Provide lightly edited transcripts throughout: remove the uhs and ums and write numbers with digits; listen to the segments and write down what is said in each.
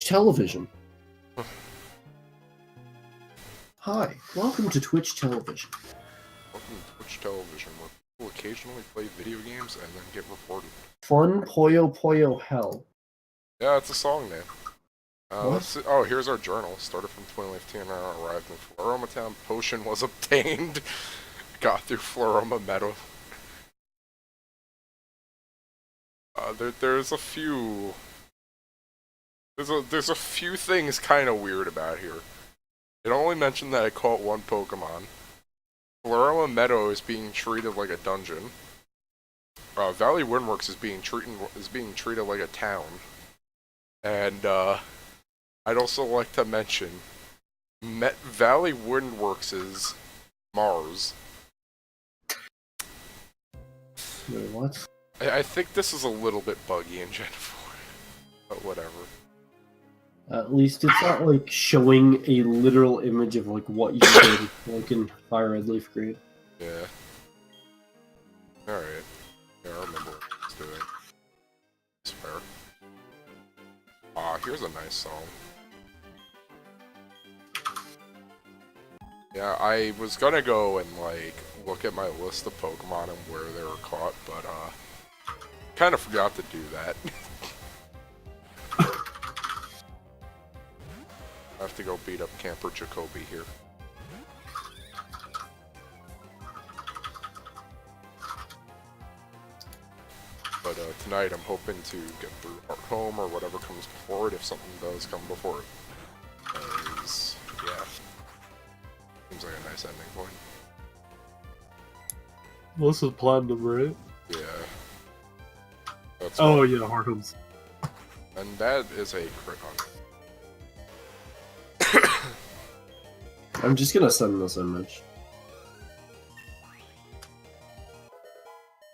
Television. Hi, welcome to Twitch Television. Welcome to Twitch Television, where people occasionally play video games and then get reported. Fun Poyo Poyo Hell. Yeah, it's a song name. What? Let's see. Oh, here's our journal. Started from 2015 and arrived in Floaroma Town. Potion was obtained. Got through Floaroma Meadow. There's a few... There's a few things kind of weird about here. It only mentioned that I caught one Pokemon. Floaroma Meadow is being treated like a dungeon. Valley Windworks is being treated like a town. And I'd also like to mention Valley Windworks' Mars. Wait, what? I think this is a little bit buggy in Gen 4, but whatever. At least it's not like showing a literal image of like what you did, like in Fire Red Leaf Grade. Yeah. Alright. Yeah, I remember what I was doing. I swear. Ah, here's a nice song. Yeah, I was gonna go and like look at my list of Pokemon and where they were caught, but kind of forgot to do that. I have to go beat up Camper Jacoby here. But tonight I'm hoping to get through Hearthome or whatever comes before it, if something does come before it. Because, yeah. Seems like a nice ending point. Well, this is Platinum, right? Yeah. That's Oh, yeah, Hearthome's. And that is a crit on. I'm just gonna send this image.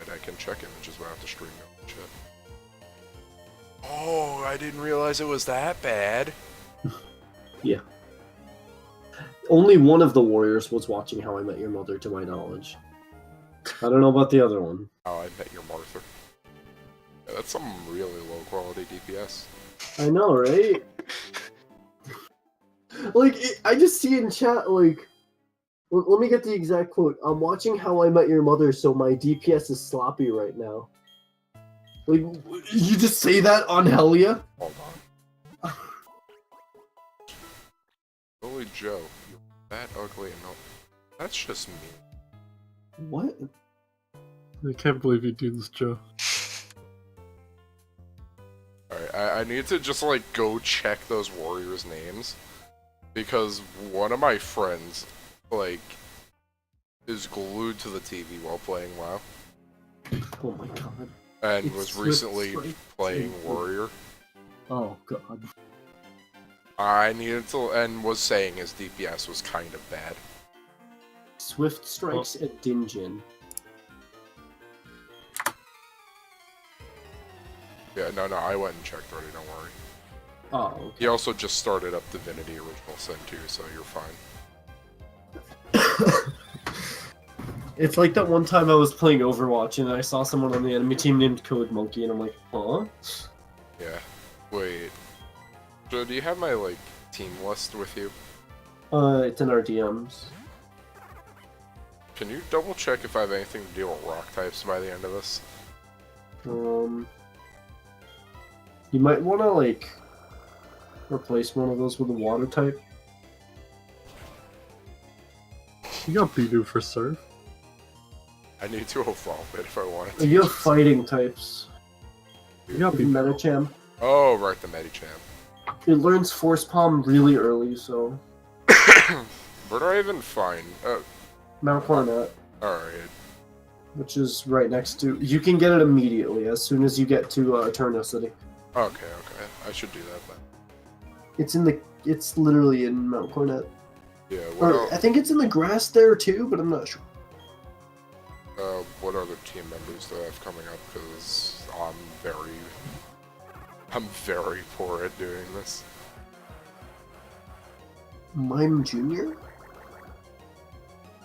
And I can check images, but I have to stream no shit. Oh, I didn't realize it was that bad. Yeah. Only one of the warriors was watching How I Met Your Mother, to my knowledge. I don't know about the other one. Oh, I met your Martha. Yeah, that's some really low quality DPS. I know, right? Like, I just see in chat, like... Let me get the exact quote. I'm watching How I Met Your Mother, so my DPS is sloppy right now. Like, you just say that on Hellia? Hold on. Holy Joe, you're that ugly and no. That's just me. What? I can't believe you do this, Joe. Alright, I need to just like go check those warriors' names. Because one of my friends, like, is glued to the TV while playing WoW. Oh my god. And It's was recently Swift playing Strike. Warrior. Oh god. I needed to, and was saying his DPS was kind of bad. Swift Strikes at Dinjin. Yeah, no, I went and checked already, don't worry. Oh, okay. He also just started up Divinity Original Sin 2, so you're fine. It's like that one time I was playing Overwatch and I saw someone on the enemy team named Code Monkey and I'm like, huh? Yeah. Wait. Joe, do you have my, like, team list with you? It's in our DMs. Can you double check if I have anything to deal with rock types by the end of this? You might want to, like, replace one of those with a water type. You got Bidoof for Surf. I need to evolve it if I want it. You have fighting types. You got Bidoof. Medicham. Oh, right, the Medicham. It learns Force Palm really early, so... Where do I even find? Mount Coronet, Alright. which is right next to... You can get it immediately, as soon as you get to Eterno City. Okay. I should do that then. It's literally in Mount Coronet. Yeah, what, Or, I think it's in the grass there too, but I'm not sure. what other team members do I have coming up? Because I'm very poor at doing this. Mime Jr.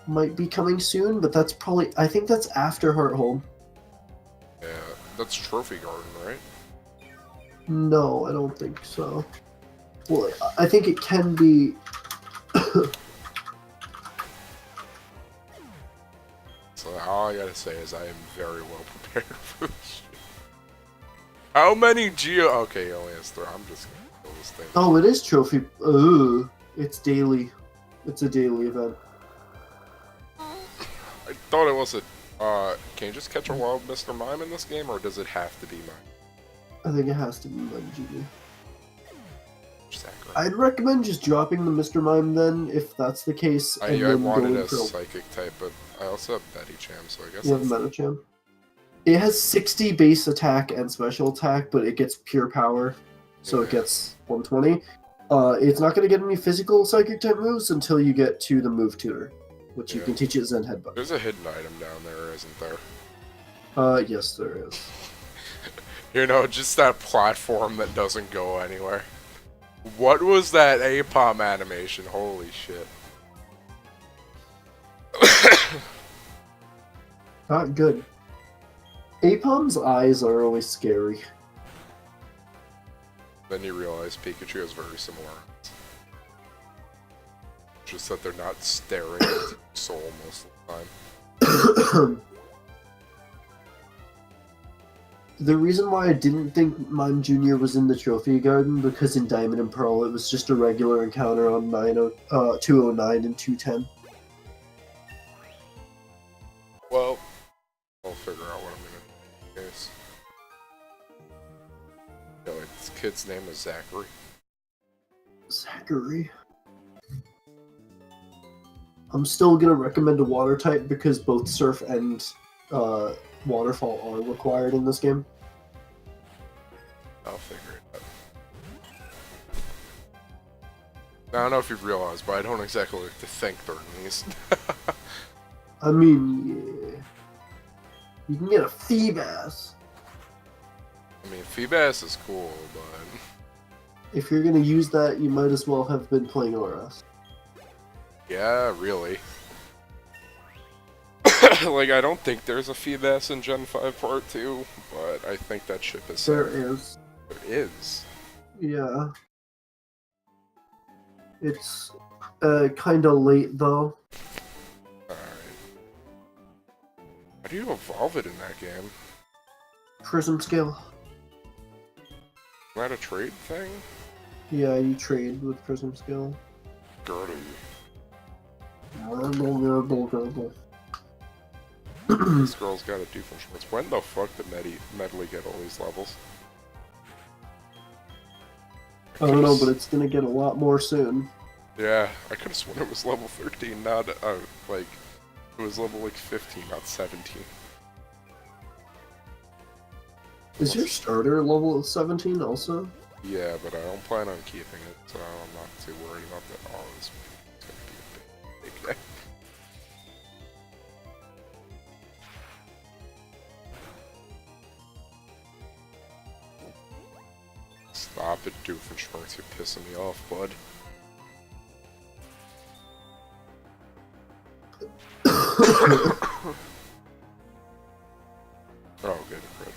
might be coming soon, but that's probably... I think that's after Hearthome. Yeah, that's Trophy Garden, right? No, I don't think so. Well, I think it can be. So all I gotta say is I am very well prepared for this shit. How many geo? Okay, he only has 3. I'm just gonna kill this thing. Oh, it is trophy. Ugh. It's daily. It's a daily event. I thought it was a. Can you just catch a wild Mr. Mime in this game, or does it have to be mine? I think it has to be Mime Junior. Exactly. I'd recommend just dropping the Mr. Mime then, if that's the case. I and then wanted going a for psychic type, but I also have Betty Cham, so I guess You have that's... Metacham. It has 60 base attack and special attack, but it gets pure power, so it Yeah. gets 120. It's not going to get any physical psychic type moves until you get to the move tutor, which you Yeah. can teach it Zen Headbutt. There's a hidden item down there, isn't there? Yes, there is. You know, just that platform that doesn't go anywhere. What was that APOM animation? Holy shit. Not good. Apom's eyes are always scary. Then you realize Pikachu has very similar eyes. Just that they're not staring at your soul most of the time. The reason why I didn't think Mime Jr. was in the Trophy Garden, because in Diamond and Pearl it was just a regular encounter on 209 and 210. Well, I'll figure out what I'm gonna do in case. You know, this kid's name is Zachary. Zachary. I'm still gonna recommend a water type because both Surf and Waterfall are required in this game. I'll figure it out. Now, I don't know if you've realized, but I don't exactly like to think during these. I mean, yeah. You can get a Feebas. I mean, Feebas is cool, but... If you're gonna use that, you might as well have been playing RS. Yeah, really. Like, I don't think there's a Feebas in Gen 5 Part 2, but I think that ship is... There is. There is. Yeah. It's kinda late though. Alright. How do you evolve it in that game? Prism scale. Is that a trade thing? Yeah, you trade with Prism scale. Gertie. This girl's got a Doofenshmirtz. When the fuck did Medley get all these levels? I don't know, but it's gonna get a lot more soon. Yeah, I could have sworn it was level 13, not, like, it was level, like, 15, not 17. Is your starter level 17 also? Yeah, but I don't plan on keeping it, so I'm not too worried about that. Oh, this is gonna be a big guy. Stop it, Doofenshmirtz, you're pissing me off, bud. Oh, good, good.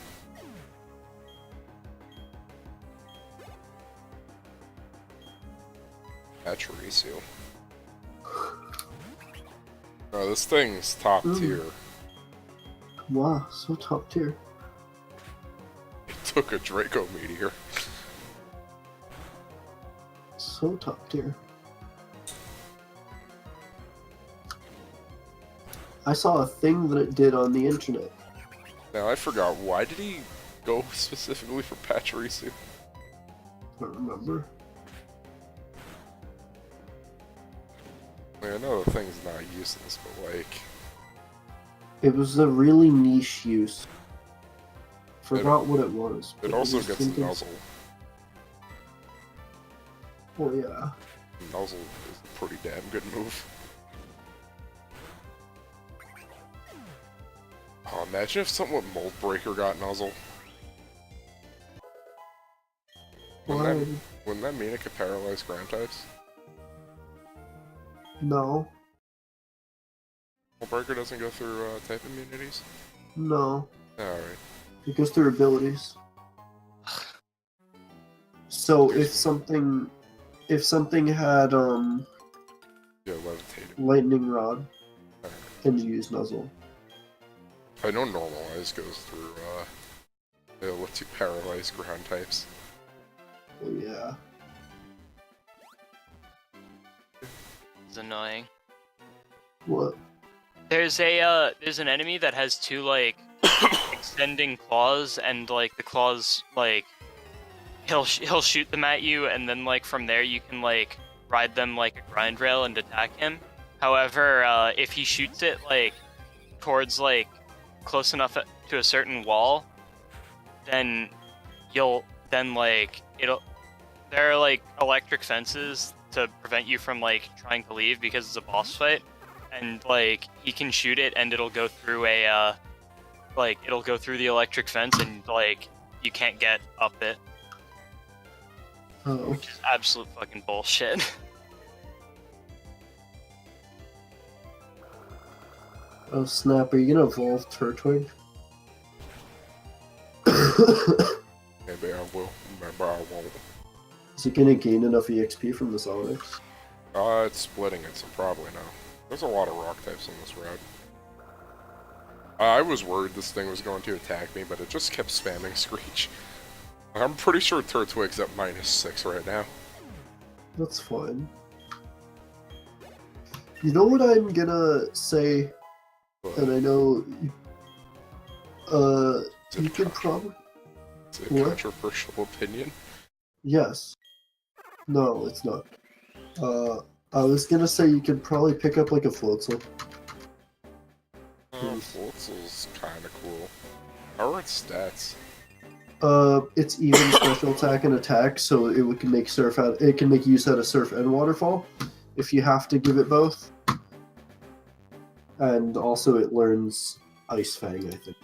Pachirisu. Oh, this thing's top tier. Wow, so top tier. It took a Draco Meteor. So top tier. I saw a thing that it did on the internet. Now, I forgot, why did he go specifically for Pachirisu? I don't remember. Like, I know the thing's not useless, but like... It was a really niche use. Forgot what it was. It but also was gets a thinking- Nuzzle. Well, yeah. Nuzzle is a pretty damn good move. Oh, imagine if something with Mold Breaker got Nuzzle. Wouldn't that mean it could paralyze ground types? No. Mold Breaker doesn't go through type immunities? No. Alright. It goes through abilities. So if something if something had Yeah, levitating. lightning rod and you use nuzzle. I know normalize goes through it lets you paralyze ground types. Oh yeah. It's annoying. What? There's an enemy that has two like extending claws, and like the claws like he'll shoot them at you, and then like from there you can like ride them like a grind rail and attack him. However, if he shoots it like towards like close enough to a certain wall, then there are like electric fences to prevent you from like trying to leave because it's a boss fight, and like he can shoot it and it'll go through it'll go through the electric fence, and like you can't get up it, Oh. which is absolute fucking bullshit. Oh snap! Are you gonna evolve Turtwig? Maybe I will. Maybe I won't. Is it gonna gain enough EXP from this Onyx? It's splitting it, so probably no. There's a lot of rock types on this route. I was worried this thing was going to attack me, but it just kept spamming Screech. I'm pretty sure Turtwig's at -6 right now. That's fine. You know what I'm gonna say, But and I know it's you could probably a what? controversial opinion. yes. No, it's not. I was gonna say you could probably pick up like a Floatzel. Floatzel's kinda cool. How are its stats? It's even special attack and attack, so it can make surf out. It can make use out of surf and waterfall, if you have to give it both. And also, it learns Ice Fang, I think,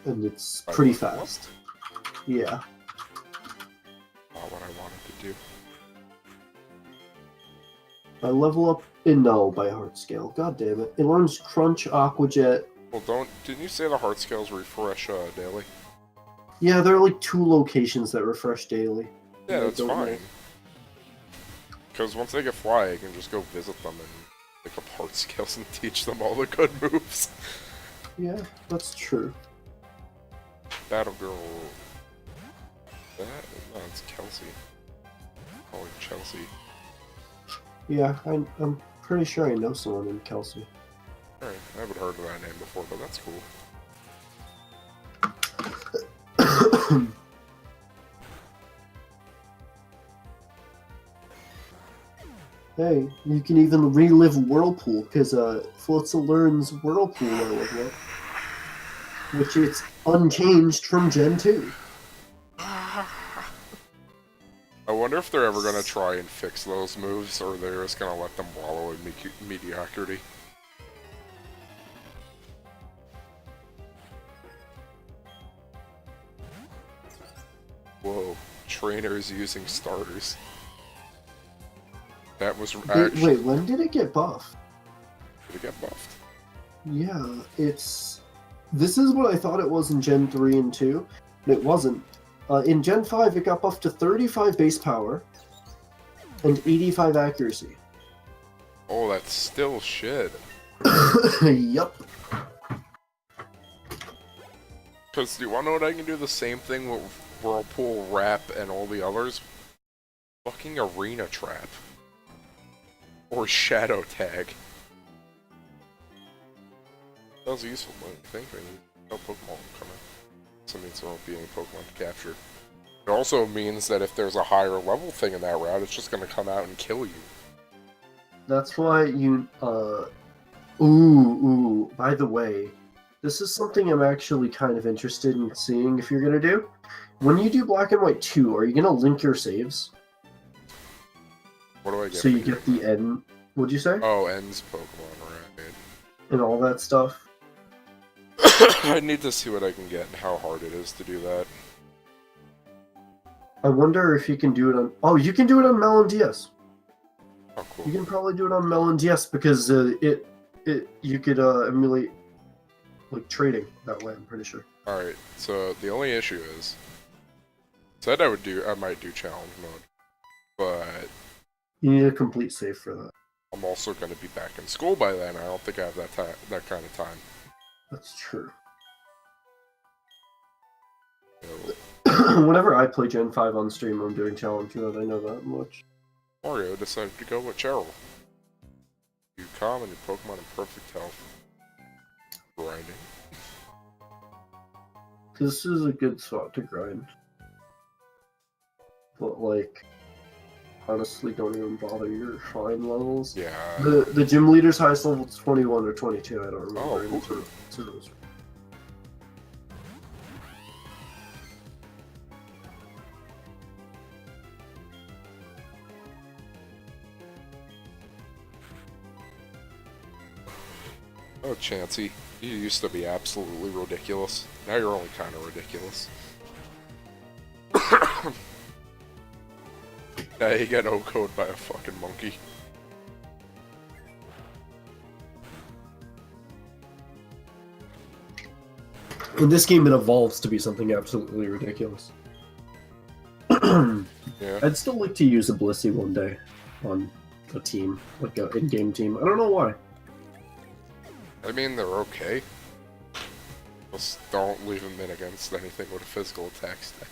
and it's pretty fast. Yeah. Not what I wanted to do. I level up in no by heart scale. God damn it! It learns Crunch, Aqua Jet. Well, didn't you say the heart scales refresh daily? Yeah, there are like 2 locations that refresh daily. Yeah, I that's don't know. fine. Because once they get fly, I can just go visit them and pick up heart scales and teach them all the good moves. Yeah, that's true. Battle Girl. No, it's Kelsey. Calling Chelsea. Yeah, I'm pretty sure I know someone named Kelsey. Alright, I haven't heard of that name before, but that's cool. Hey, you can even relive Whirlpool, because Floatzel learns Whirlpool while level up, which is unchanged from Gen 2. I wonder if they're ever gonna try and fix those moves, or they're just gonna let them wallow in mediocrity. Whoa, trainers using starters. That was actually... Wait, when did it get buffed? Did it get buffed? Yeah, it's... This is what I thought it was in Gen 3 and 2, but it wasn't. In Gen 5, it got buffed to 35 base power and 85 accuracy. Oh, that's still shit. Yup. Because do you wanna know what I can do the same thing with Whirlpool, Wrap, and all the others? Fucking Arena Trap. Or Shadow Tag. That was useful, don't you think? I mean, no Pokemon coming. So it means there won't be any Pokemon to capture. It also means that if there's a higher level thing in that route, it's just gonna come out and kill you. That's why you, Ooh, by the way, this is something I'm actually kind of interested in seeing if you're gonna do. When you do Black and White 2, are you gonna link your saves? What do I get? So you get the end, what'd you say? Oh, Ends Pokemon, right. And all that stuff? I need to see what I can get and how hard it is to do that. I wonder if you can do it on... Oh, you can do it on Melon DS. Oh, cool. You can probably do it on Melon DS because you could emulate like trading that way, I'm pretty sure. Alright, so the only issue is... Said I might do challenge mode. But You need a complete save for that. I'm also going to be back in school by then. I don't think I have that kind of time. That's true. So, Whenever I play Gen 5 on stream, I'm doing challenge mode. I know that much. Mario decided to go with Cheryl. You calm and your Pokemon in perfect health. Grinding. This is a good spot to grind. But, like, honestly, don't even bother your fine levels. Yeah. The gym leader's highest level is 21 or 22, I don't remember. Oh, Any cool. two of those. Oh, Chansey. You used to be absolutely ridiculous. Now you're only kind of ridiculous. Now you get O-code by a fucking monkey. In this game, it evolves to be something absolutely ridiculous. Yeah. I'd still like to use a Blissey one day on a team, like an in-game team. I don't know why. I mean, they're okay. Just don't leave them in against anything with a physical attack stack.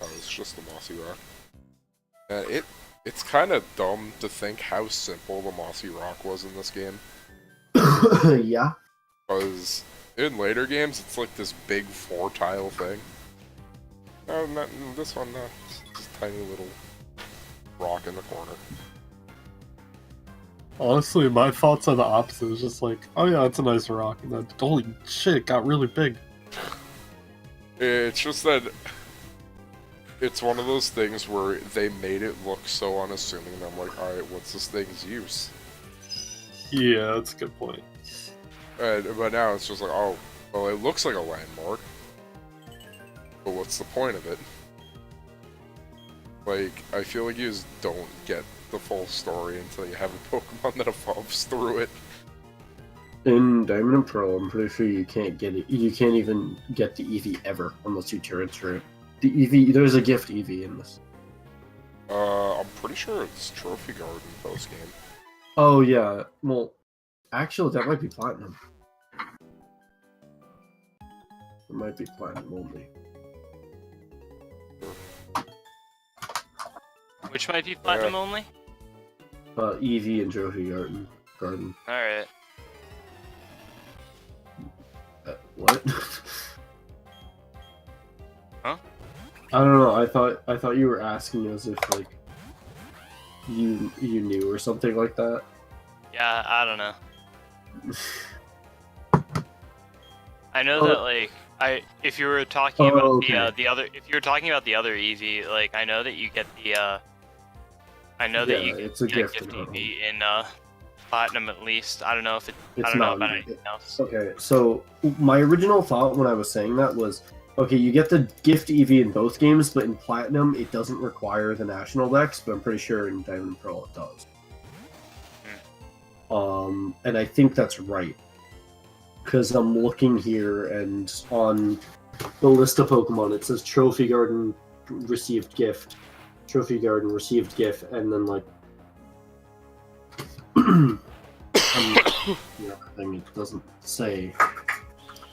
Oh, it's just the Mossy Rock. And it's kind of dumb to think how simple the Mossy Rock was in this game. Yeah. Because in later games, it's like this big 4-tile thing. No, not this one, no. It's just a tiny little rock in the corner. Honestly, my thoughts are the opposite. It's just like, oh yeah, it's a nice rock. And then, holy shit, it got really big. It's just that it's one of those things where they made it look so unassuming, and I'm like, alright, what's this thing's use? Yeah, that's a good point. But now it's just like, oh, well, it looks like a landmark. But what's the point of it? Like, I feel like you just don't get the full story until you have a Pokemon that evolves through it. In Diamond and Pearl, I'm pretty sure you can't get it. You can't even get the Eevee ever unless you transfer it. The Eevee, there's a gift Eevee in this. I'm pretty sure it's Trophy Garden post game. Oh yeah, well, actually that might be Platinum. It might be Platinum only. Which might be platinum only? Eevee and Trophy Garden. Alright. What? Huh? I don't know. I thought you were asking as if like you knew or something like that. Yeah, I don't know. I know that like if you were talking about okay. the other if you were talking about the other Eevee, like I know that you get the I know that you it's a get gift gift in Eevee in platinum at least. I don't know if it It's I don't know not about Eevee. anything else. Okay, so my original thought when I was saying that was, okay, you get the gift Eevee in both games, but in Platinum it doesn't require the National Dex, but I'm pretty sure in Diamond and Pearl it does. And I think that's right. Because I'm looking here, and on the list of Pokemon, it says Trophy Garden received gift, Trophy Garden received gift, and then like, it doesn't say.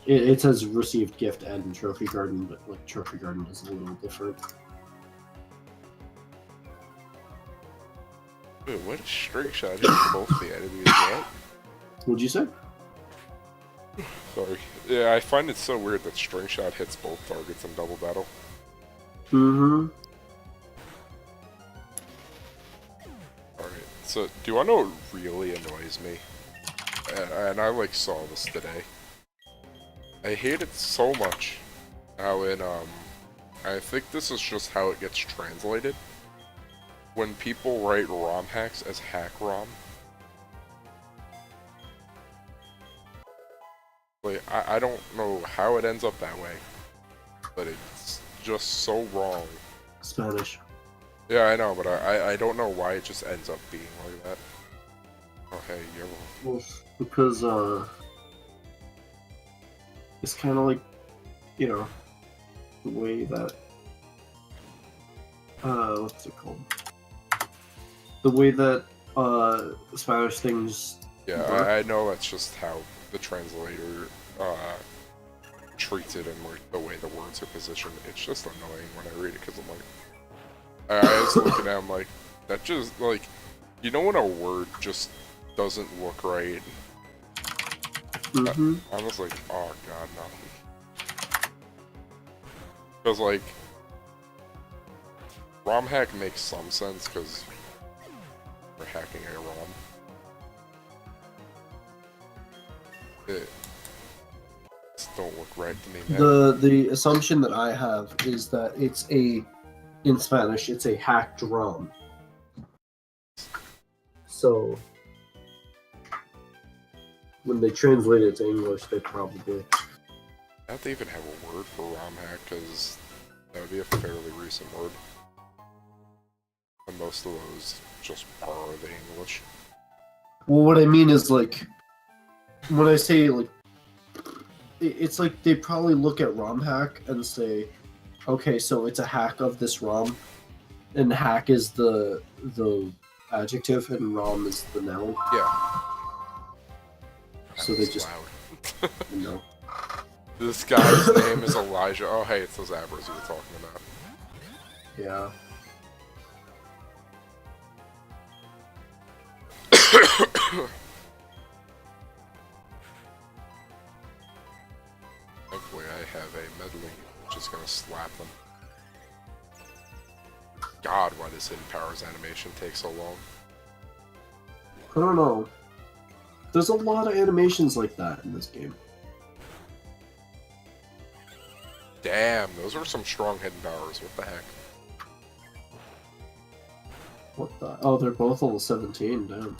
It says received gift and Trophy Garden, but like Trophy Garden is a little different. Dude, what a straight shot hit both the enemies, right? What'd you say? Sorry. Yeah, I find it so weird that String Shot hits both targets in Double Battle. Mm-hmm. Alright, so do you want to know what really annoys me? And I like saw this today. I hate it so much how in, I think this is just how it gets translated. When people write ROM hacks as hack ROM. Like, I don't know how it ends up that way, but it's just so wrong. Spanish. Yeah, I know, but I don't know why it just ends up being like that. Oh, hey, you're... Well, because, it's kind of like, you know, the way that, what's it called? the way that Spanish things. Yeah, work. I know that's just how the translator treats it and like the way the words are positioned. It's just annoying when I read it because I'm like, I was looking at him like, that just like, you know when a word just doesn't look right. Mm-hmm. I was like, oh god, no. Because like, ROM hack makes some sense because we're hacking a ROM. It just don't look right to me, man. The assumption that I have is that in Spanish it's a hacked ROM. So when they translate it to English, they probably. I have to even have a word for ROM hack because that would be a fairly recent word. And most of those just borrow the English. Well, what I mean is like when I say like, it's like they probably look at ROM hack and say, okay, so it's a hack of this ROM, and hack is the adjective and ROM is the noun. Yeah. So they just loud. you know. This guy's name is Elijah. Oh, hey, it's those Abras we were talking about. Yeah. Thankfully, I have a meddling, which is gonna slap them. God, why does Hidden Powers animation take so long? I don't know. There's a lot of animations like that in this game. Damn, those are some strong Hidden Powers. What the heck? What the? Oh, they're both level 17. Damn.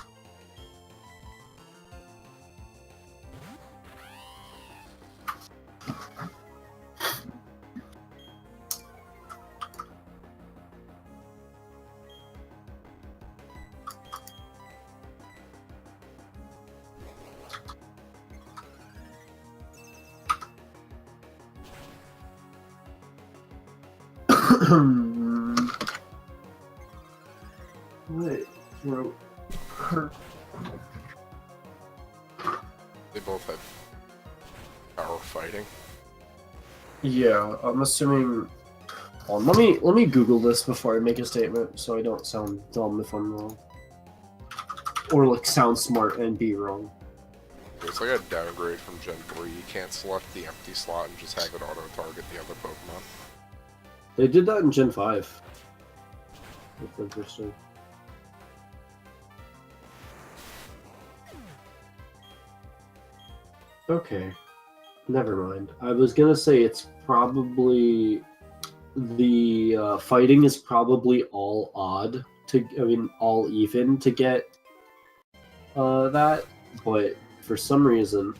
Wait, throat hurt. They both have power fighting. Yeah, I'm assuming. Hold on, let me Google this before I make a statement, so I don't sound dumb if I'm wrong, or like sound smart and be wrong. It's like a downgrade from Gen 3. You can't select the empty slot and just have it auto-target the other Pokemon. They did that in Gen 5. That's interesting. Okay. Never mind. I was gonna say it's probably the fighting is probably all odd to, I mean, all even to get that, but for some reason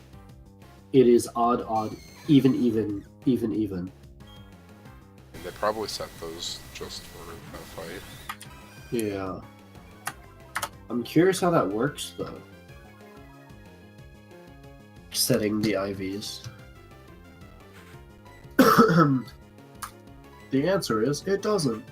it is odd, odd, even, even, even, even. And they probably set those just for a fight. Yeah. I'm curious how that works though. Setting the IVs. The answer is it doesn't.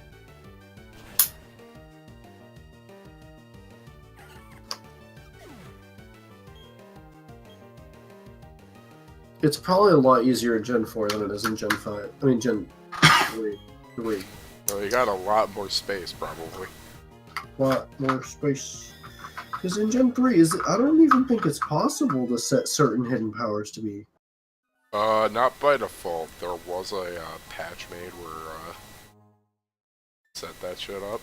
It's probably a lot easier in Gen 4 than it is in Gen 5. I mean, Gen 3. Well, you got a lot more space, probably. A lot more space. Because in Gen 3, I don't even think it's possible to set certain hidden powers to be. Not by default. There was a patch made where set that shit up.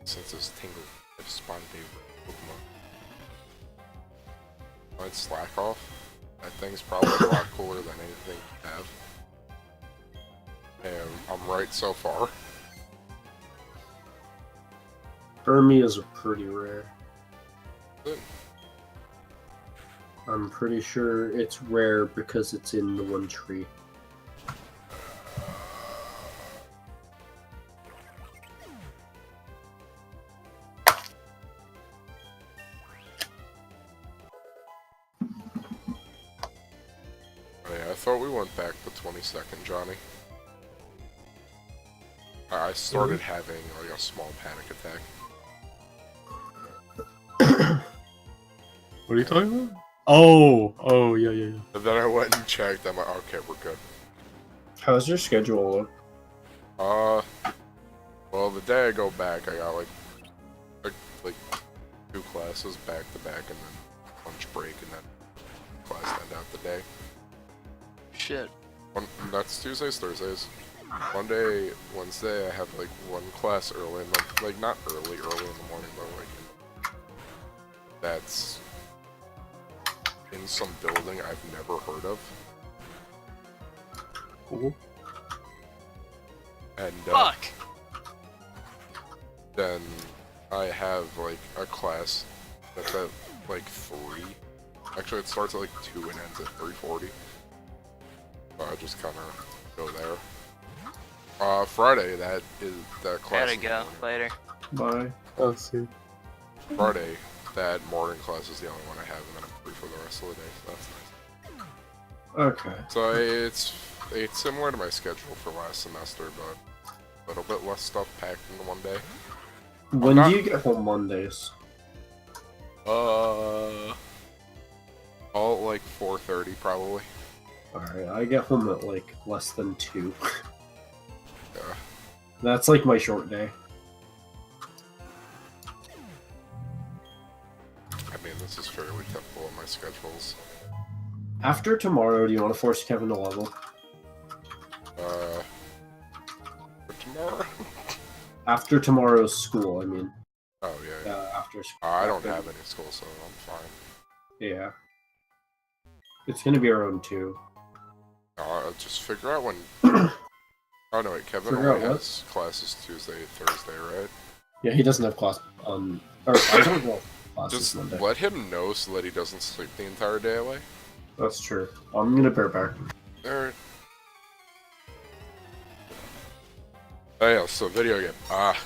Since this tingle, I've spawned a Pokemon. I'd slack off. That thing's probably a lot cooler than anything you have. And I'm right so far. Hermias are pretty rare. Good. I'm pretty sure it's rare because it's in the one tree. thought we went back the 22nd, Johnny. I started having like a small panic attack. What are you talking about? Oh, yeah. And then I went and checked. I'm like, okay, we're good. How's your schedule look? Well, the day I go back, I got like 2 classes back to back, and then lunch break, and then class end out the day. Shit. That's Tuesdays, Thursdays. Monday, Wednesday, I have like 1 class early in the, like not early in the morning, but like that's in some building I've never heard of. Cool. And Fuck! then I have like a class that's at like 3. Actually, it starts at like 2 and ends at 3:40. So I just kind of go there. Friday, that class. Gotta go. Later. Bye. Oh, see. Friday, that morning class is the only one I have, and then I'm free for the rest of the day, so that's nice. Okay. So it's similar to my schedule for last semester, but a little bit less stuff packed into one day. When not- do you get home Mondays? All like 4:30 probably. Alright, I get home at like less than 2. Yeah. That's like my short day. I mean, this is fairly typical of my schedules. After tomorrow, do you want to force Kevin to level? For tomorrow? After tomorrow's school, I mean. Oh yeah. After school. I don't have any school, so I'm fine. Yeah. It's gonna be around 2. Just figure out when. Oh no, wait, Kevin Figure only out what? has classes Tuesday, Thursday, right? Yeah, he doesn't have class on. Or I don't know. Classes Just Monday. let him know so that he doesn't sleep the entire day away. That's true. I'm gonna bear back. Alright. Oh yeah, so video game. Got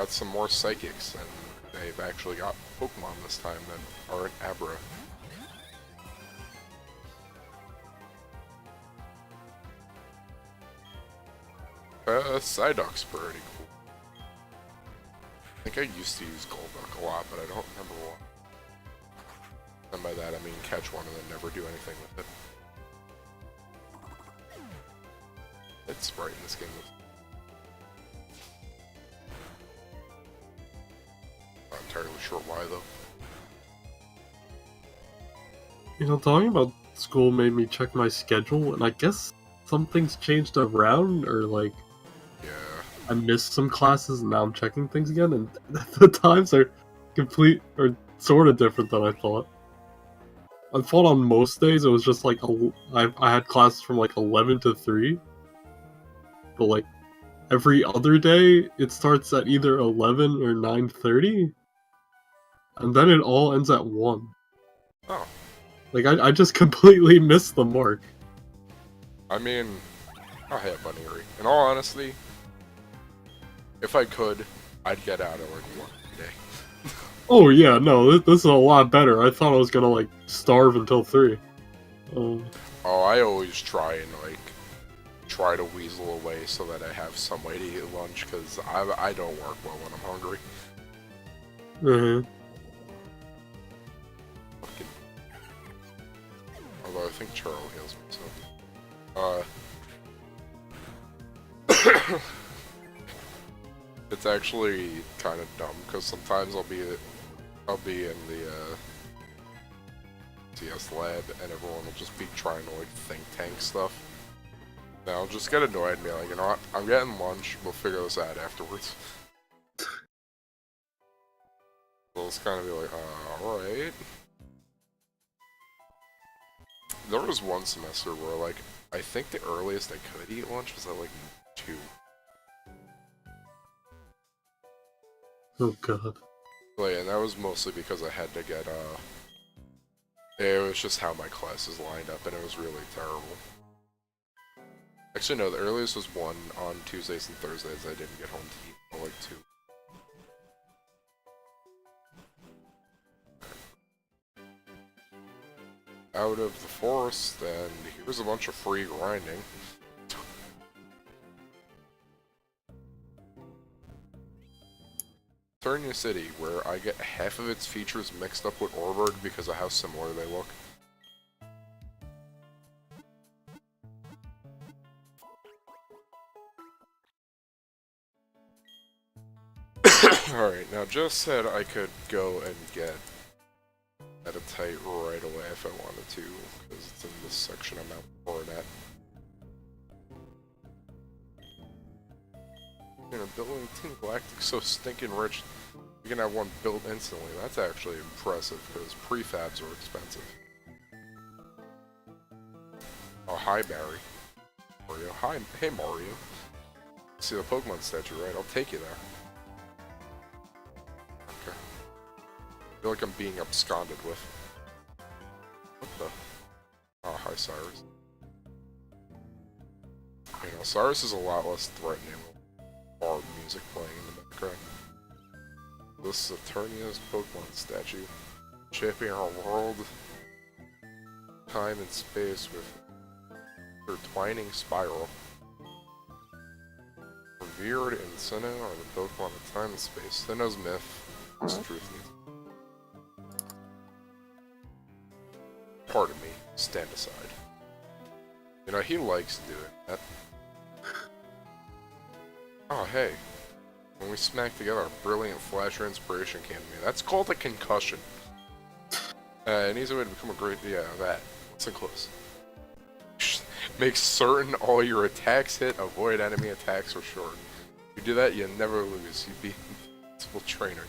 some more psychics, and they've actually got Pokemon this time that aren't Abra. Psyduck's pretty cool. I think I used to use Golduck a lot, but I don't remember what. And by that I mean catch one and then never do anything with it. It's bright in this game. Not entirely sure why though. You know, talking about school made me check my schedule, and I guess something's changed around, or like Yeah. I missed some classes, and now I'm checking things again, and the times are complete or sort of different than I thought. I thought on most days it was just like I had classes from like 11 to 3, but like every other day it starts at either 11 or 9:30, and then it all ends at 1. Oh. Like I just completely missed the mark. I mean, I have Bunny Erie. In all honesty, if I could, I'd get out of like 1 day. Oh yeah, no, this is a lot better. I thought I was gonna like starve until 3. Oh, I always try and like try to weasel away so that I have some way to eat lunch, because I don't work well when I'm hungry. Uh-huh. Fucking. Although I think Charlie heals me, so. It's actually kind of dumb because sometimes I'll be in the CS lab and everyone will just be trying to like think tank stuff. And I'll just get annoyed and be like, you know what? I'm getting lunch. We'll figure this out afterwards. So it's kind of be like, alright. There was one semester where like I think the earliest I could eat lunch was at like 2. Oh god. Like, and that was mostly because I had to get it was just how my classes lined up, and it was really terrible. Actually, no, the earliest was 1 on Tuesdays and Thursdays. I didn't get home to eat until like 2. out of the forest, and here's a bunch of free grinding. Eternia City, where I get half of its features mixed up with Orberd because of how similar they look. Alright, now just said I could go and get Meditite right away if I wanted to, because it's in this section I'm out for it at. You know, building Team Galactic's so stinking rich, you can have one built instantly. That's actually impressive, because prefabs are expensive. Oh, hi Barry. Mario. Hi, hey Mario. See the Pokemon statue, right? I'll take you there. Okay. I feel like I'm being absconded with. What the? Oh, hi Cyrus. You know, Cyrus is a lot less threatening with bard music playing in the background. This is Eternia's Pokemon statue, shaping our world, time and space with intertwining spiral. Revered in Sinnoh are the Pokemon of time and space. Sinnoh's myth is truth. Pardon me, stand aside. You know, he likes doing that. Oh, hey. When we smack together our brilliant Flasher Inspiration Candy, that's called a concussion. An easy way to become a great... yeah, that. Listen close. Make certain all your attacks hit, avoid enemy attacks or short. If you do that, you never lose. You beat an invincible trainer.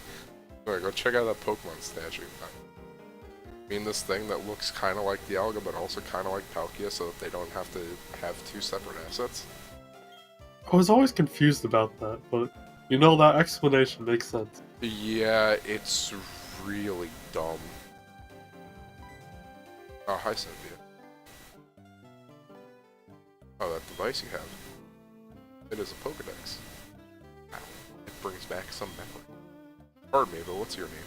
Alright, go check out that Pokemon statue. I mean this thing that looks kind of like Dialga, but also kind of like Palkia, so that they don't have to have two separate assets. I was always confused about that, but you know, that explanation makes sense. Yeah, it's really dumb. Oh, hi Cynthia. Oh, that device you have. It is a Pokedex. Wow, it brings back some memory. Pardon me, but what's your name?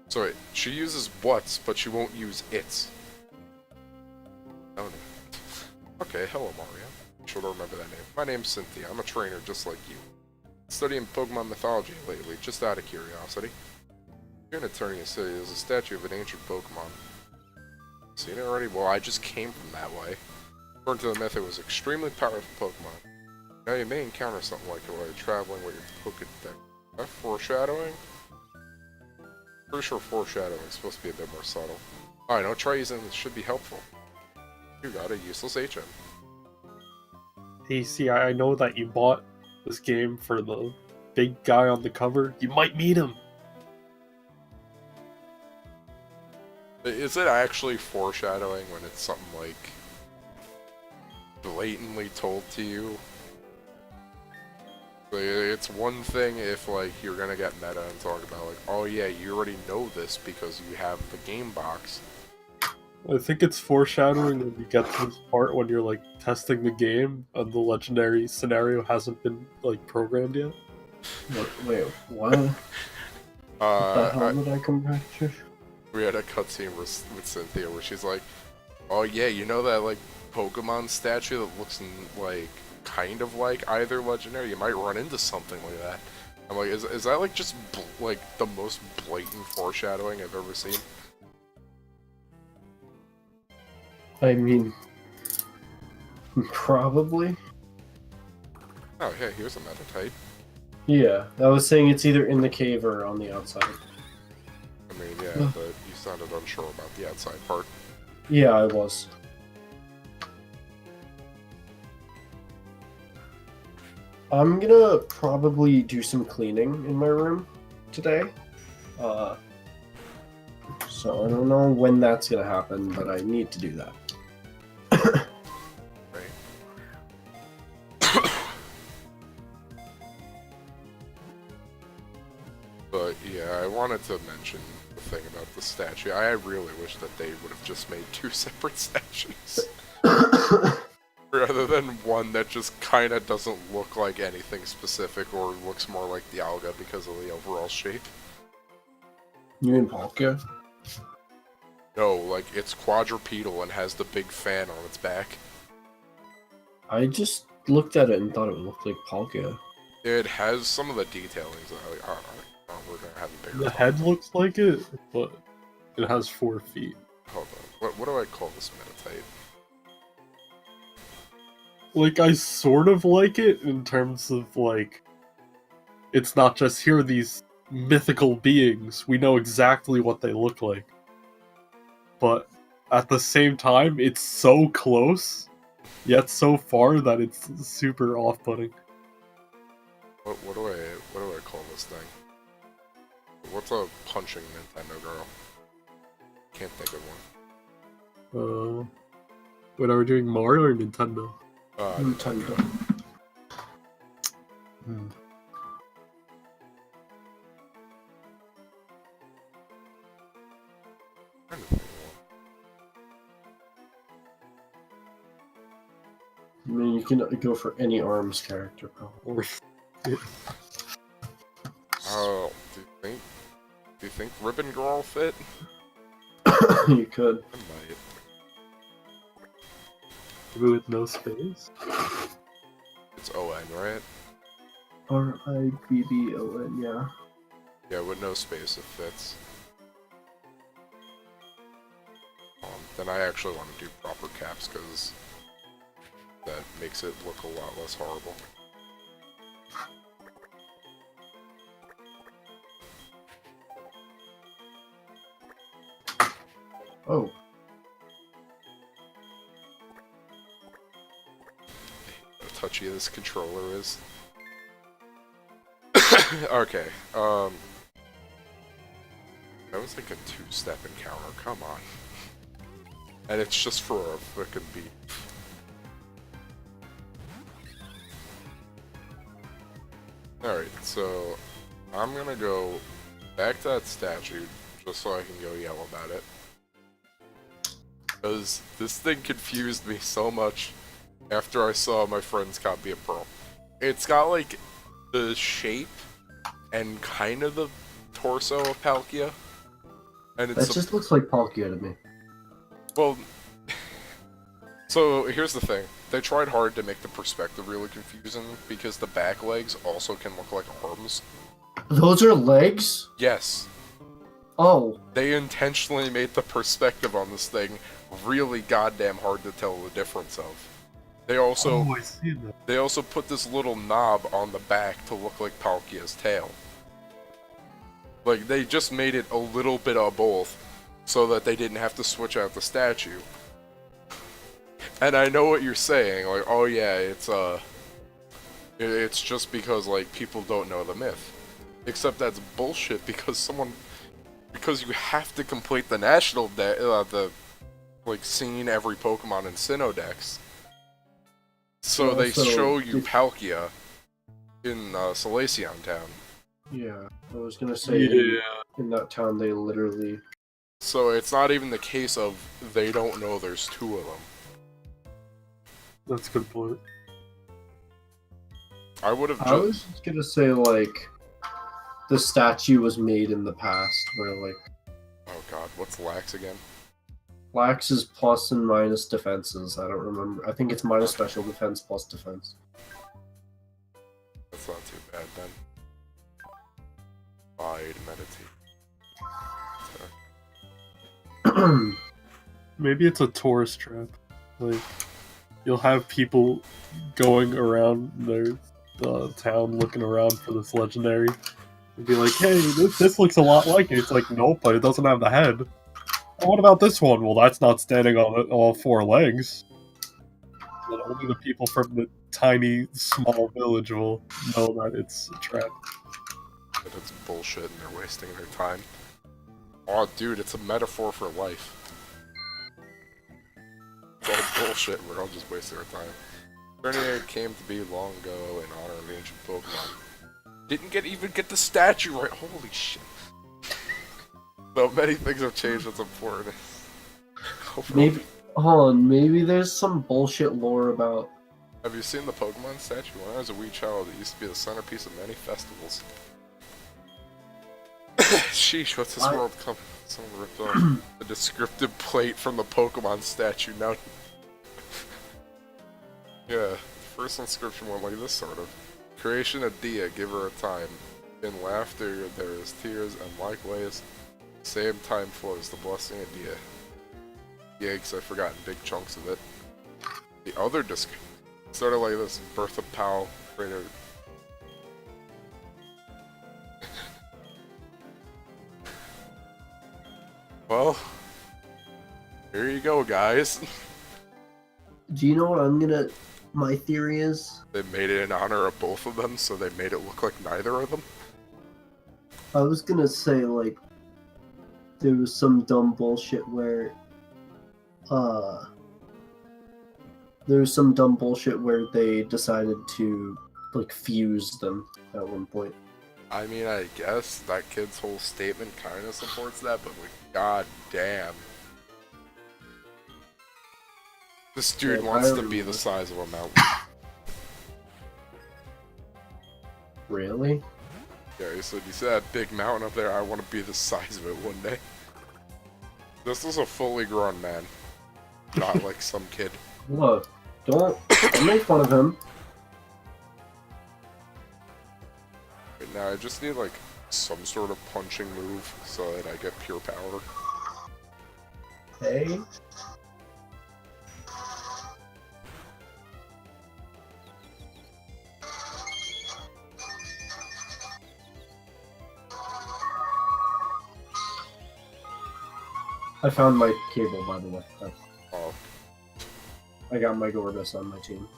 Sorry, she uses what's, but she won't use its. Oh no. Okay, hello Mario. I'm sure to remember that name. My name's Cynthia. I'm a trainer just like you. Studying Pokemon mythology lately, just out of curiosity. Here in Eternia City, there's a statue of an ancient Pokemon. Seen it already? Well, I just came from that way. According to the myth, it was extremely powerful Pokemon. Now you may encounter something like it while you're traveling with your Pokedex. That foreshadowing? Pretty sure foreshadowing is supposed to be a bit more subtle. Alright, no, try using this, should be helpful. You got a useless HM. Hey, see, I know that you bought this game for the big guy on the cover. You might meet him. Is it actually foreshadowing when it's something like blatantly told to you? Like, it's one thing if like you're gonna get meta and talk about like, oh yeah, you already know this because you have the game box. I think it's foreshadowing when you get to this part when you're like testing the game and the legendary scenario hasn't been like programmed yet. Wait, what? What the hell did I come back to? We had a cutscene with Cynthia where she's like, oh yeah, you know that like Pokemon statue that looks like kind of like either legendary? You might run into something like that. I'm like, is that like just like the most blatant foreshadowing I've ever seen? I mean, probably. Oh hey, here's a Meditite. Yeah, I was saying it's either in the cave or on the outside. I mean, yeah, but you sounded unsure about the outside part. Yeah, I was. I'm gonna probably do some cleaning in my room today. So I don't know when that's gonna happen, but I need to do that. But yeah, I wanted to mention the thing about the statue. I really wish that they would have just made two separate statues. Rather than one that just kinda doesn't look like anything specific or looks more like Dialga because of the overall shape. You mean Palkia? No, like, it's quadrupedal and has the big fan on its back. I just looked at it and thought it looked like Palkia. It has some of the detailings that we're gonna have a bigger The talk. head looks like it, but it has 4 feet. Hold on. What do I call this metatype? Like, I sort of like it in terms of, like, it's not just here are these mythical beings, we know exactly what they look like. But at the same time, it's so close, yet so far that it's super off-putting. What do I call this thing? What's a punching Nintendo girl? Can't think of one. When are we doing Mario or Nintendo? Nintendo. Hmm. Trying to think of I mean, you can go for any ARMS character, probably. Or one. Oh, do you think Ribbon Girl fit? You could. I might. maybe with no space? It's ON, right? RIBBON, yeah. Yeah, with no space it fits. Then I actually want to do proper caps because that makes it look a lot less horrible. Oh. How touchy this controller is. Okay, that was like a 2-step encounter, come on. And it's just for a frickin' beat. Alright, so I'm gonna go back to that statue just so I can go yell about it. Because this thing confused me so much after I saw my friend's copy of Pearl. It's got like the shape and kind of the torso of Palkia. And it's That just looks like Palkia to me. well, so here's the thing. They tried hard to make the perspective really confusing because the back legs also can look like arms. Those are legs? Yes, Oh. they intentionally made the perspective on this thing really goddamn hard to tell the difference of. They also I see that. They also put this little knob on the back to look like Palkia's tail. Like, they just made it a little bit of both so that they didn't have to switch out the statue. And I know what you're saying, like, oh yeah, it's just because, like, people don't know the myth. Except that's bullshit because because you have to complete the national seeing every Pokemon in Sinnoh-Dex. So they Also, show you Palkia in Salacion Town. Yeah, I was gonna say Yeah, in that town they literally. So it's not even the case of they don't know there's 2 of them. that's a good point. I would have I just... was just gonna say like the statue was made in the past, where like Oh god, what's Lax again? Lax is plus and minus defenses. I don't remember. I think it's minus special defense plus defense. That's not too bad then. Bide, meditate. Maybe it's a tourist trap. Like, you'll have people going around their town looking around for this legendary and be like, hey, this looks a lot like it. It's like, nope, but it doesn't have the head. Oh, what about this one? Well, that's not standing on all 4 legs. And only the people from the tiny, small village will know that it's a trap. But it's bullshit and they're wasting their time. Oh dude, it's a metaphor for life. It's all bullshit, we're all just wasting our time. Terminator came to be long ago in honor of ancient Pokemon. Didn't even get the statue right, holy shit. So many things have changed, that's important. Maybe hold on. Maybe there's some bullshit lore about. Have you seen the Pokemon statue? When I was a wee child, it used to be the centerpiece of many festivals. Sheesh, what's this world coming? Someone ripped off the descriptive plate from the Pokemon statue. Now, yeah, first inscription went like this, sort of. Creation of Dia, give her a time. In laughter there is tears, and likewise, same time flows the blessing of Dia. Yikes, I've forgotten big chunks of it. The other disc, sort of like this, Birth of Pal, greater. Well, here you go, guys. Do you know what I'm gonna... My theory is? They made it in honor of both of them, so they made it look like neither of them. I was gonna say, like, there was some dumb bullshit where, they decided to, like, fuse them at one point. I mean, I guess that kid's whole statement kind of supports that, but like, god damn. This dude Yeah, wants I to be remember. the size of a mountain. Really? Yeah, he said, you see that big mountain up there? I want to be the size of it one day. This is a fully grown man. Not like some kid. Look, don't make fun of him. Right now, I just need like some sort of punching move so that I get pure power. Hey? I found my cable, by the way. Oh, I got my Gorbis on my team.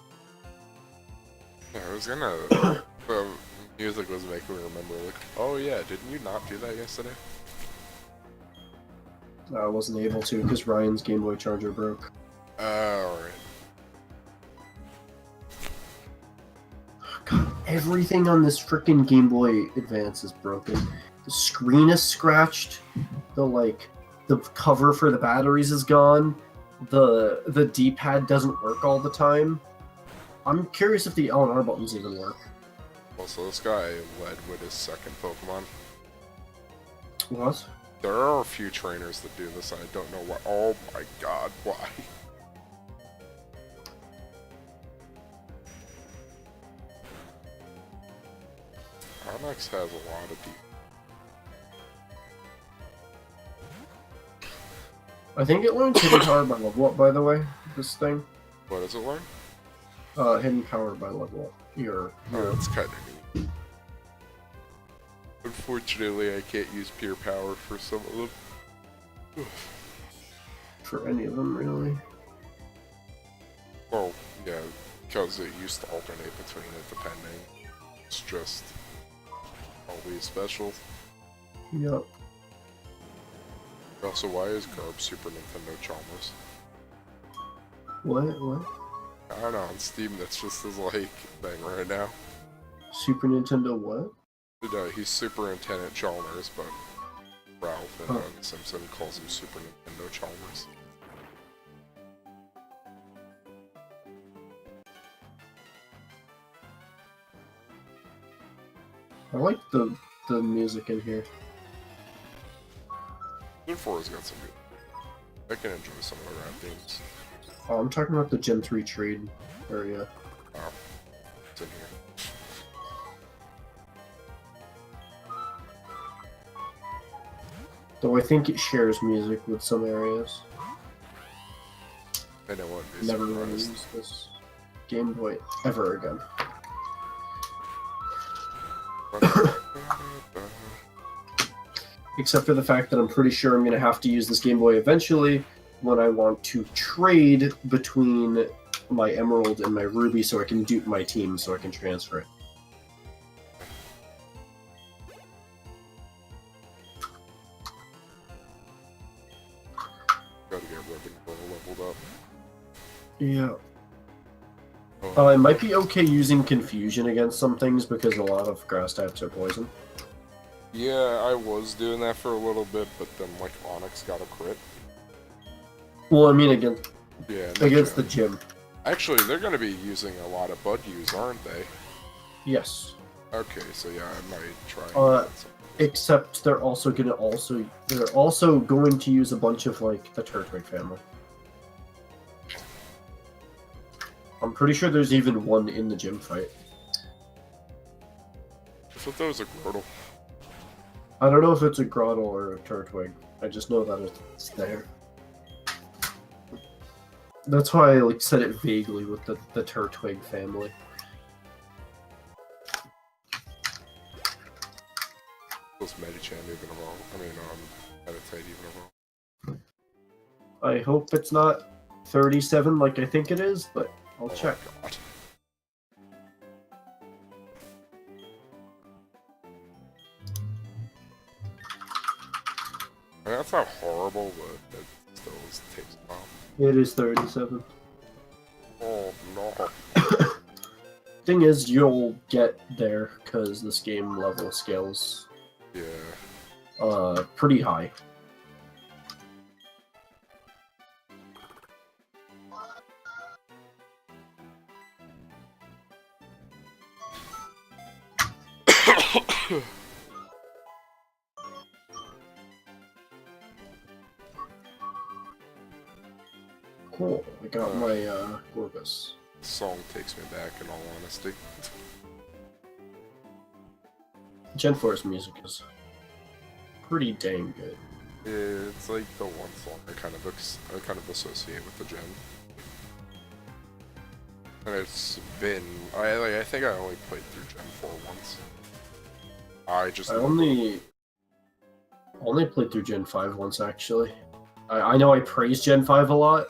yeah, I was gonna. The music was making me remember, like, oh yeah, didn't you not do that yesterday? I wasn't able to because Ryan's Game Boy charger broke. Alright. God, everything on this freaking Game Boy Advance is broken. The screen is scratched. The cover for the batteries is gone. The D-pad doesn't work all the time. I'm curious if the L and R buttons even work. Also, this guy led with his second Pokemon. What? There are a few trainers that do this, and I don't know why. Oh my god, why? Onyx has a lot of deep. I think it learns hidden power by level up, by the way, this thing. What does it learn? Hidden power by level up. Oh, that's kind of neat. Unfortunately, I can't use pure power for some of them. For any of them, really. Well, yeah, because it used to alternate between it depending. It's just always special. Yup. Also, why is Garb Super Nintendo Chalmers? What? I don't know, on Steam that's just his, like, thing right now. Super Nintendo what? No, he's Superintendent Chalmers, but Ralph in The Simpsons calls him Super Nintendo Chalmers. I like the music in here. Gen 4's got some good. I can enjoy some of the rap themes. Oh, I'm talking about the Gen 3 trade area. Oh, it's in here. Though I think it shares music with some areas. And I wouldn't be Never going to surprised. use this Game Boy ever again. Except for the fact that I'm pretty sure I'm going to have to use this Game Boy eventually when I want to trade between my Emerald and my Ruby so I can dupe my team so I can transfer it. Gotta get Ruben Pearl leveled up. Yeah. Oh, It might be okay using Confusion against some things because a lot of grass types are poison. yeah, I was doing that for a little bit, but then, like, Onyx got a crit. Well, I mean against Yeah, the gym. Actually, they're gonna be using a lot of Bud Use, aren't they? Yes. Okay, so yeah, I might try and get some of Except they're also going to use a bunch of like the Turtwig family. I'm pretty sure there's even one in the gym fight. I thought that was a Grotle. I don't know if it's a Grotle or a Turtwig. I just know that it's there. That's why I like said it vaguely with the Turtwig family. Was Medicham even evolve? I mean, Meditite even evolve? I hope it's not 37 like I think it is, but I'll check. My God. I mean, that's not horrible, but it still takes a while. It is 37. Oh no. Thing is, you'll get there because this game level scales Yeah. pretty high. Cool. I got my Gorbis. This song takes me back, in all honesty. Gen 4's music is pretty dang good. Yeah, it's like the one song I kind of associate with the gen. And it's been I think I only played through Gen 4 once. I only played through Gen 5 once actually. I know I praise Gen 5 a lot,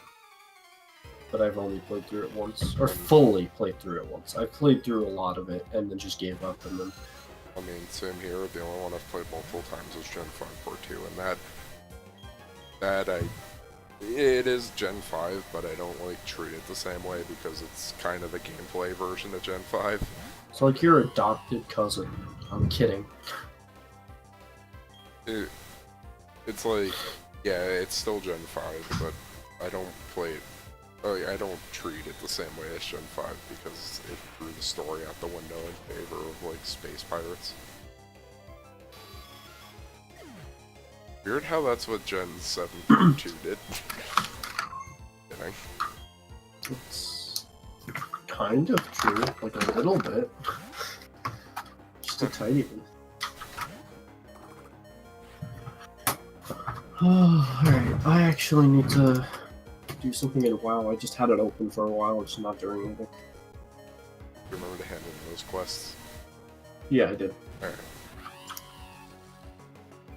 but I've only played through it once, or fully played through it once. I played through a lot of it and then just gave up, and then. I mean, same here. The only one I've played multiple times is Gen 5 Part 2, and it is Gen 5, but I don't like treat it the same way because it's kind of the gameplay version of Gen 5. It's like your adopted cousin. I'm kidding. It's like, yeah, it's still Gen 5, but I don't play it. I don't treat it the same way as Gen 5 because it threw the story out the window in favor of like space pirates. Weird how that's what Gen 7.2 did. Kidding. It's kind of true, like a little bit. Just a tiny bit. Alright, I actually need to do something in WoW. I just had it open for a while, it's not doing anything. You remember to hand in those quests? Yeah, I did. Alright.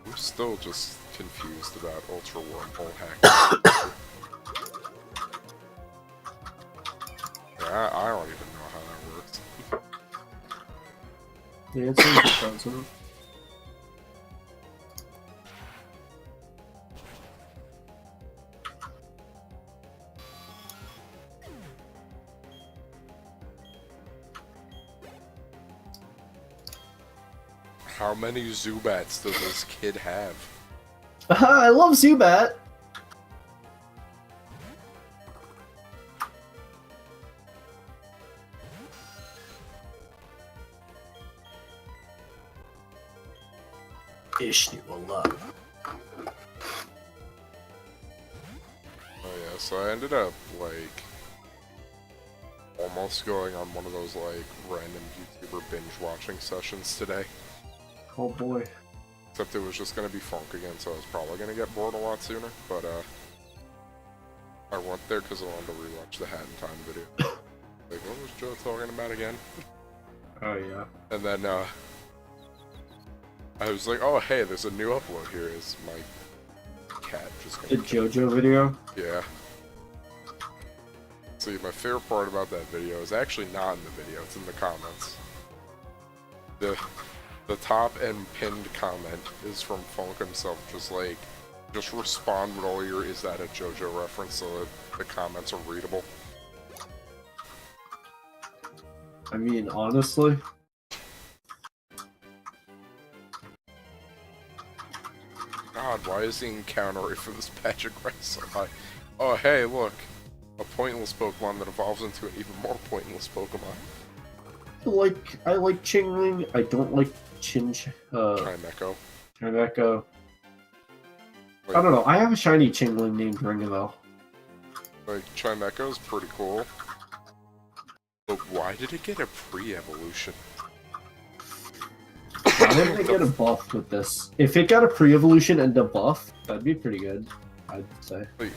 I'm still just confused about Ultra Wormhole hacking. Yeah, I don't even know how that works. The answer is it doesn't. How many Zubats does this kid have? I love Zubat! Ishnu will love. Oh yeah, so I ended up, like, almost going on one of those, like, random YouTuber binge-watching sessions today. Oh boy. Except it was just gonna be Funk again, so I was probably gonna get bored a lot sooner, but, I went there because I wanted to rewatch the Hat in Time video. Like, what was Joe talking about again? Oh yeah. And then, I was like, oh hey, there's a new upload here. Is my cat just The gonna... JoJo video? Yeah. See, my favorite part about that video is actually not in the video, it's in the comments. The top and pinned comment is from Funk himself, just respond with all your "is that a JoJo reference" so that the comments are readable. I mean, honestly. God, why is the encounter rate for this patch of grass so high? Oh hey, look! A pointless Pokemon that evolves into an even more pointless Pokemon. I like Chingling. I don't like Chimecho. Rebecca. I don't know. I have a shiny Chingling named Ringabel. Like, Chimecho's pretty cool. But why did it get a pre-evolution? Why didn't they get a buff with this? If it got a pre-evolution and a buff, that'd be pretty good, I'd say. Like,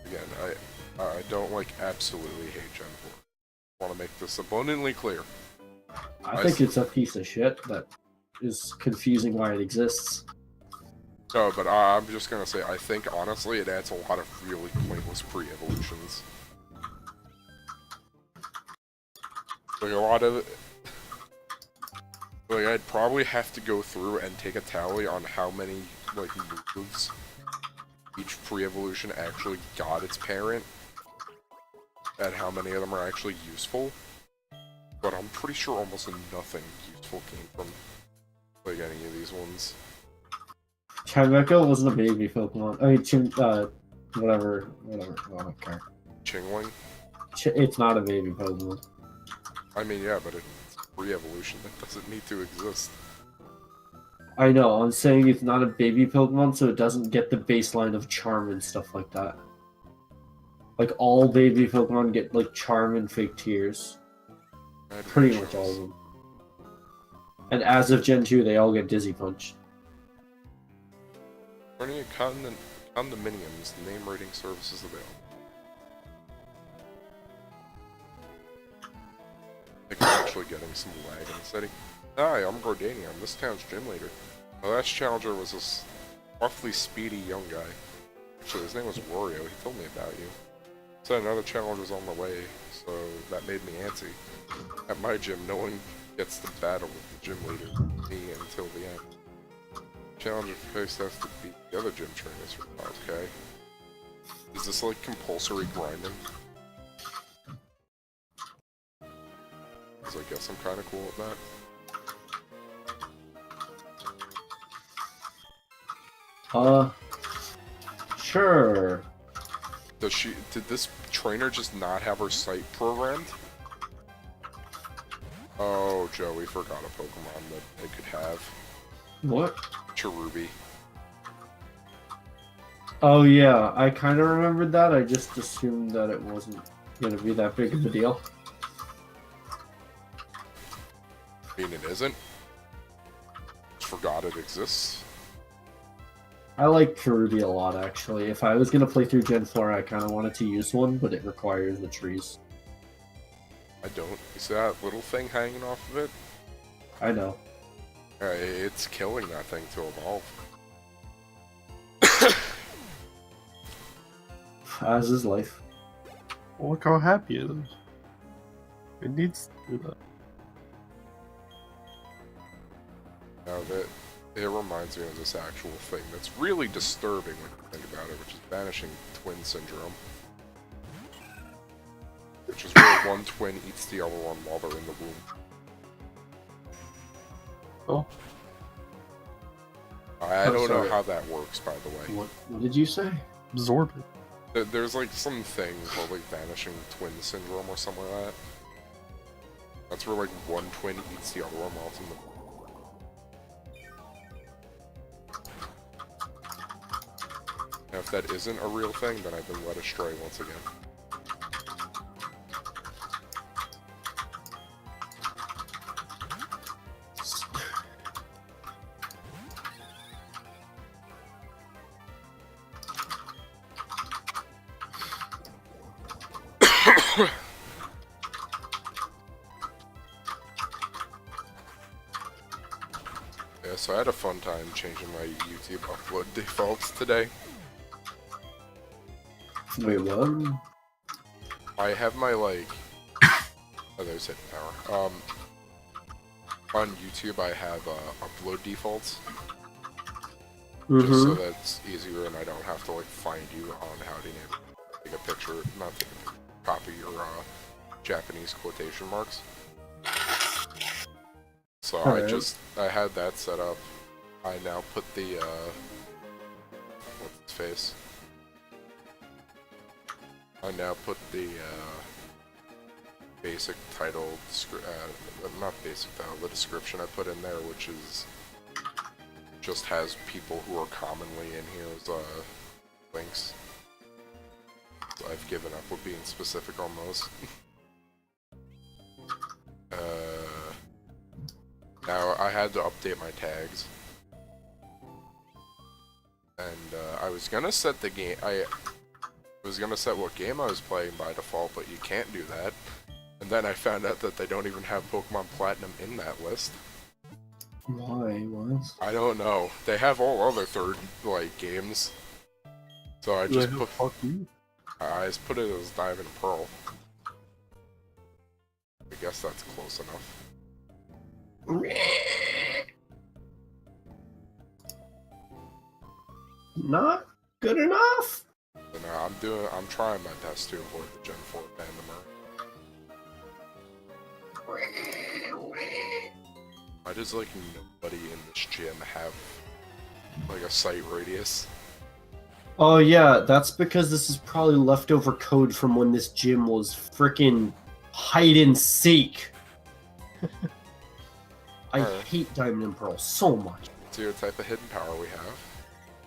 again, I don't like absolutely hate Gen 4. I want to make this abundantly clear. I think it's a piece of shit that is confusing why it exists. No, but I'm just gonna say, I think honestly it adds a lot of really pointless pre-evolutions. Like a lot of like I'd probably have to go through and take a tally on how many like moves each pre-evolution actually got its parent, and how many of them are actually useful. But I'm pretty sure almost nothing useful came from like any of these ones. Chimecho wasn't a baby Pokemon. I mean, whatever. I don't care. Chingling? It's not a baby Pokemon. I mean, yeah, but it's pre-evolution. That doesn't need to exist. I know, I'm saying it's not a baby Pokemon, so it doesn't get the baseline of Charm and stuff like that. Like, all baby Pokemon get, like, Charm and Fake Tears. Pretty much all of them. And as of Gen 2, they all get Dizzy Punch. Running condominiums, name rating services available. I think I'm actually getting some lag in the setting. Hi, I'm Gordania. I'm this town's gym leader. My last challenger was this roughly speedy young guy. Actually, his name was Wario. He told me about you. Said another challenger's on the way, so that made me antsy. At my gym, no one gets to battle with the gym leader, me, until the end. Challenger face has to beat the other gym trainers. Okay. Is this like compulsory grinding? Because I guess I'm kind of cool with that. Sure. Did this trainer just not have her sight programmed? Oh, Joey forgot a Pokemon that it could have. What? Cherubi. Oh yeah, I kind of remembered that. I just assumed that it wasn't going to be that big of a deal. I mean, it isn't. Just forgot it exists. I like Cherubi a lot, actually. If I was going to play through Gen 4, I kind of wanted to use one, but it requires the trees. I don't. You see that little thing hanging off of it? I know. It's killing that thing to evolve. As is life. Look how happy it is. It needs to do that. Now that it reminds me of this actual thing that's really disturbing when you think about it, which is vanishing twin syndrome. Which is where one twin eats the other one while they're in the womb. Oh. I don't know how that works, by the way. What did you say? Absorb it. There's like some thing called like vanishing twin syndrome or something like that. That's where like one twin eats the other one while it's in the womb. Now, if that isn't a real thing, then I've been led astray once again. Yeah, so I had a fun time changing my YouTube upload defaults today. Wait, what? I have my, like... Oh, there's hidden power. On YouTube, I have, upload defaults. Just so that's easier and I don't have to, like, find you on how to take a picture, not take a picture, copy your, Japanese quotation marks. So I had that set up. I now put the, what's its face? I now put the, basic title, not basic title, the description I put in there, which is just has people who are commonly in here as links. So I've given up with being specific on those. Now I had to update my tags, and I was gonna set the game. I was gonna set what game I was playing by default, but you can't do that. And then I found out that they don't even have Pokemon Platinum in that list. Why? What? I don't know. They have all other games. So I just put. Fuck you. I just put it as Diamond and Pearl. I guess that's close enough. Not good enough. But no, I'm trying my best to avoid the Gen 4 Pandemonium. Why does nobody in this gym have a sight radius? Oh yeah, that's because this is probably leftover code from when this gym was frickin' hide and seek. I hate Diamond and Pearl so much. Let's see what type of hidden power we have.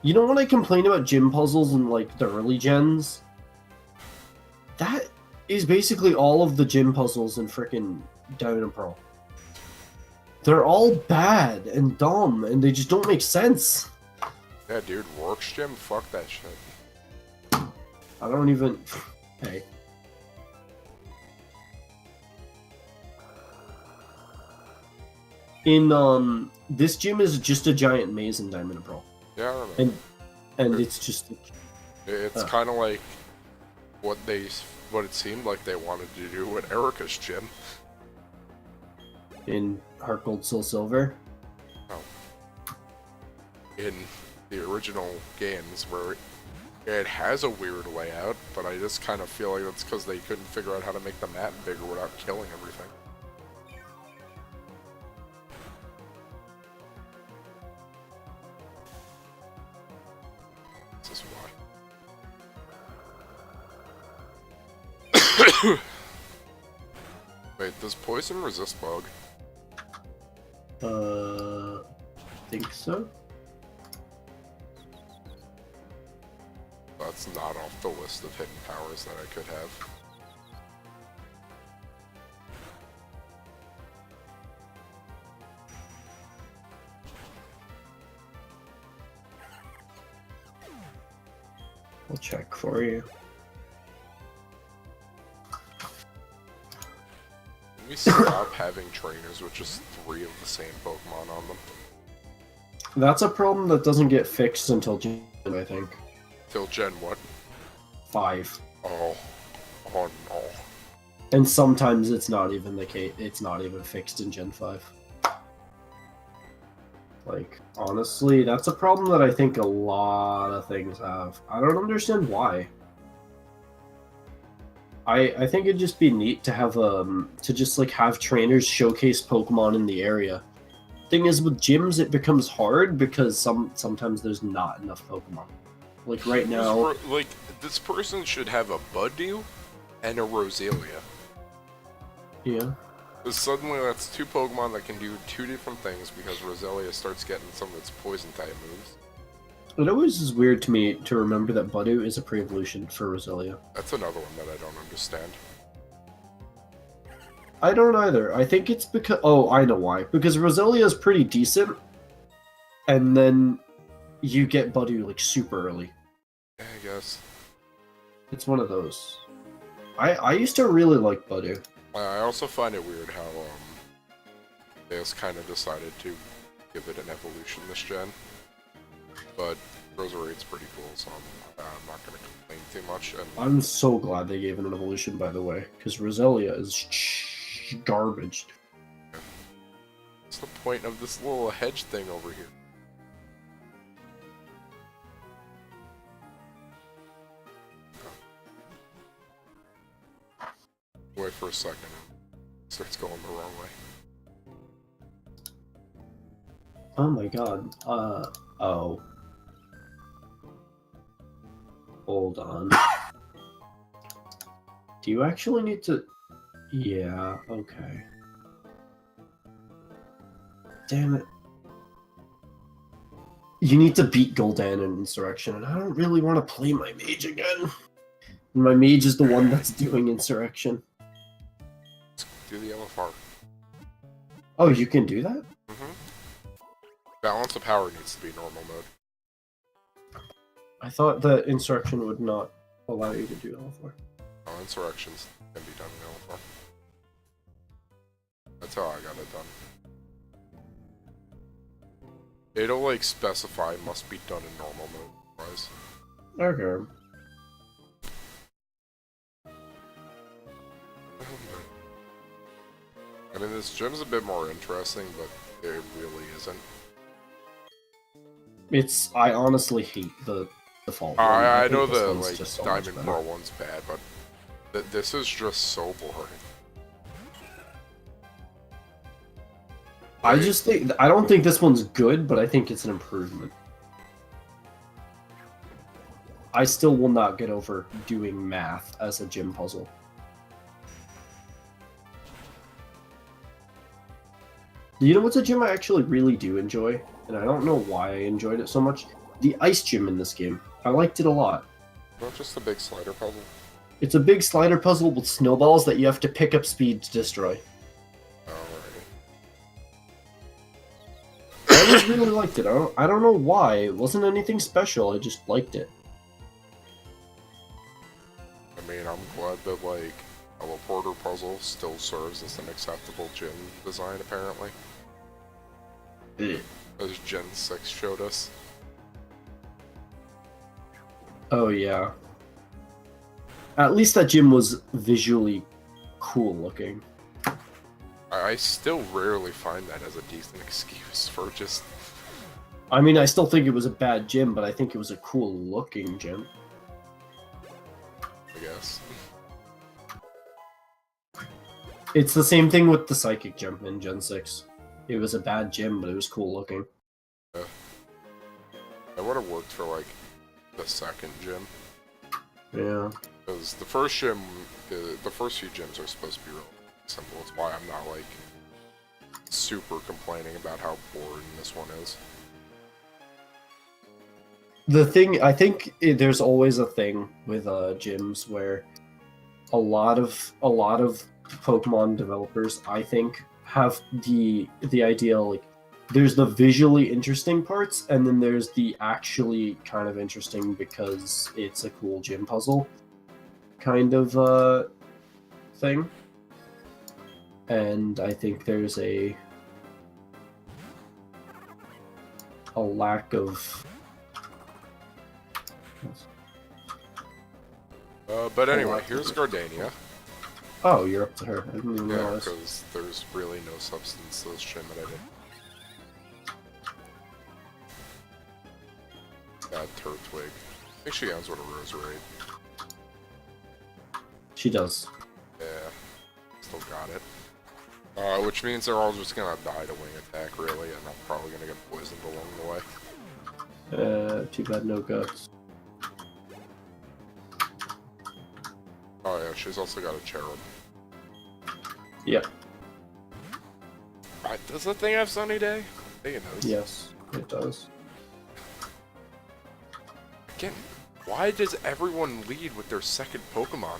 You know when I complain about gym puzzles in the early gens? That is basically all of the gym puzzles in frickin' Diamond and Pearl. They're all bad and dumb, and they just don't make sense. Yeah, dude, Rourke's gym? Fuck that shit. I don't even... Hey. In, this gym is just a giant maze in Diamond and Pearl. Yeah, I remember. And it's just... It's kind of like what it seemed like they wanted to do with Erica's gym. In Heart Gold Soul Silver? Oh. In the original games, where it has a weird layout, but I just kind of feel like that's because they couldn't figure out how to make the map bigger without killing everything. This is why. Wait, does poison resist bug? Think so? That's not off the list of hidden powers that I could have. I'll check for you. Can we stop having trainers with just 3 of the same Pokemon on them? That's a problem that doesn't get fixed until Gen, I think. Till Gen what? 5. Oh. Oh no. And sometimes it's not even the case. It's not even fixed in Gen 5. Honestly, that's a problem that I think a lot of things have. I don't understand why. I think it'd just be neat to have to just have trainers showcase Pokemon in the area. Thing is, with gyms, it becomes hard because sometimes there's not enough Pokemon. Right now, this person should have a Budew and a Roselia. yeah. Because suddenly that's 2 Pokemon that can do 2 different things because Roselia starts getting some of its poison type moves. It always is weird to me to remember that Budew is a pre-evolution for Roselia. That's another one that I don't understand. I don't either. I think it's because... Oh, I know why. Because Roselia is pretty decent, and then you get Budew, super early. Yeah, I guess. It's one of those. I used to really like Budew. I also find it weird how, they just kind of decided to give it an evolution this gen. But Roserade's pretty cool, so I'm not going to complain too much. And I'm so glad they gave it an evolution, by the way, because Roselia is garbage. what's the point of this little hedge thing over here? Wait for a second. It starts going the wrong way. Oh my god. Oh. Hold on. Do you actually need to... Yeah, okay. Damn it. You need to beat Gul'dan in Insurrection, and I don't really want to play my mage again. And my mage is the one that's doing Insurrection. Do the LFR. Oh, you can do that? Balance of power needs to be normal mode. I thought that Insurrection would not allow you to do L4. Oh, insurrections can be done in LFR. That's how I got it done. It'll like specify must be done in normal mode, otherwise. Okay. I mean, this gym's a bit more interesting, but it really isn't. I honestly hate the default one. I think know this the one's like just so much Diamond better. Pearl one's bad, but this is just so boring. I don't think this one's good, but I think it's an improvement. I still will not get over doing math as a gym puzzle. You know what's a gym I actually really do enjoy? And I don't know why I enjoyed it so much. The ice gym in this game. I liked it a lot. Not just a big slider puzzle. It's a big slider puzzle with snowballs that you have to pick up speed to destroy. I just really liked it. I don't know why. It wasn't anything special. I just liked it. I mean, I'm glad that like a Laporter puzzle still serves as an acceptable gym design, apparently. As Gen 6 showed us. Oh yeah. At least that gym was visually cool looking. I still rarely find that as a decent excuse for just... I mean, I still think it was a bad gym, but I think it was a cool looking gym. I guess. It's the same thing with the psychic gym in Gen 6. It was a bad gym, but it was cool looking. Yeah. That would have worked for like the second gym. Yeah. Because the first gym, the first few gyms are supposed to be real simple. It's why I'm not like super complaining about how boring this one is. The thing, I think there's always a thing with gyms where a lot of Pokemon developers, I think, have the idea like there's the visually interesting parts, and then there's the actually kind of interesting because it's a cool gym puzzle kind of thing. And I think there's a lack of but anyway, here's Gardania. Oh, you're up to her. I didn't even Yeah, realize. because there's really no substance to this gym that I did. Bad Turtwig. I think she ends with a Roserade. She does. Yeah, still got it. Which means they're all just gonna die to wing attack, really, and I'm probably gonna get poisoned along the way. Too bad no guts. Oh yeah, she's also got a Cherub. Yep. Does that thing have Sunny Day? I think it does. Yes, it does. Again, why does everyone lead with their second Pokemon?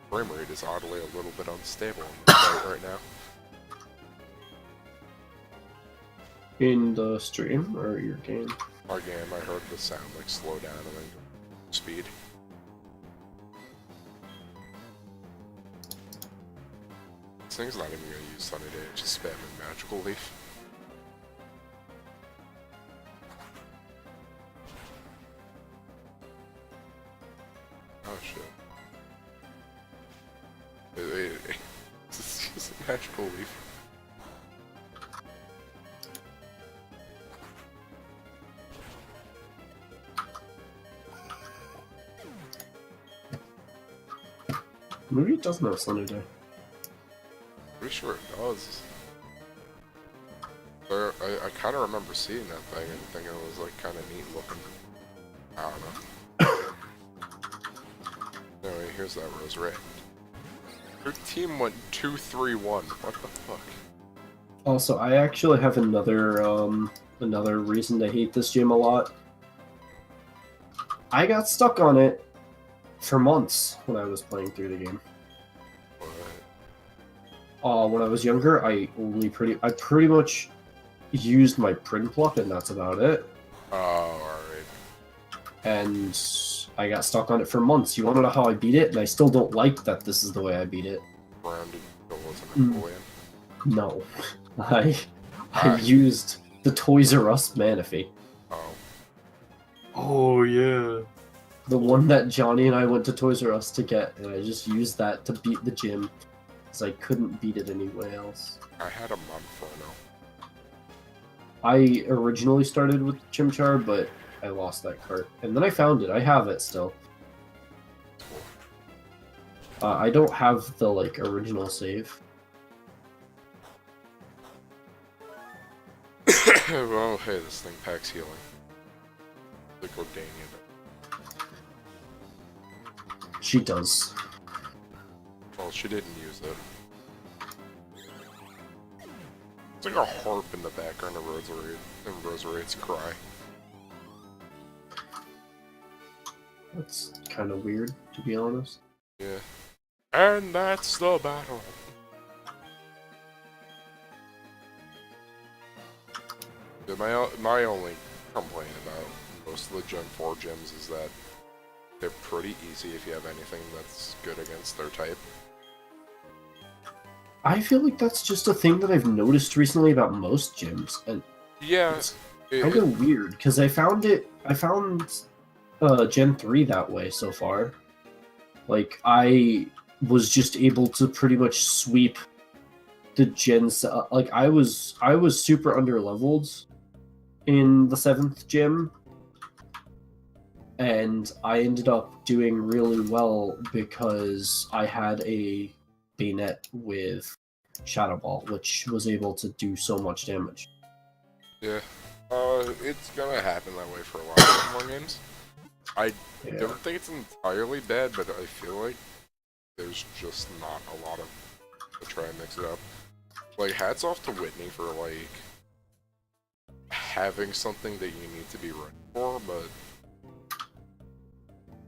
Frame rate is oddly a little bit unstable in the fight right now. In the stream or your game? Our game, I heard the sound like slow down and then go speed. This thing's not even gonna use Sunny Day, it's just spamming Magical Leaf. Oh shit. This is a Magical Leaf. Maybe it doesn't have Sunny Day. Pretty sure it does. But I kind of remember seeing that thing and thinking it was like kind of neat looking. I don't know. Anyway, here's that rosary. Your team went 2-3-1. What the fuck? Also, I actually have another reason to hate this gym a lot. I got stuck on it for months when I was playing through the game. What? When I was younger, I pretty much used my print pluck, and that's about it. Oh, alright. And I got stuck on it for months. You want to know how I beat it? And I still don't like that this is the way I beat it. Brandon wasn't Napoleon. No. I used the Toys R Us mana fee. Oh. Oh yeah. The one that Johnny and I went to Toys R Us to get, and I just used that to beat the gym, because I couldn't beat it anywhere else. I had a Monferno. I originally started with Chimchar, but I lost that cart. And then I found it. I have it still. I don't have the, original save. Well, hey, this thing packs healing. The Gordanian. She does. Well, she didn't use it. It's like a harp in the background of Roserade's cry. That's kind of weird, to be honest. Yeah. And that's the battle. Yeah, my only complaint about most of the Gen 4 gyms is that they're pretty easy if you have anything that's good against their type. I feel like that's just a thing that I've noticed recently about most gyms, and Yeah, it's kind of weird because I found Gen 3 that way so far. Like, I was just able to pretty much sweep the gens. Like, I was super underleveled in the 7th gym, and I ended up doing really well because I had a Bayonet with Shadow Ball, which was able to do so much damage. Yeah. It's gonna happen that way for a lot of Pokemon games. I don't think it's entirely bad, but I feel like there's just not a lot of to try and mix it up. Like, hats off to Whitney for, like, having something that you need to be ready for, but...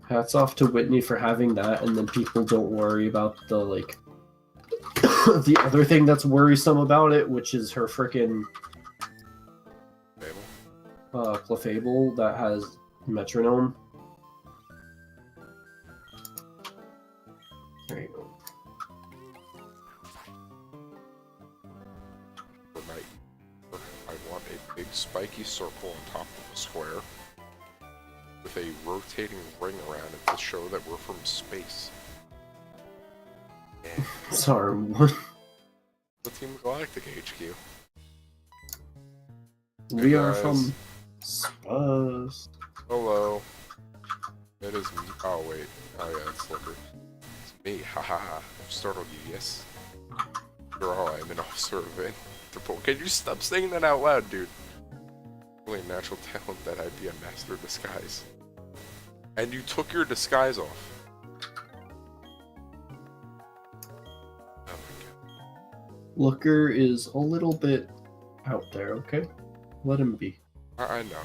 Hats off to Whitney for having that, and then people don't worry about the, like, the other thing that's worrisome about it, which is her frickin' Clefable that has Metronome. There you go. For I want a big spiky circle on top of a square with a rotating ring around it to show that we're from space. Yeah. Sorry, what? The Team Galactic HQ. We are guys. from Spurs. Hello. It is me. Oh, wait. Oh, yeah, it's Slipper. It's me. Haha. I've startled you, yes? After all, I'm an officer of Interpol. Can you stop saying that out loud, dude? Really natural talent that I'd be a master of disguise. And you took your disguise off. Oh my god. Looker is a little bit out there, okay? Let him be. I know.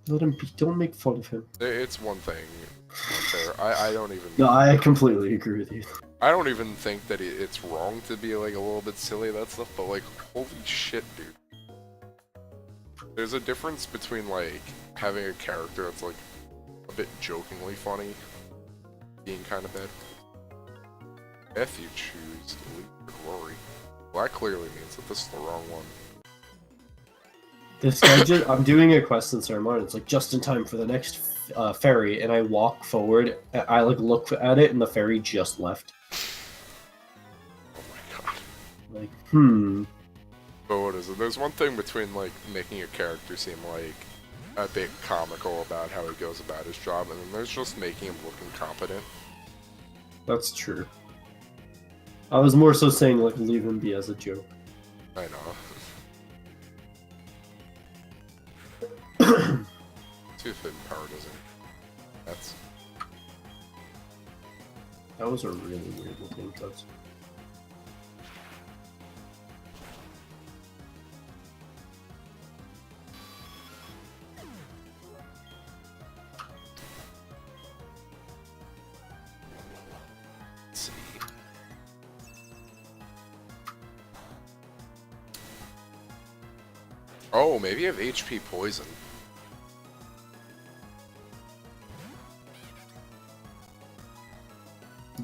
Let him be. Don't make fun of him. It's one thing. Fair. I don't even... No, I completely agree with you. I don't even think that it's wrong to be, like, a little bit silly, that stuff, but, like, holy shit, dude. There's a difference between, like, having a character that's, like, a bit jokingly funny, being kind of bad. If you choose Elite for Glory. Well, that clearly means that this is the wrong one. This guy just, I'm doing a quest in Ceremony. It's like just in time for the next ferry, and I walk forward. I like look at it, and the ferry just left. Oh my god. Like, But what is it? There's one thing between, like, making a character seem, like, a bit comical about how he goes about his job, and then there's just making him look incompetent. That's true. I was more so saying, like, leave him be as a joke. I know. Tooth and power doesn't That's That was a really weird looking touch. let's see. Oh, maybe I have HP poison.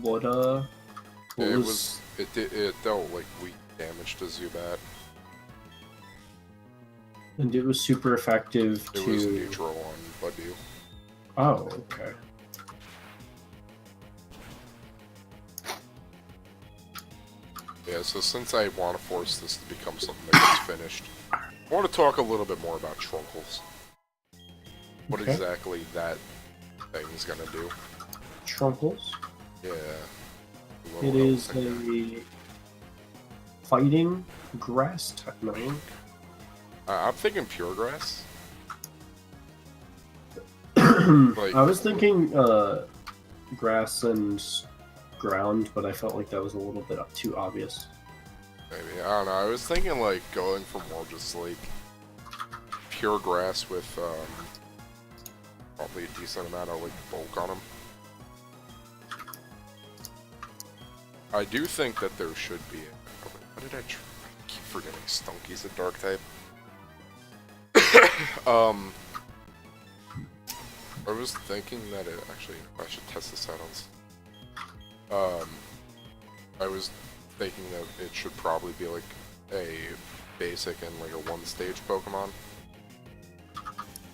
What It dealt like weak damage to Zubat. and it was super effective It to was neutral on Budew. Oh, okay. Yeah, so since I want to force this to become something that gets finished, I want to talk a little bit more about Trunkles. What Okay. exactly that thing is gonna do. Trunkles. Yeah. It is a fighting grass type name. I'm thinking pure grass. I was thinking grass and ground, but I felt like that was a little bit too obvious. Maybe. I don't know. I was thinking like going for more just like pure grass with probably a decent amount of like bulk on them. I do think that there should be. What did I keep forgetting? Stunky's a dark type. I was thinking that it actually. I should test this out on. I was thinking that it should probably be like a basic and like a one-stage Pokemon.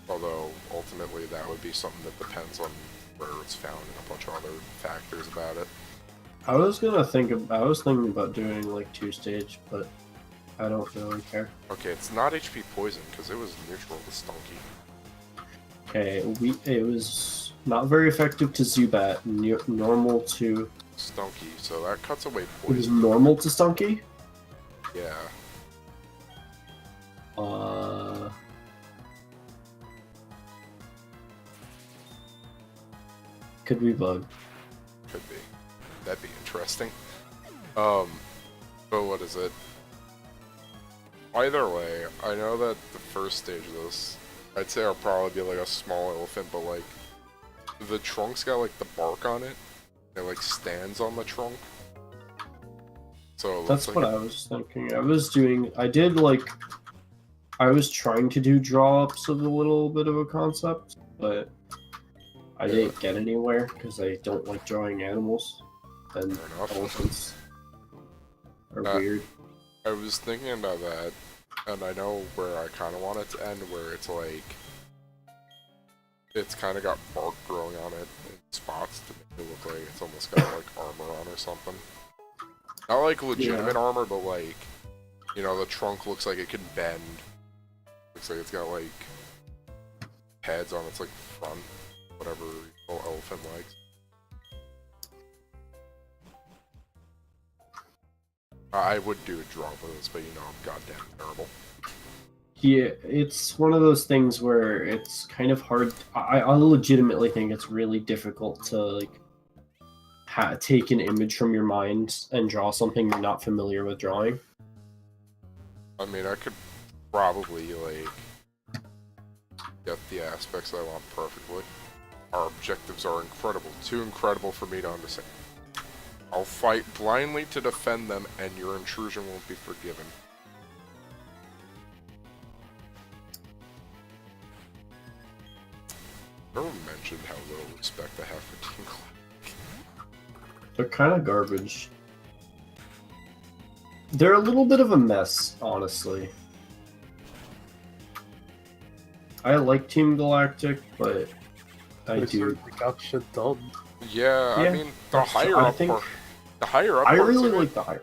Although ultimately that would be something that depends on where it's found and a bunch of other factors about it. I was thinking about doing like 2-stage, but I don't really care. Okay, it's not HP poison because it was neutral to Stunky. Okay, it was not very effective to Zubat, normal to... Stunky, so that cuts away It was poison. normal to Stunky? Yeah. Could be bug. Could be. That'd be interesting. But what is it? Either way, I know that the first stage of this, I'd say I'll probably be like a small elephant, but like, the trunk's got like the bark on it. It like stands on the trunk. So it That's looks what like I was thinking. I was trying to do draw-ups of a little bit of a concept, but I didn't get anywhere because I don't like drawing animals, and Fair enough. elephants are Uh, weird. I was thinking about that, and I know where I kind of want it to end, where it's like, it's kind of got bark growing on it in spots to make it look like it's almost got like armor on or something. Not like legitimate armor, but like, you know, the trunk looks like it can bend. Looks like it's got like pads on its like front, whatever little elephant legs. I would do a drop with this, but you know I'm goddamn terrible. Yeah, it's one of those things where it's kind of hard. I legitimately think it's really difficult to like take an image from your mind and draw something you're not familiar with drawing. I mean, I could probably like get the aspects I want perfectly. Our objectives are incredible, too incredible for me to understand. I'll fight blindly to defend them, and your intrusion won't be forgiven. Never mentioned how little respect I have for Team Classic. They're kind of garbage. They're a little bit of a mess, honestly. I like Team Galactic, but I They do. certainly got shit done. Yeah, I Yeah, mean the higher I up think- part, the higher up I parts really of it, like the higher.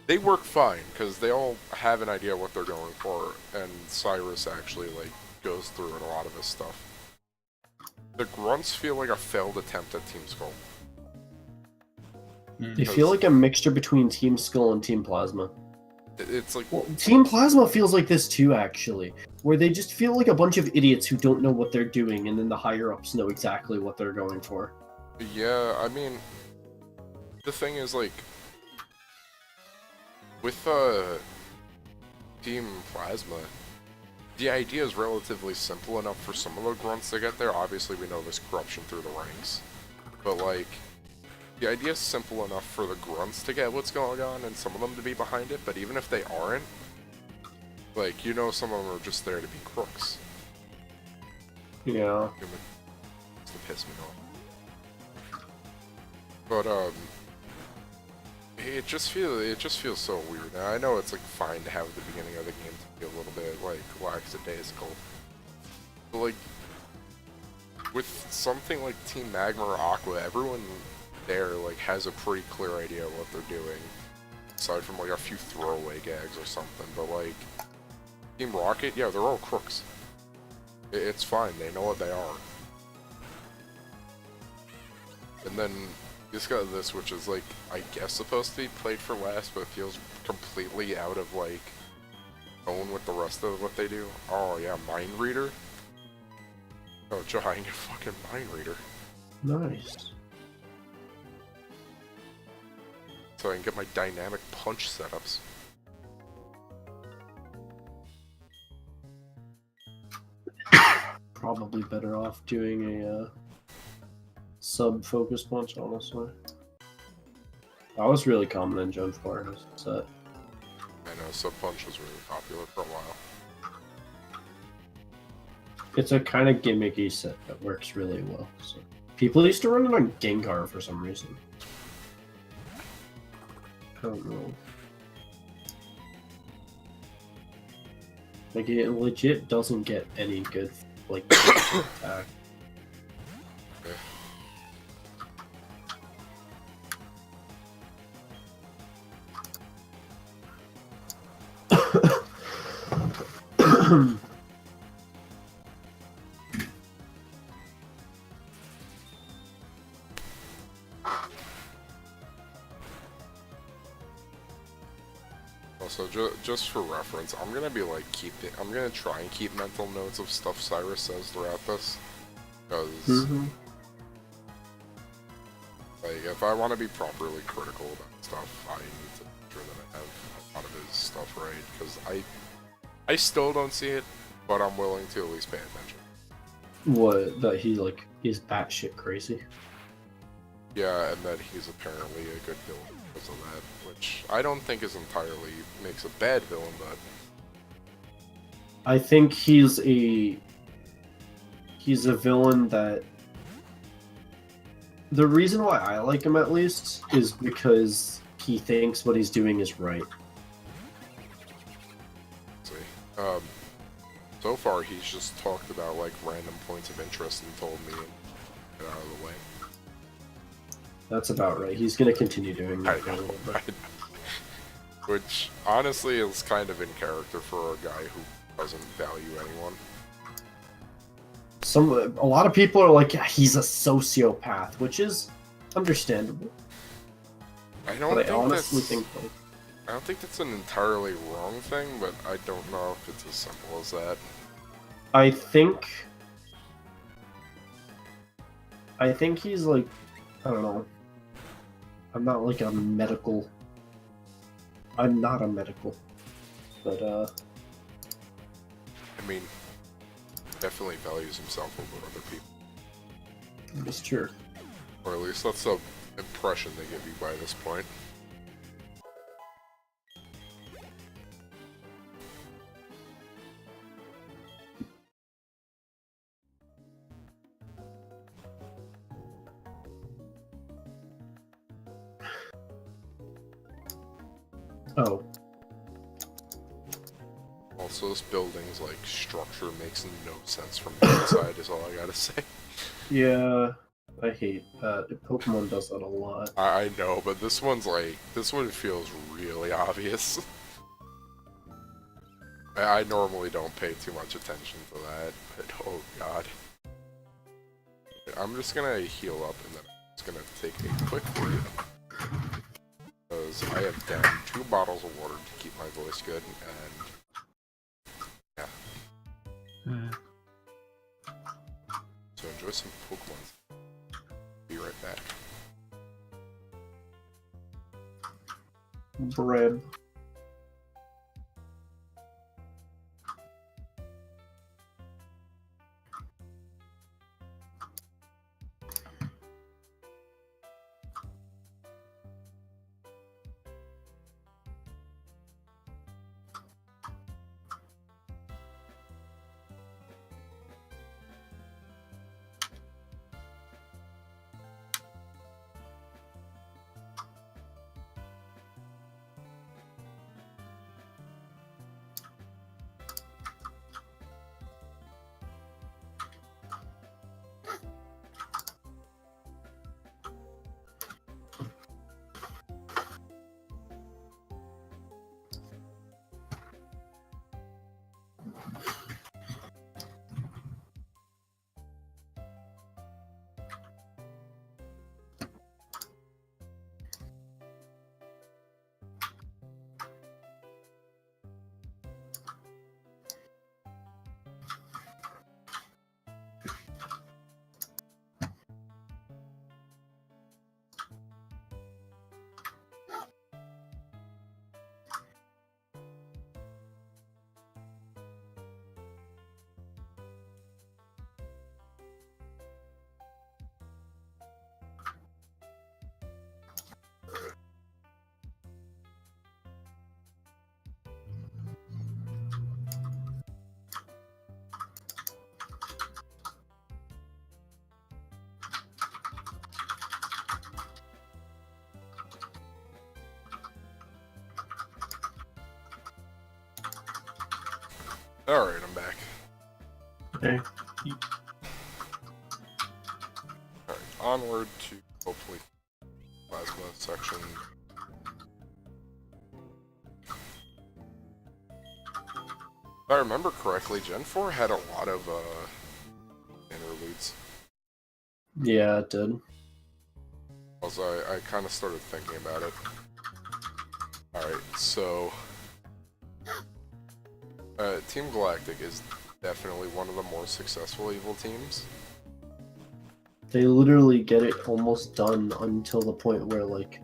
they work fine because they all have an idea what they're going for, and Cyrus actually like goes through it, a lot of his stuff. The grunts feel like a failed attempt at Team Skull. They feel like a mixture between Team Skull and Team Plasma. It's like, Well, Team Plasma feels like this too, actually, where they just feel like a bunch of idiots who don't know what they're doing, and then the higher ups know exactly what they're going for. yeah, I mean, the thing is, like, with Team Plasma, the idea is relatively simple enough for some of the grunts to get there. Obviously, we know there's corruption through the ranks, but like, the idea is simple enough for the grunts to get what's going on and some of them to be behind it, but even if they aren't, like, you know, some of them are just there to be crooks. Yeah. It's to piss me off. But, it just feels so weird. And I know it's, like, fine to have the beginning of the game to be a little bit, like, lackadaisical. But, like, with something like Team Magma or Aqua, everyone there, like, has a pretty clear idea of what they're doing. Aside from, like, a few throwaway gags or something. But, like, Team Rocket, yeah, they're all crooks. It's fine, they know what they are. And then you just got this, which is, like, I guess supposed to be played for last, but feels completely out of, like, tone with the rest of what they do. Oh, yeah, Mind Reader? Oh, Joe, I can get fucking Mind Reader. Nice. So I can get my dynamic punch setups. Probably better off doing a sub-focus punch, honestly. That was really common in Gen 4 set. I know, Sub Punch was really popular for a while. It's a kind of gimmicky set that works really well. So people used to run it on Gengar for some reason. I don't know. Like, it legit doesn't get any good, like, attack. Also, just for reference, I'm gonna be like I'm gonna try and keep mental notes of stuff Cyrus says throughout this, because like if I want to be properly critical about stuff, I need to make sure that I have a lot of his stuff right, because I still don't see it, but I'm willing to at least pay attention. What, that he, like, is batshit crazy? Yeah, and that he's apparently a good villain because of that, which I don't think is entirely makes a bad villain, but I think he's a villain that the reason why I like him at least is because he thinks what he's doing is right. see. So far he's just talked about like random points of interest and told me to get out of the way. That's about right. He's gonna continue doing that. I know, which honestly is kind of in character for a guy who doesn't value anyone. A lot of people are like, yeah, he's a sociopath, which is understandable. I don't But I think honestly that's, think like, I don't think that's an entirely wrong thing, but I don't know if it's as simple as that. I think he's like, I don't know. I'm not like a medical. I'm not a medical, but I mean, definitely values himself over other people. it's true. Or at least that's the impression they give you by this point. Oh, Also, this building's like structure makes no sense from the inside is all I gotta say. yeah. I hate that. Pokemon does that a lot. I know, but this one feels really obvious. I normally don't pay too much attention to that, but oh god. I'm just gonna heal up and then I'm just gonna take a quick break. Because because I have down 2 bottles of water to keep my voice good, and yeah. So enjoy some Pokemon. Be right back. Bread. Alright, I'm back. Okay. Alright, onward to hopefully plasma section. If I remember correctly, Gen 4 had a lot of interludes. Yeah, it did. Also, I kind of started thinking about it. Alright, so Team Galactic is definitely one of the more successful evil teams. They literally get it almost done until the point where, like,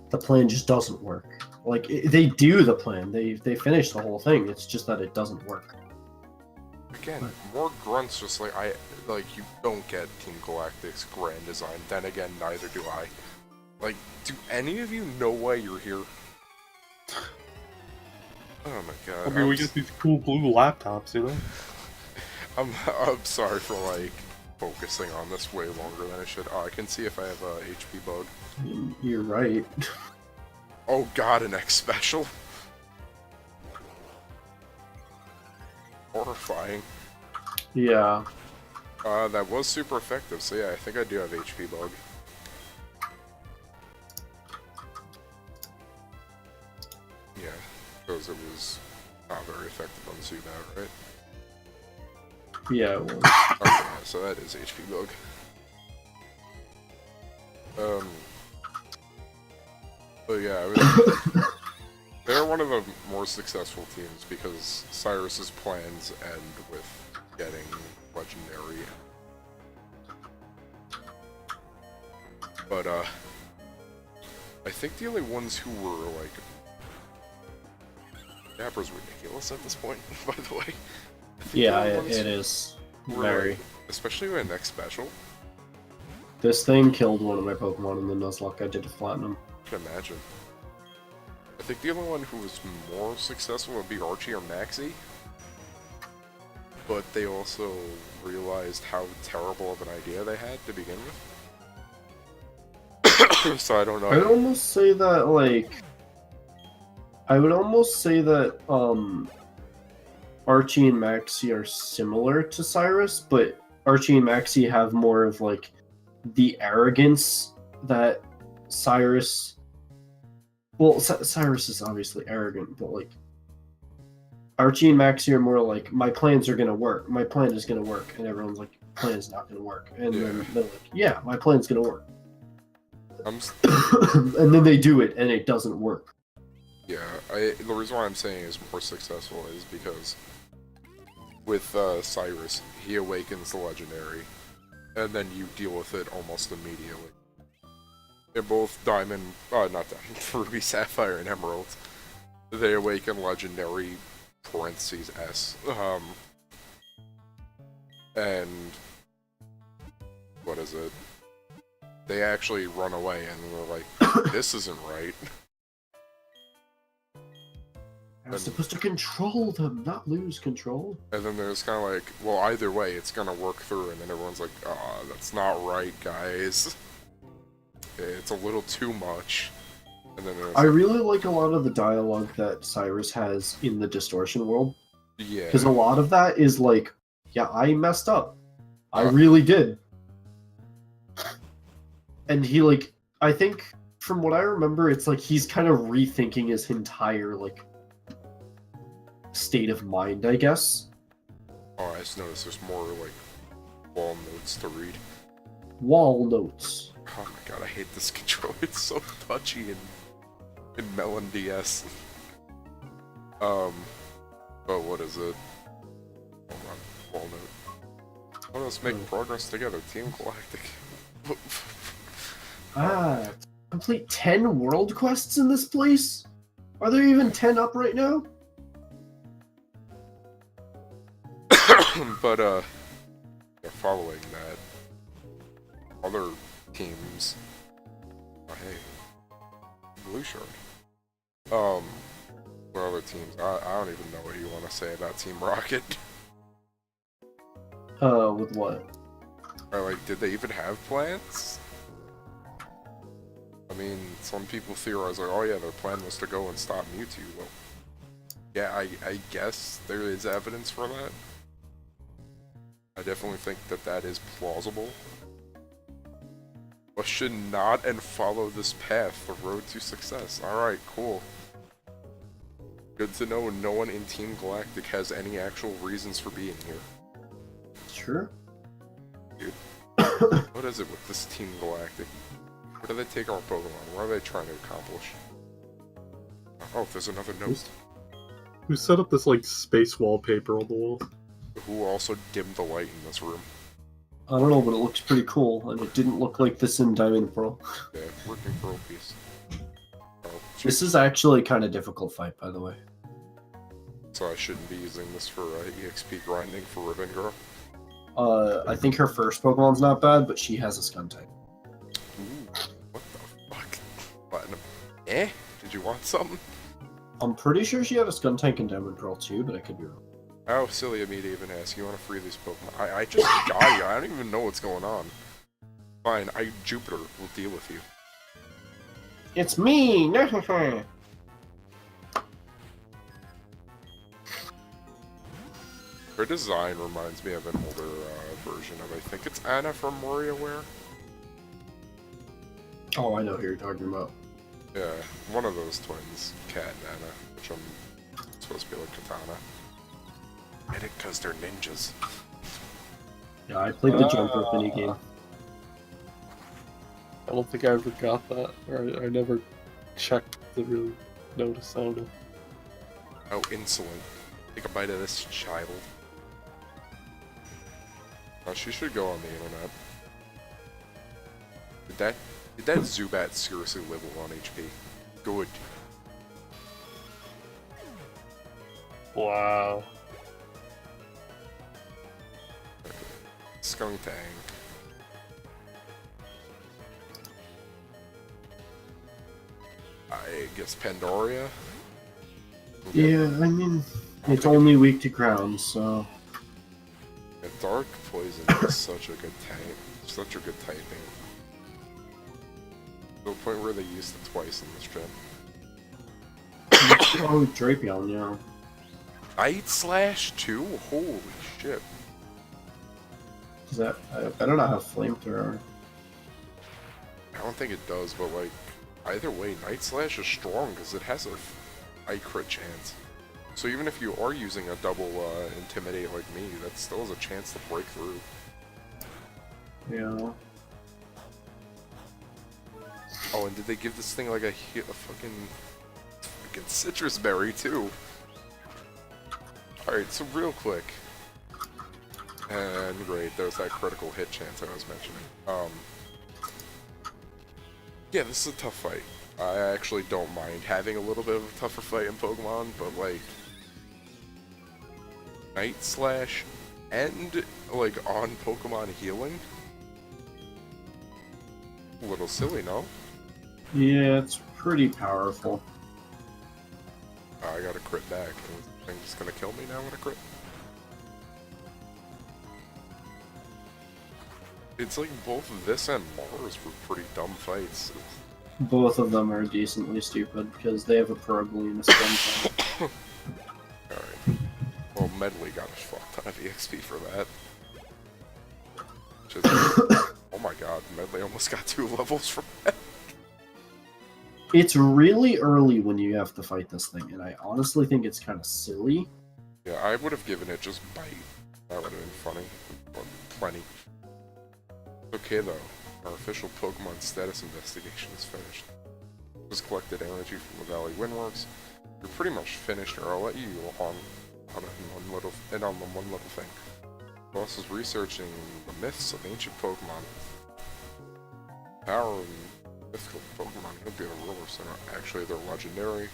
the plan just doesn't work. Like, they do the plan. They finish the whole thing. It's just that it doesn't work. Again, more grunts, just like you don't get Team Galactic's grand design. Then again, neither do I. Like, do any of you know why you're here? Oh my god. I mean, we get these cool blue laptops, you know? I'm sorry for, like, focusing on this way longer than I should. Oh, I can see if I have a HP bug. You're right. Oh god, an X special? Horrifying. Yeah. That was super effective, so yeah, I think I do have HP bug. Yeah, because it was not very effective on zoom out, right? Yeah, it was. Okay, so that is HP bug. But yeah, they're one of the more successful teams because Cyrus's plans end with getting legendary. But I think the only ones who were like Dapper's ridiculous at this point, by the way. Yeah, it is. Very. Like, especially with next special. This thing killed one of my Pokemon in the Nuzlocke I did to Platinum. I can imagine. I think the only one who was more successful would be Archie or Maxie. But they also realized how terrible of an idea they had to begin with. So I don't know. I'd almost say that, like... I would almost say that, Archie and Maxie are similar to Cyrus, but Archie and Maxie have more of, like, the arrogance that Cyrus... Well, Cyrus is obviously arrogant, but, like... Archie and Maxie are more like, my plans are gonna work. My plan is gonna work. And everyone's like, plan is not gonna work. And then they're like, yeah, my plan's gonna work. and then they do it, and it doesn't work. Yeah, the reason why I'm saying is more successful is because with Cyrus, he awakens the legendary, and then you deal with it almost immediately. They're both diamond, not diamond, ruby, sapphire, and emerald. They awaken legendary, parentheses S. And what is it? They actually run away, and they're like, "This isn't right." I was supposed to control them, not lose control. And then there's kind of like, well, either way, it's gonna work through, and then everyone's like, that's not right, guys. It's a little too much. And then I really like a lot of the dialogue that Cyrus has in the distortion world. Yeah. Because a lot of that is like, yeah, I messed up. I really did. And he, like, I think, from what I remember, it's like he's kind of rethinking his entire, like, state of mind, I guess. Oh, I just noticed there's more, like, wall notes to read. Wall notes. Oh my god, I hate this controller. It's so touchy in Melon DS. But what is it? Hold on, wall note. Let us make progress together, Team Galactic. Complete 10 world quests in this place? Are there even 10 up right now? But, following that, other teams... Oh, hey. Blue Shark. What other teams? I don't even know what you want to say about Team Rocket. With what? Or, like, did they even have plans? I mean, some people theorize, like, oh yeah, their plan was to go and stop Mewtwo. Well, yeah, I guess there is evidence for that. I definitely think that that is plausible. But should not and follow this path, the road to success. Alright, cool. Good to know no one in Team Galactic has any actual reasons for being here. Sure. Dude, what is it with this Team Galactic? Where do they take our Pokemon? What are they trying to accomplish? Oh, there's another note. Who set up this, like, space wallpaper on the wall? Who also dimmed the light in this room? I don't know, but it looks pretty cool, and it didn't look like this in Diamond Pearl. Yeah, working Pearl piece. Oh, This is actually kind of difficult fight, by the way. so I shouldn't be using this for EXP grinding for Ribbon Girl. I think her first Pokemon's not bad, but she has a Skuntank. Ooh, what the fuck? Platinum. Eh? Did you want something? I'm pretty sure she had a Skuntank in Diamond Pearl too, but I could be wrong. How silly of me to even ask. You want to free these Pokemon? I just got you. I don't even know what's going on. Fine, Jupiter will deal with you. It's me! Her design reminds me of an older version of, I think it's Anna from WarioWare? Oh, I know who you're talking about. Yeah, one of those twins, Kat and Anna, which I'm supposed to be like Katana. Get it, because they're ninjas. Yeah, I played the jump rope minigame. I don't think I ever got that, or I never checked to really notice. I don't know. Oh, insolent. Take a bite of this, child. She should go on the internet. Did that Zubat seriously live 1 HP? Good. Wow. Skuntank. I guess Pandoria? Yeah, I mean, it's only weak to ground, so... Yeah, Dark Poison is such a good type. Such a good typing. To the point where they used it twice in this gen. Oh, Drapion, yeah. Night Slash 2? Holy shit. Is that... I better not have Flamethrower. I don't think it does, but like, either way, Night Slash is strong because it has a high crit chance. So even if you are using a double Intimidate like me, that still has a chance to break through. Yeah. Oh, and did they give this thing like a fucking citrus berry too? Alright, so real quick. And great, there's that critical hit chance I was mentioning. Yeah, this is a tough fight. I actually don't mind having a little bit of a tougher fight in Pokemon, but like Night Slash and like on Pokemon healing? A little silly, no? Yeah, it's pretty powerful. I got a crit back. Is the thing just gonna kill me now with a crit? It's like both this and Mars were pretty dumb fights. Both of them are decently stupid because they have a Perugly and a Spin. Alright. Well, Medley got a fuck ton of EXP for that. Just, oh my god, Medley almost got 2 levels from that. It's really early when you have to fight this thing, and I honestly think it's kind of silly. Yeah, I would have given it just Bite. That would have been funny. Or plenty. Okay though, our official Pokemon status investigation is finished. Just collected energy from the Valley Windworks. You're pretty much finished, or I'll let you on one little thing. Boss is researching the myths of ancient Pokemon. Power and mythical Pokemon could be the rulers. Actually, they're legendary.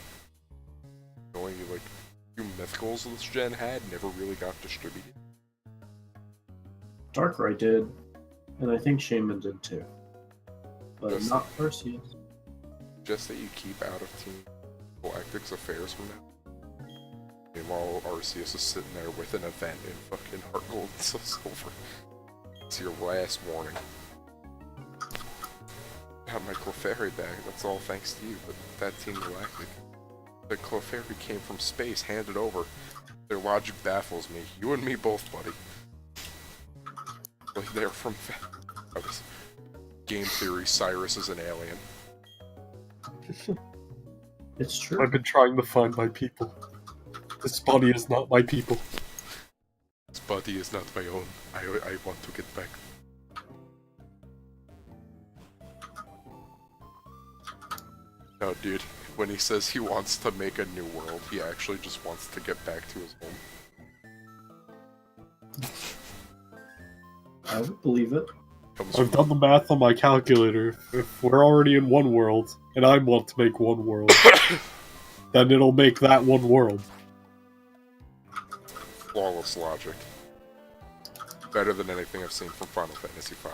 The only like few mythicals this gen had never really got distributed. Darkrai did, and I think Shaman did too. But Yes. not Perseus. Just that you keep out of Team Galactic's affairs from now. Meanwhile, Arceus is sitting there with an event in fucking Heart Gold and Soul Silver. It's your last warning. Got my Clefairy back, that's all thanks to you, but that Team Galactic. The Clefairy came from space, handed over. Their logic baffles me. You and me both, buddy. Like they're from game theory, Cyrus is an alien. It's true. I've been trying to find my people. This body is not my people. This body is not my own. I want to get back. No, dude. When he says he wants to make a new world, he actually just wants to get back to his home. I would believe it. I've done the math on my calculator. If we're already in one world, and I want to make one world, then it'll make that one world. Flawless logic. Better than anything I've seen from Final Fantasy V.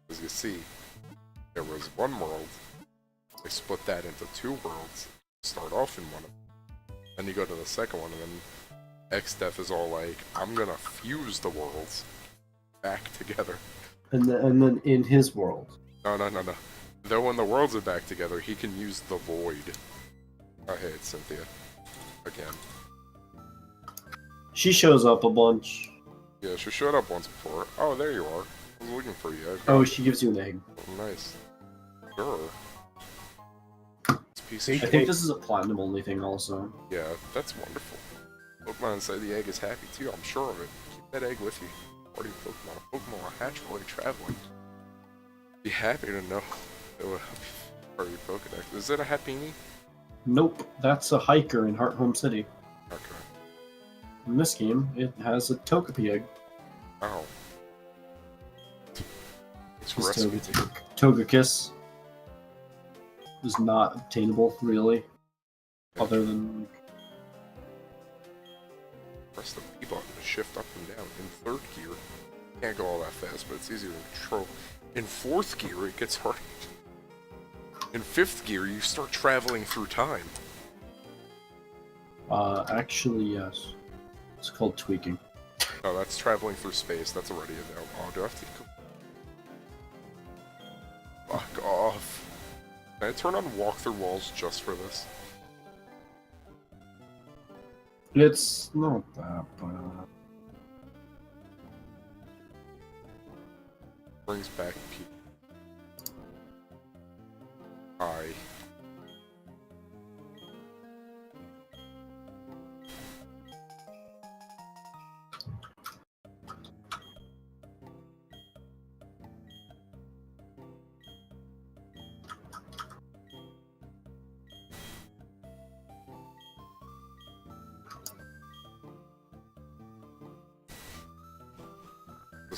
As you see, there was one world. They split that into 2 worlds. Start off in one of them. Then you go to the second one, and then X-Def is all like, I'm gonna fuse the worlds back together. And then in his world. No. Though when the worlds are back together, he can use the Void. Oh, hey, it's Cynthia. Again. She shows up a bunch. Yeah, she showed up once before. Oh, there you are. I was looking for you. Oh, she gives you an egg. Oh, nice. Sure. It's a piece I of shit. think this is a platinum only thing also. Yeah, that's wonderful. Pokemon inside the egg is happy too, I'm sure of it. Keep that egg with you. Party Pokemon. Pokemon will hatch while you're traveling. Be happy to know it will help you party Pokedex. Is it a Happiny? Nope, that's a hiker in Hearthome City. Okay. In this game, it has a Togepi egg. Oh. It's This recipe. Togekiss is not obtainable, really. Other than... Press the B button to shift up and down. In 3rd gear, can't go all that fast, but it's easier to control. In 4th gear, it gets hard. In 5th gear, you start traveling through time. Actually, yes. It's called tweaking. No, that's traveling through space. That's already a no. Oh, do I have to go? Fuck off. Can I turn on walk through walls just for this? It's not that bad. Brings back people. Hi.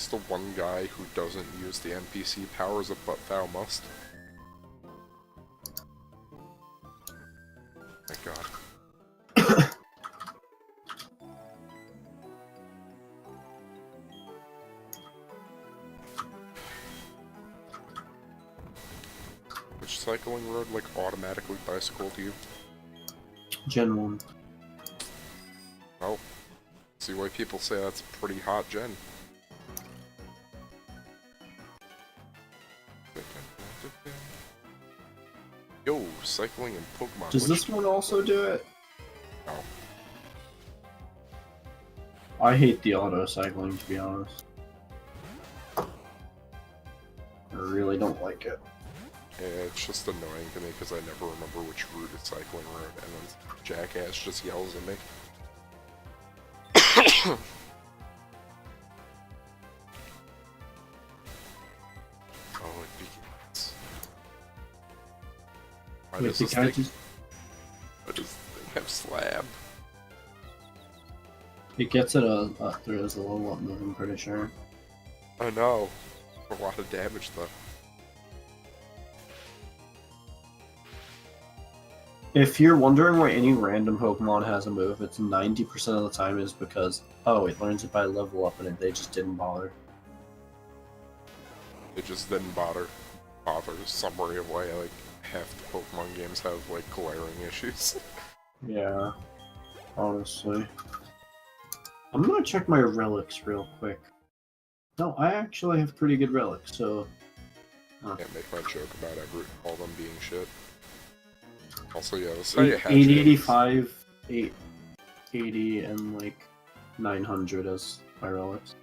this the one guy who doesn't use the NPC powers of But Thou Must? My god. Which cycling road, like, automatically bicycle to you? Gen 1. Oh. See why people say that's a pretty hot gen. Yo, cycling in Pokemon. Does this one also do it? No. I hate the auto cycling, to be honest. I really don't like it. Yeah, it's just annoying to me because I never remember which route it's cycling road, and then Jackass just yells at me. Oh, it begins. Why Wait, does the this guy thing, just... why does this thing have slab? It gets it through as a level up move, I'm pretty sure. Oh no. A lot of damage though. If you're wondering why any random Pokemon has a move, it's 90% of the time is because, oh, it learns it by level up and they just didn't bother. It just didn't bother summary of why like half the Pokemon games have like glaring issues. Yeah, honestly. I'm gonna check my relics real quick. No, I actually have pretty good relics, so... Can't make my joke about all them being shit. Also, yeah, let's say you had 885, 880, and like 900 as my relics.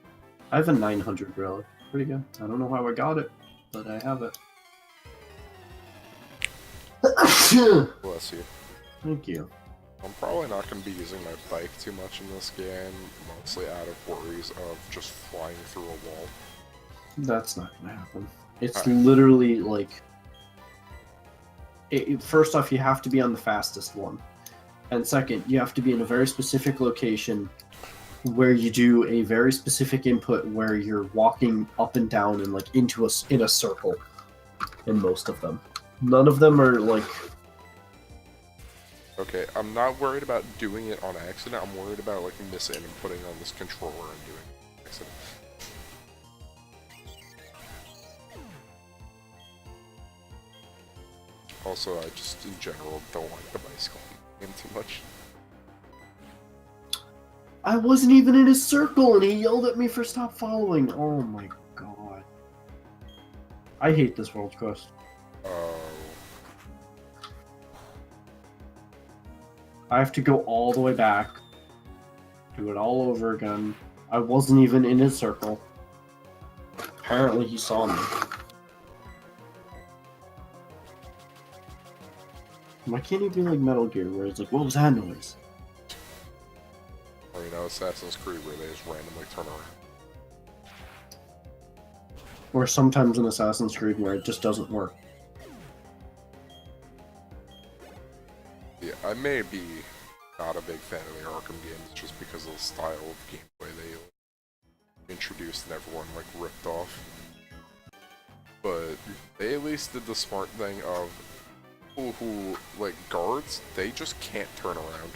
I have a 900 relic. Pretty good. I don't know how I got it, but I have it. Bless you. Thank you. I'm probably not going to be using my bike too much in this game, mostly out of worries of just flying through a wall. That's not gonna happen. It's Alright. literally like... first off, you have to be on the fastest one. And second, you have to be in a very specific location where you do a very specific input where you're walking up and down and like in a circle in most of them. None of them are like... Okay, I'm not worried about doing it on accident, I'm worried about like missing and putting on this controller and doing it on accident. Also, I just in general don't like the bicycle game too much. I wasn't even in his circle and he yelled at me for stop following. Oh my god. I hate this world quest. I have to go all the way back. Do it all over again. I wasn't even in his circle. Apparently he saw me. Why can't he be like Metal Gear where it's like, what was that noise? Or, you know, Assassin's Creed where they just randomly turn around. Or sometimes in Assassin's Creed where it just doesn't work. Yeah, I may be not a big fan of the Arkham games just because of the style of gameplay they introduced and everyone like ripped off. But they at least did the smart thing of people who, like guards, they just can't turn around.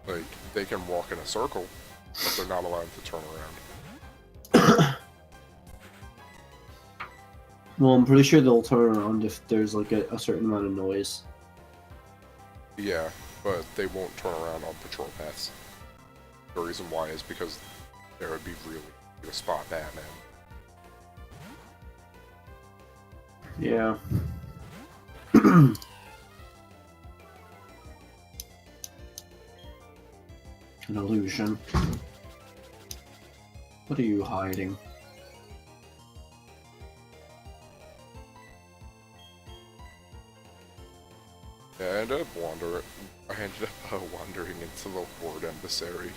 Like, they can walk in a circle, but they're not allowed to turn around. Well, I'm pretty sure they'll turn around if there's like a certain amount of noise. Yeah, but they won't turn around on patrol paths. The reason why is because there would be really to spot Batman. Yeah. An illusion. What are you hiding? Yeah, I ended up wandering into the Horde Emissary.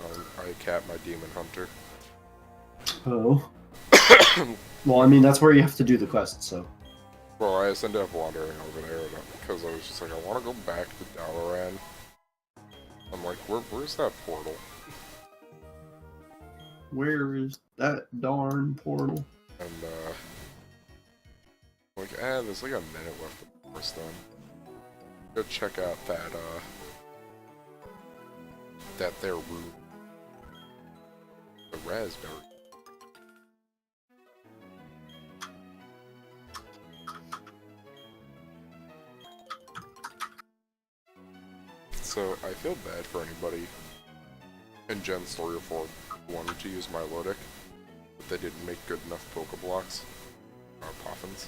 I capped my Demon Hunter. Oh. Well, I mean, that's where you have to do the quest, so. Well, I just ended up wandering over there because I was just like, I want to go back to Dalaran. I'm like, where's that portal? Where is that darn portal? And, there's like a minute left of the course done. Go check out that there room. The raspberry. So, I feel bad for anybody in Gen 3 or 4 who wanted to use Milotic, but they didn't make good enough Pokeblocks, or Poffins.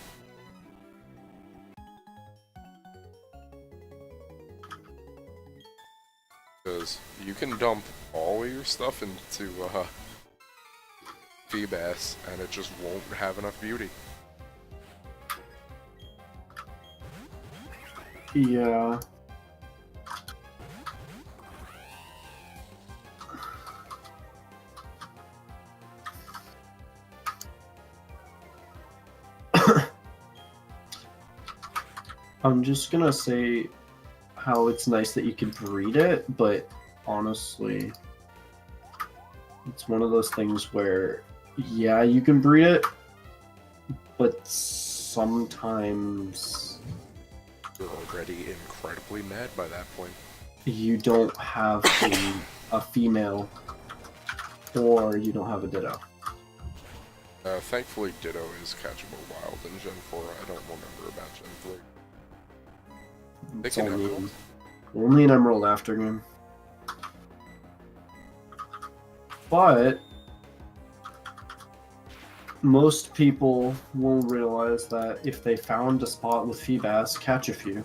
Because you can dump all of your stuff into, Feebas, and it just won't have enough beauty. Yeah. I'm just gonna say how it's nice that you can breed it, but honestly, it's one of those things where, yeah, you can breed it, but sometimes You're already incredibly mad by that point. you don't have a female, or you don't have a ditto. Thankfully Ditto is catchable wild in Gen 4, I don't remember about Gen 3. They It's can only, emerald. only an emerald afternoon. But most people will realize that if they found a spot with Feebas, catch a few.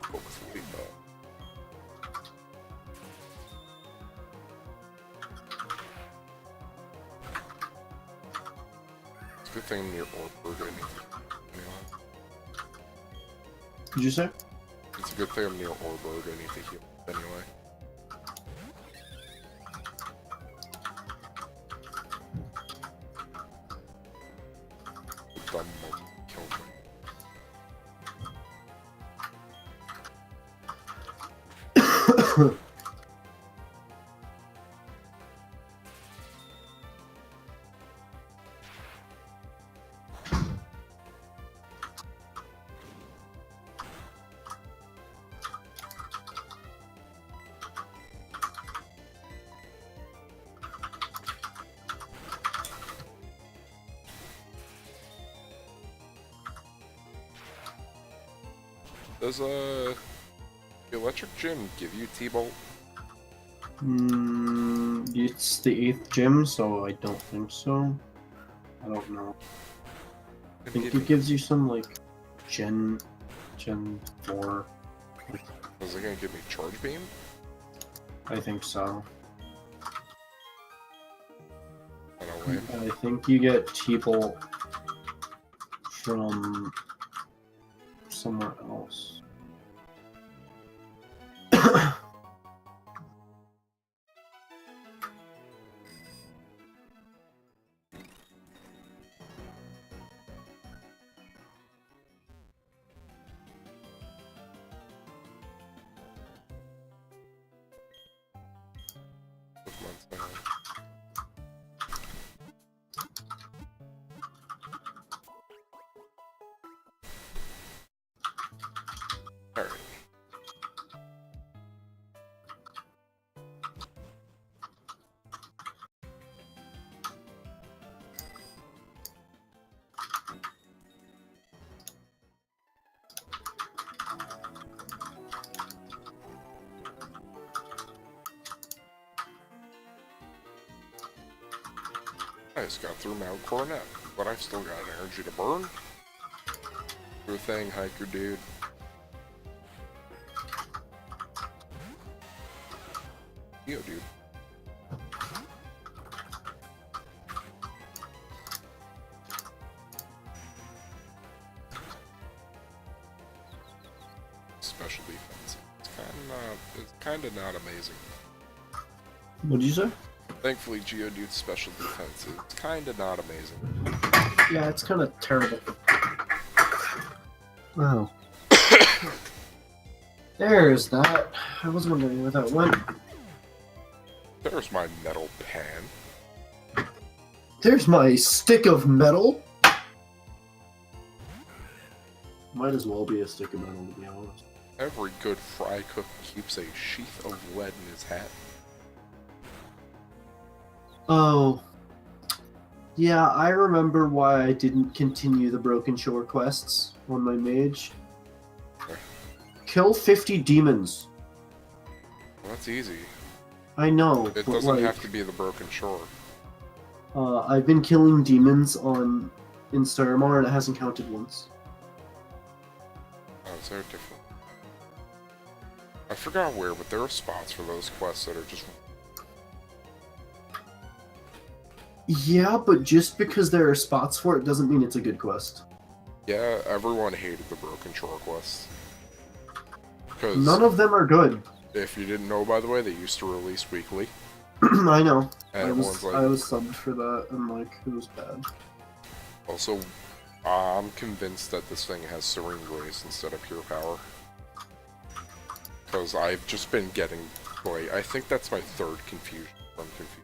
Hopefully, it's a good thing near Orberg anyway. Did you say? It's a good thing I'm near Orberg, I need to heal anyway. The dumb monkey killed me. Does the electric gym give you T-Bolt? It's the 8th gym, so I don't think so. I don't know. I think it gives you some, like, Gen 4. Is it gonna give me Charge Beam? I think so. I don't know. I think you get T-Bolt from somewhere else. Alright. I just got through Mount Coronet, but I've still got energy to burn. Sure thing, hiker dude. Yo, dude. Special defense. It's kinda not amazing. What did you say? Thankfully, Geodude's special defense is kinda not amazing. Yeah, it's kind of terrible. Wow. There's that. I was wondering where that went. There's my metal pan. There's my stick of metal. Might as well be a stick of metal, to be honest. Every good fry cook keeps a sheath of lead in his hat. Oh. Yeah, I remember why I didn't continue the Broken Shore quests on my mage. Kill 50 demons. Well, that's easy. I know, It but doesn't like, have to be the Broken Shore. I've been killing demons in Starmar and it hasn't counted once. Oh, is there a different? I forgot where, but there are spots for those quests that are just... Yeah, but just because there are spots for it doesn't mean it's a good quest. Yeah, everyone hated the Broken Shore quests. Because None of them are good. if you didn't know, by the way, they used to release weekly. I know. And I everyone's like... was subbed for that, and like, it was bad. Also, I'm convinced that this thing has Serene Grace instead of Pure Power. Because I've just been getting... Boy, I think that's my third confusion from confusion.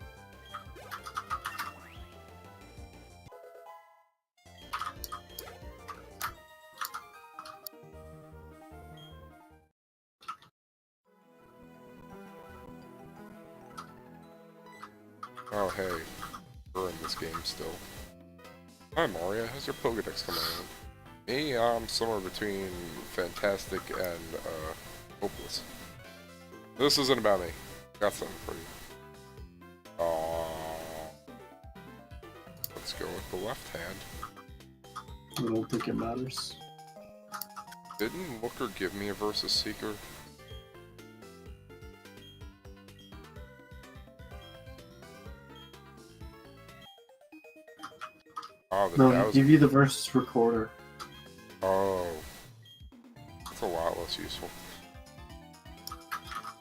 Oh, hey. We're in this game still. Hi, Maria. How's your Pokedex coming in? Me, I'm somewhere between fantastic and, hopeless. This isn't about me. Got something for you. Let's go with the left hand. I don't think it matters. Didn't Looker give me a Versus Seeker? Oh, the No, Dow's... give you the Versus Recorder. Oh. That's a lot less useful.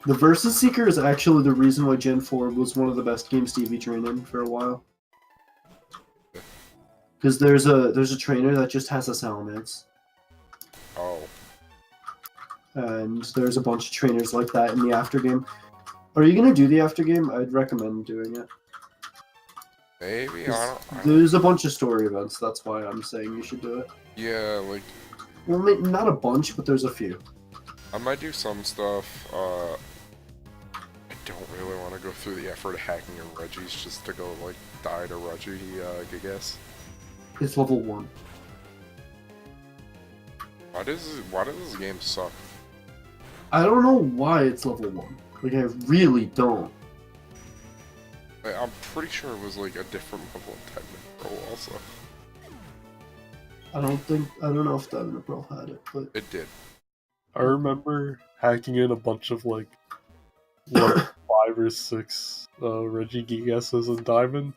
The Versus Seeker is actually the reason why Gen 4 was one of the best games to EV train in for a while. Because there's a trainer that just has a Salamence. Oh. And there's a bunch of trainers like that in the aftergame. Are you gonna do the aftergame? I'd recommend doing it. Maybe, I 'Cause don't... There's a bunch of story events, that's why I'm saying you should do it. Yeah, like... Well, not a bunch, but there's a few. I might do some stuff, I don't really want to go through the effort of hacking a Reggie's just to go, like, die to Reggie, I guess. It's level 1. Why does this game suck? I don't know why it's level 1. Like, I really don't. Like, I'm pretty sure it was, like, a different level in Technic Pro also. I don't know if Diamond Pro had it, but... It did. I remember hacking in a bunch of like level 5 or 6 Reggie Gigas's in Diamond.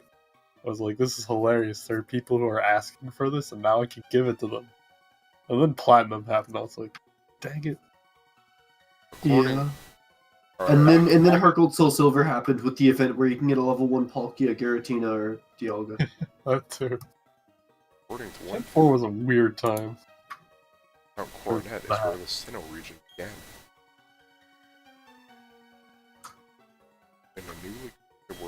I was like, this is hilarious. There are people who are asking for this, and now I can give it to them. And then Platinum happened. I was like, dang it. Yeah. Alright, And then Heart Gold Soul Silver happened with the event where you can get a level 1 Palkia, Giratina, or Dialga. That too. according to Gen one 4 was a weird time. Mount Coronet is where the Sinnoh region began. In a newly created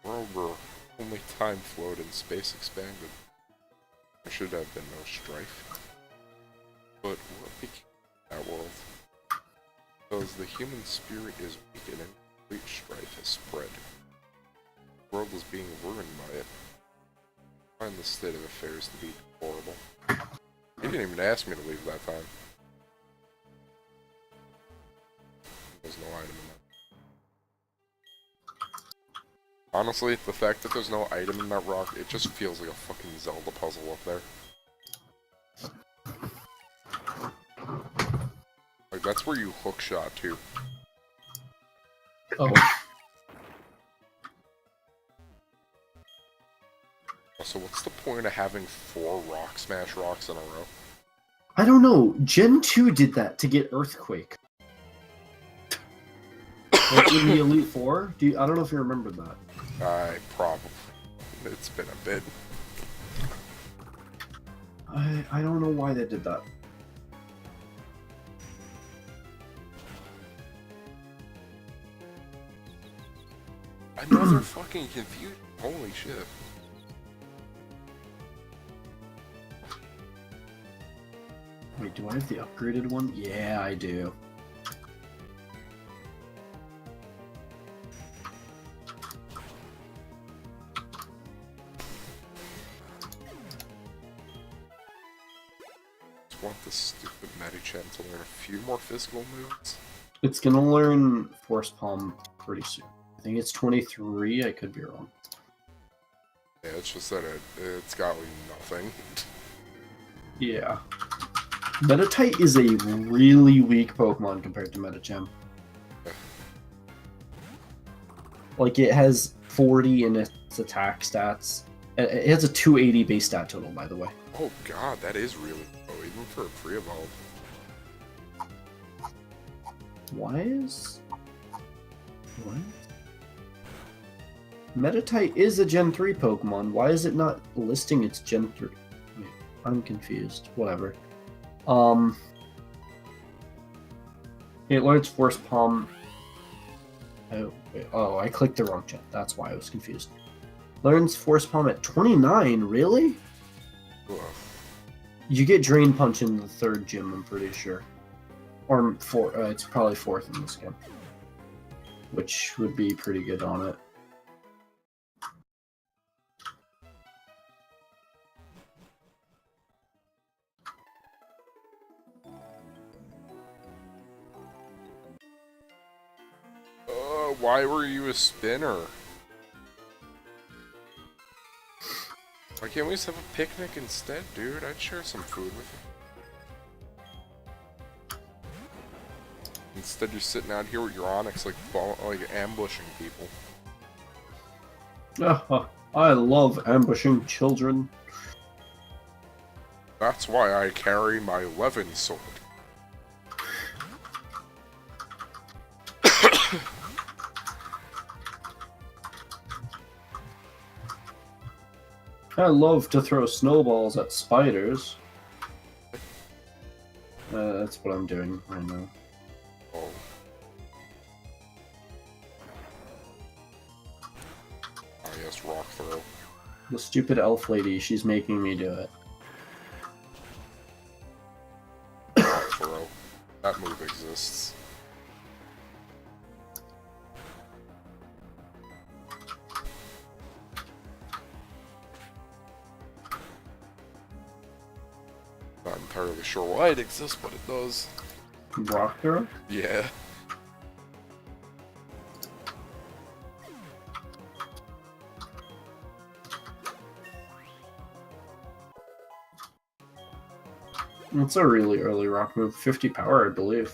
world where only time flowed and space expanded, there should have been no strife. But what became that world? Because the human spirit is weak and complete strife has spread. The world is being ruined by it. I find the state of affairs to be horrible. He didn't even ask me to leave that time. There's no item in that. Honestly, the fact that there's no item in that rock, it just feels like a fucking Zelda puzzle up there. Like, that's where you hook shot too. Oh. So what's the point of having 4 Rock Smash rocks in a row? I don't know. Gen 2 did that to get Earthquake. Like in the Elite Four? I don't know if you remember that. I probably. It's been a bit. I don't know why they did that. guys are fucking confused. Holy shit. Wait, do I have the upgraded one? Yeah, I do. Just want this stupid Medicham to learn a few more physical moves. It's gonna learn Force Palm pretty soon. I think it's 23, I could be wrong. Yeah, it's just that it's got like nothing. Yeah. Meditite is a really weak Pokemon compared to Medicham. Like, it has 40 in its attack stats. It has a 280 base stat total, by the way. Oh god, that is really low, even for a pre-evolve. Why is... What? Meditite is a Gen 3 Pokemon. Why is it not listing its Gen 3? Wait, I'm confused. Whatever. It learns Force Palm. Oh, wait. Oh, I clicked the wrong gen. That's why I was confused. Learns Force Palm at 29? Really? Ugh. You get Drain Punch in the third gym, I'm pretty sure. Or four, it's probably fourth in this game. Which would be pretty good on it. Why were you a spinner? Why can't we just have a picnic instead, dude? I'd share some food with you. Instead, you're sitting out here with your Onyx, like ambushing people. I love ambushing children. That's why I carry my Levin sword. I love to throw snowballs at spiders. That's what I'm doing right now. Oh. Ah, yes, rock throw. The stupid elf lady, she's making me do it. Rock throw. That move exists. Not entirely sure why it exists, but it does. Rock throw? Yeah. It's a really early rock move. 50 power, I believe.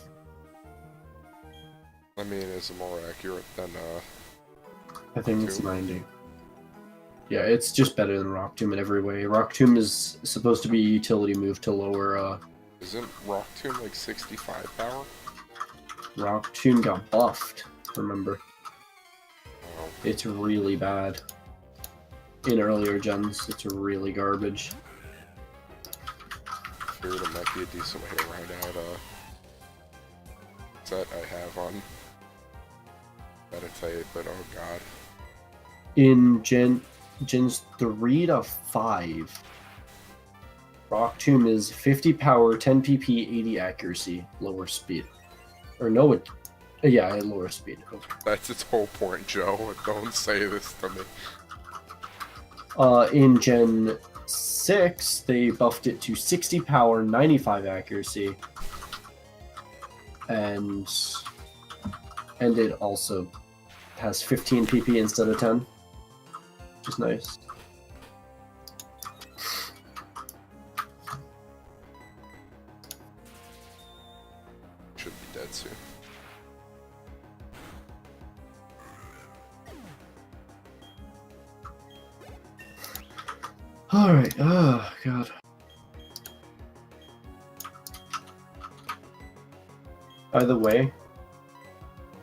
I mean, is it more accurate than, I think it's Tomb? 90. Yeah, it's just better than Rock Tomb in every way. Rock Tomb is supposed to be a utility move to lower, Isn't Rock Tomb like 65 power? Rock Tomb got buffed, remember. Oh, It's really bad. In earlier gens, it's really garbage. I figured it might be a decent way to round out, set I have on Meditate, but oh god. In gens 3 to 5, Rock Tomb is 50 power, 10 PP, 80 accuracy, lower speed. Or no, yeah, lower speed. Okay. That's its whole point, Joe. Don't say this to me. In Gen 6, they buffed it to 60 power, 95 accuracy, and it also has 15 PP instead of 10, which is nice. Should be dead soon. Alright, oh god. By the way,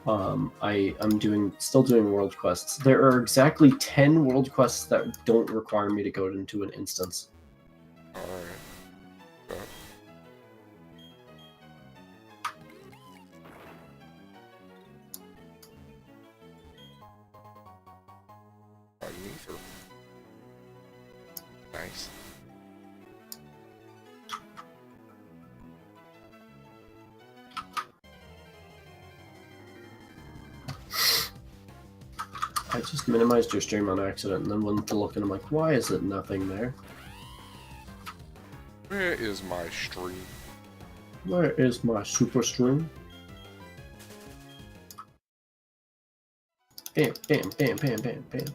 I'm still doing world quests. There are exactly 10 world quests that don't require me to go into an instance. Alright. I just minimized your stream on accident and then went to look and I'm like, why is it nothing there? Where is my stream? Where is my super stream? Bam, bam, bam, bam, bam, bam.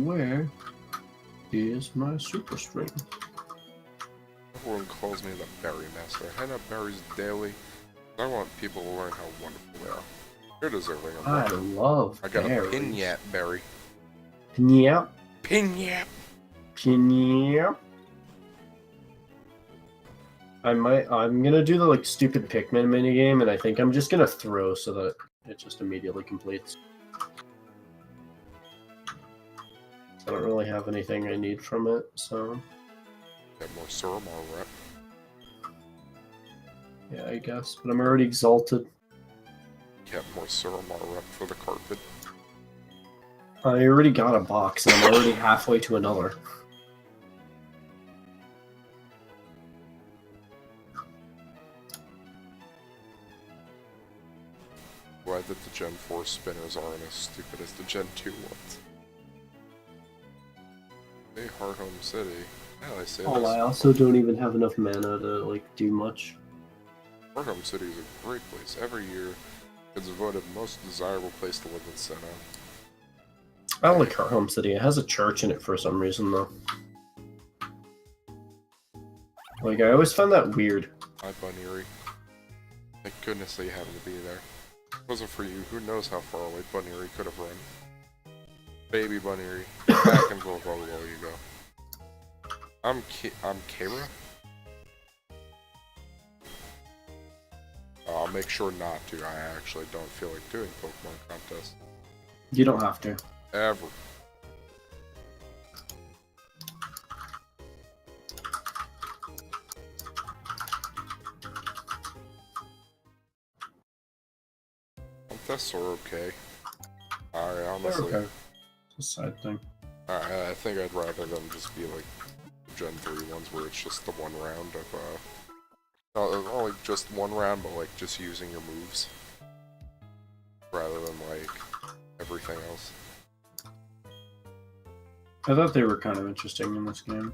Where is my super stream? Everyone calls me the berry master. I hand out berries daily. I want people to learn how wonderful they are. You're deserving of I them. love I got berries. a pignat berry. Pignat. Pignat! Pignat. I'm gonna do the like stupid Pikmin minigame, and I think I'm just gonna throw so that it just immediately completes. I don't really have anything I need from it, so Get more serum or rep. yeah, I guess. But I'm already exalted. Get more serum or rep for the carpet. I already got a box, and I'm already halfway to another. Glad that the Gen 4 spinners aren't as stupid as the Gen 2 ones. Hey, Hearthome City. Yeah, I say Oh, this. I also don't even have enough mana to like do much. Hearthome City is a great place. Every year, it's voted most desirable place to live in Sinnoh. I like Hearthome City. It has a church in it for some reason, though. Like, I always found that weird. Hi, Bunnery. Thank goodness that you happened to be there. If it wasn't for you, who knows how far away Bunnery could have run. Baby Bunnery, back in Volvo you go. I'm Kara? I'll make sure not to. I actually don't feel like doing Pokemon contests. You don't have to. Ever. Contests are okay. I honestly... Okay. It's a side thing. I think I'd rather them just be like Gen 3 ones where it's just the one round of, not like just one round, but like just using your moves. Rather than like everything else. I thought they were kind of interesting in this game.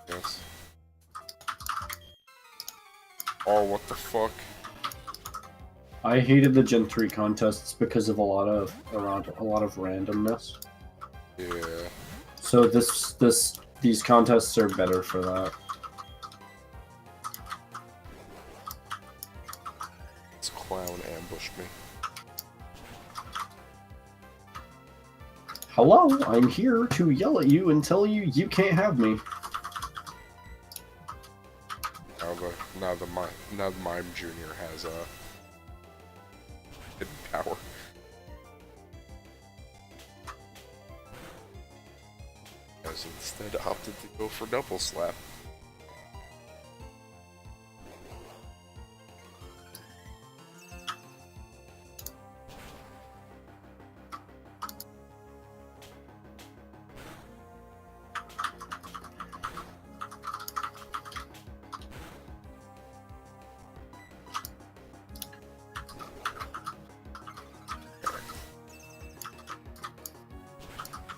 Yes. Oh, what the fuck? I hated the Gen 3 contests because of a lot of randomness. Yeah. So these contests are better for that. This clown ambushed me. Hello, I'm here to yell at you and tell you you can't have me. Now the Mime Junior has hidden power. Has instead opted to go for double slap.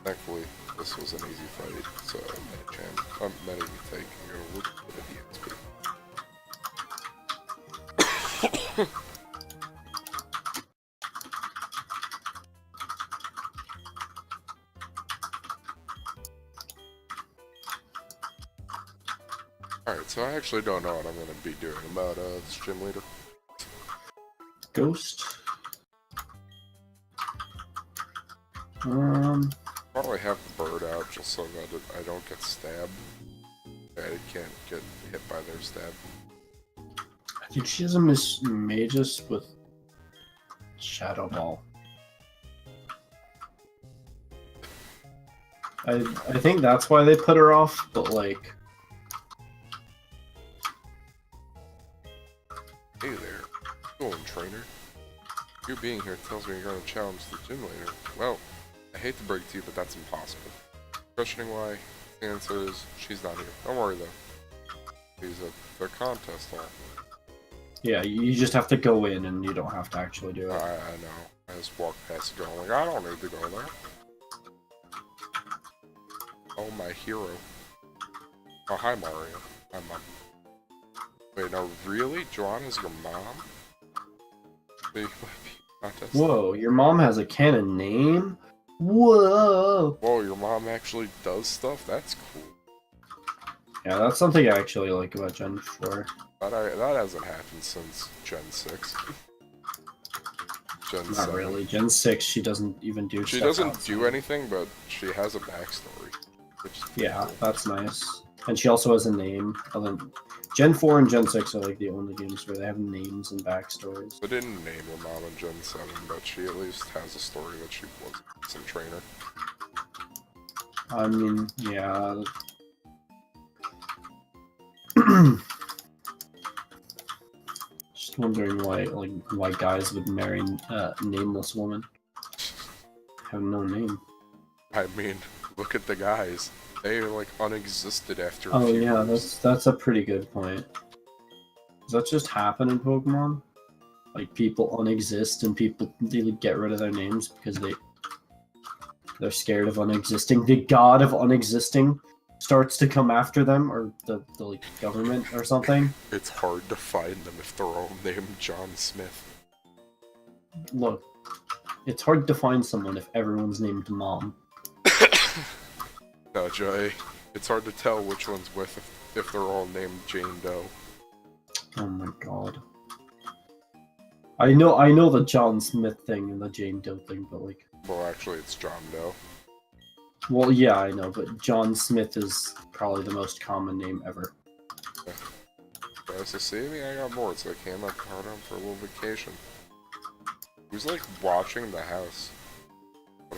Thankfully, this was an easy fight, so many take and go look at the XP. Alright, so I actually don't know what I'm going to be doing about this gym leader. Ghost. Probably have the bird out just so that I don't get stabbed. I can't get hit by their stab. I think she has a Miss Magus with Shadow Ball. I think that's why they put her off, but like... Hey there, going trainer. You being here tells me you're going to challenge the gym leader. Well, I hate to break it to you, but that's impossible. Questioning why, the answer is she's not here. Don't worry though. She's at the contest hall. Yeah, you just have to go in and you don't have to actually do it. I know. I just walk past it going like, I don't need to go there. Oh, my hero. Oh, hi, Mario. Hi, Mom. Wait, no, really? Joanna's your mom? Contest? Whoa, your mom has a canon name? Whoa! Whoa, your mom actually does stuff? That's cool. Yeah, that's something I actually like about Gen 4. That hasn't happened since Gen 6. Gen Not 7. really. Gen 6, she doesn't even do She stuff doesn't outside. do anything, but she has a backstory. Which is Yeah, cool. that's nice. And she also has a name. Gen 4 and Gen 6 are like the only games where they have names and backstories. They didn't name her mom in Gen 7, but she at least has a story that she was some trainer. I mean, yeah. Just wondering why guys would marry a nameless woman. Have no name. I mean, look at the guys. They like unexisted after a Oh few yeah, years. that's a pretty good point. Does that just happen in Pokemon? Like people unexist and people they get rid of their names because they're scared of unexisting. The god of unexisting starts to come after them, or the like, government or something. It's hard to find them if they're all named John Smith. Look, it's hard to find someone if everyone's named Mom. No, Jay. It's hard to tell which one's with if they're all named Jane Doe. Oh my god. I know the John Smith thing and the Jane Doe thing, but like, Well, actually, it's John Doe. well, yeah, I know, but John Smith is probably the most common name ever. Guys, so see me? I got bored, so I came up to Hearthome for a little vacation. Who's like watching the house?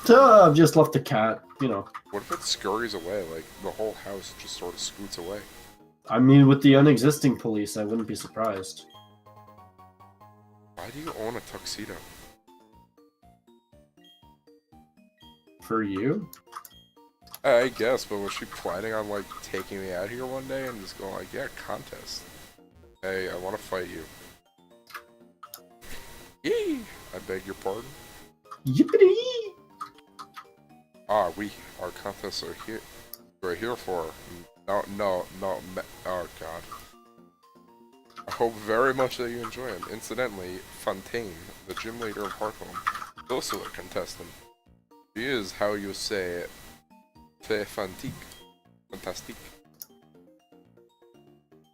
I've just left the cat, you know. What if it scurries away? Like the whole house just sort of scoots away. I mean, with the unexisting police, I wouldn't be surprised. Why do you own a tuxedo? For you? I guess, but was she planning on like taking me out here one day and just going like, yeah, contest. Hey, I want to fight you. Yee! I beg your pardon. Yippity! Ah, our contests are here. We're here for. No, oh god. I hope very much that you enjoy him. Incidentally, Fontaine, the gym leader of Hearthome, is also a contestant. She is, how you say, très fantique. Fantastique.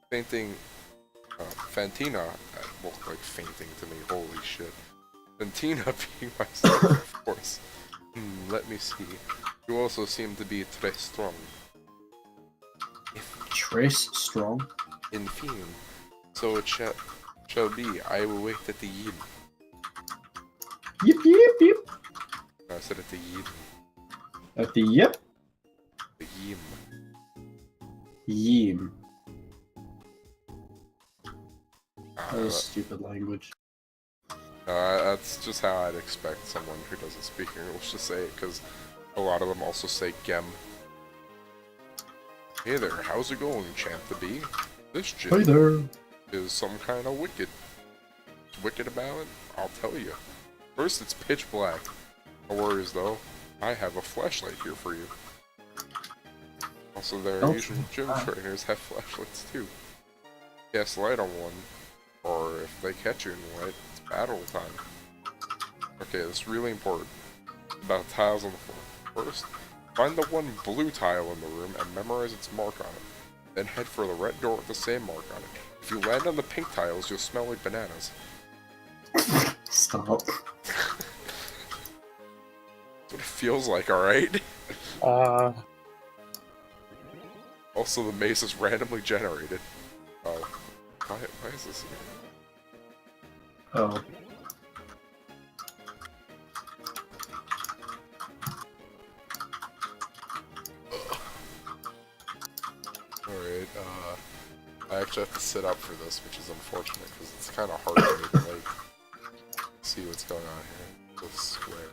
Fainting, Fantina, looked like fainting to me, holy shit. Fantina being myself, of course. Let me see. You also seem to be très strong. Trace Strong? In film. So it shall be. I will wait at the yin. Yip yip yip! No, I said at the yin. At the yip? The yim. Yim. That is stupid language. That's just how I'd expect someone who doesn't speak English to say it, because a lot of them also say gem. Hey there, how's it going, Champ the Bee? This Hi gym there! is some kind of wicked. What's wicked about it? I'll tell you. First, it's pitch black. No worries though, I have a flashlight here for you. Also, their usual gym trainers have flashlights too. Cast light on one, or if they catch you in light, it's battle time. Okay, this is really important. About tiles on the floor. First, find the one blue tile in the room and memorize its mark on it. Then head for the red door with the same mark on it. If you land on the pink tiles, you'll smell like bananas. Stop. That's what it feels like, alright? Also, the maze is randomly generated. Oh. Why is this here? Oh. Alright, I actually have to sit up for this, which is unfortunate, because it's kind of hard for me to, like, see what's going on here. This square.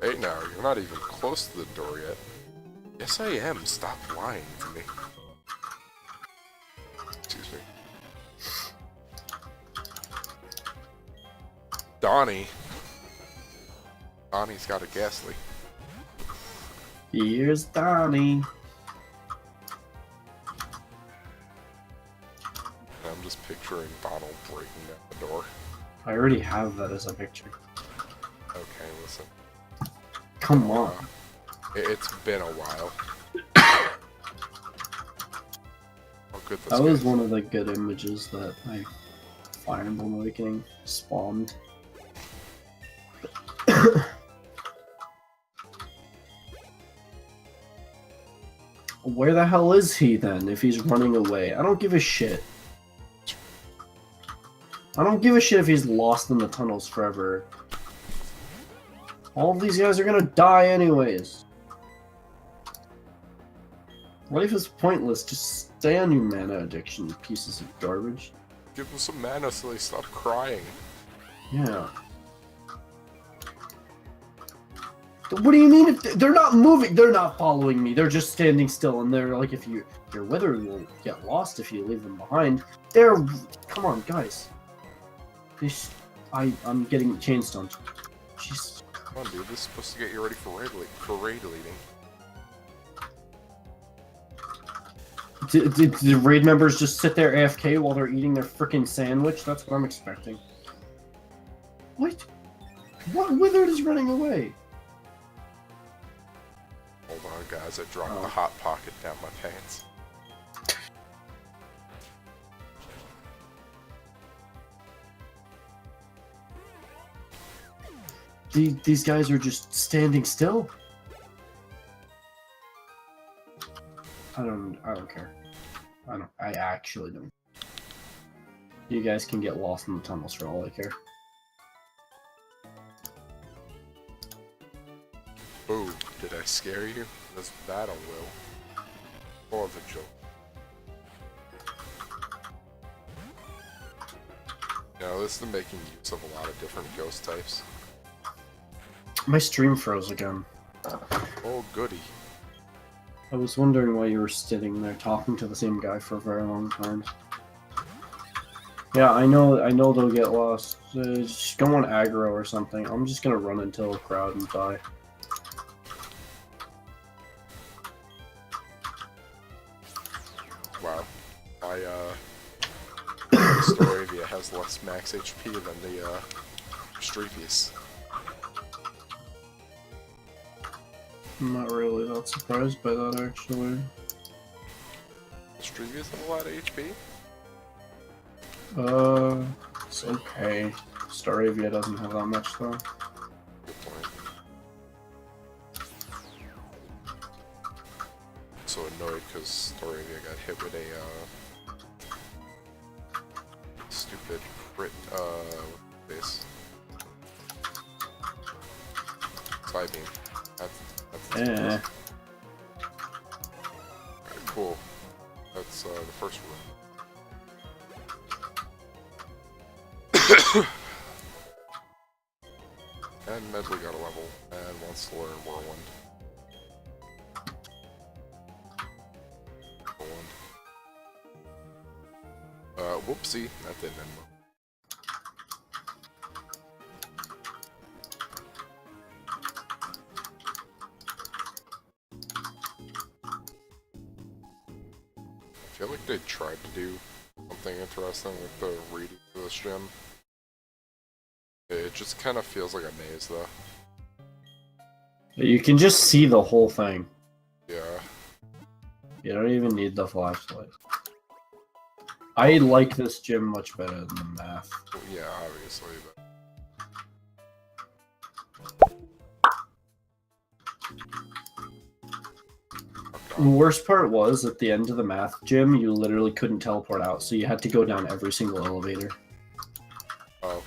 Hey now, you're not even close to the door yet. Yes I am, stop lying to me. Donnie. Donnie's got a ghastly. Here's Donnie. I'm just picturing Donald breaking down the door. I already have that as a picture. Okay, listen. Come on. It's been a while. Oh, good. That was one of the good images that Fire Emblem Awakening spawned. Where the hell is he then if he's running away? I don't give a shit. I don't give a shit if he's lost in the tunnels forever. All of these guys are gonna die anyways. Life is pointless. Just stay on your mana addiction, you pieces of garbage. Give them some mana so they stop crying. Yeah. What do you mean? If they're not moving, they're not following me. They're just standing still, and they're like, if your wither will get lost if you leave them behind. Come on, guys. I'm getting chain stoned. Jeez. Come on, dude. This is supposed to get you ready for raid leading. Did the raid members just sit there AFK while they're eating their frickin' sandwich? That's what I'm expecting. What? What wizard is running away? Hold on, guys. I dropped the hot pocket down my pants. These guys are just standing still. I don't care. I actually don't. You guys can get lost in the tunnels for all I care. Ooh, did I scare you? Was that a will? Or the joke? No, this is making use of a lot of different ghost types. My stream froze again. Oh, goody. I was wondering why you were sitting there talking to the same guy for a very long time. Yeah, I know they'll get lost. Just go on aggro or something. I'm just gonna run into a crowd and die. Wow. Storavia has less max HP than the, Streepius. I'm not really that surprised by that, actually. Streepius have a lot of HP? It's okay. Staravia doesn't have that much, though. Good point. So annoyed because Staravia got hit with a, stupid crit, base. Side beam. That's Yeah. Alright, cool. That's, the first room. And Medley got a level, and wants to learn Whirlwind. Whoopsie, that didn't end well. I feel like they tried to do something interesting with the reading of this gym. It just kind of feels like a maze, though. You can just see the whole thing. Yeah. You don't even need the flashlight. I like this gym much better than the math. Yeah, obviously, but... The worst part was, at the end of the math gym, you literally couldn't teleport out, so you had to go down every single elevator. Oh.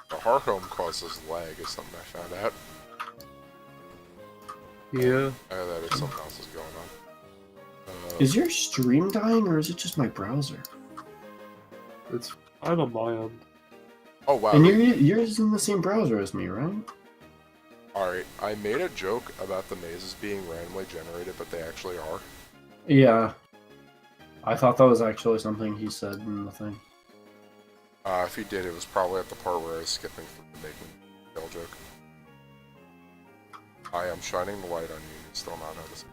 The Hearthome causes lag is something I found out. Yeah. That is something else is going on. Is your stream dying, or is it just my browser? It's fine on my end. Oh wow. And you're using the same browser as me, right? Alright, I made a joke about the mazes being randomly generated, but they actually are. Yeah. I thought that was actually something he said in the thing. If he did, it was probably at the part where I was skipping through the making tail joke. I am shining the light on you, you're still not noticing.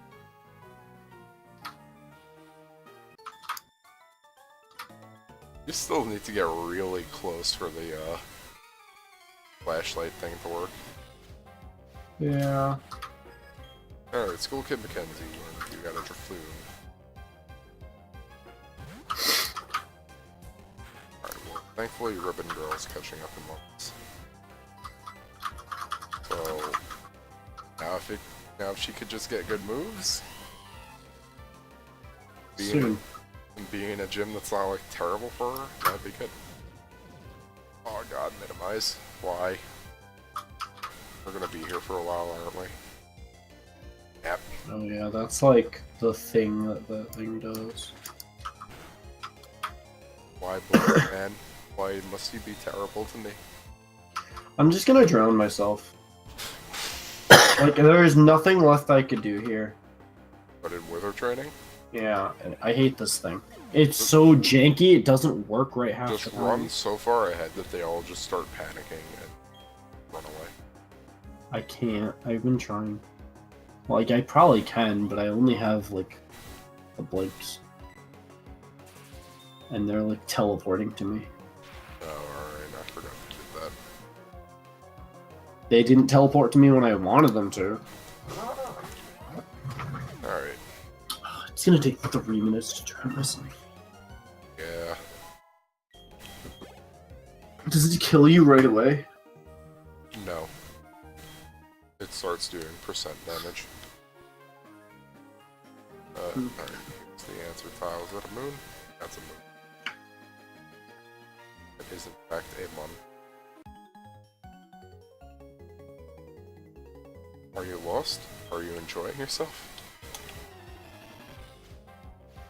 You still need to get really close for the flashlight thing to work. Yeah. Alright, School Kid Mackenzie, and you got a Drifloon. Alright, well, thankfully Ribbon Girl's catching up in months. So, now if she could just get good moves, Soon. being in a gym that's not like terrible for her, that'd be good. Oh god, minimize. Why? We're gonna be here for a while, aren't we? Yep. Oh yeah, that's like the thing that thing does. Why, boy, man? Why must you be terrible to me? I'm just gonna drown myself. Like, there is nothing left I could do here. But in Wither training, Yeah, and I hate this thing. It's so janky, it doesn't work right half just the time. run so far ahead that they all just start panicking and run away. I can't. I've been trying. Like, I probably can, but I only have, like, the blinks. And they're, like, teleporting to me. Oh, alright, I forgot to do that. They didn't teleport to me when I wanted them to. Alright, It's gonna take 3 minutes to drown myself. yeah. Does it kill you right away? No. It starts doing percent damage. Alright, here's the answer tile. Is that a moon? That's a moon. It is in fact a moon. Are you lost? Are you enjoying yourself?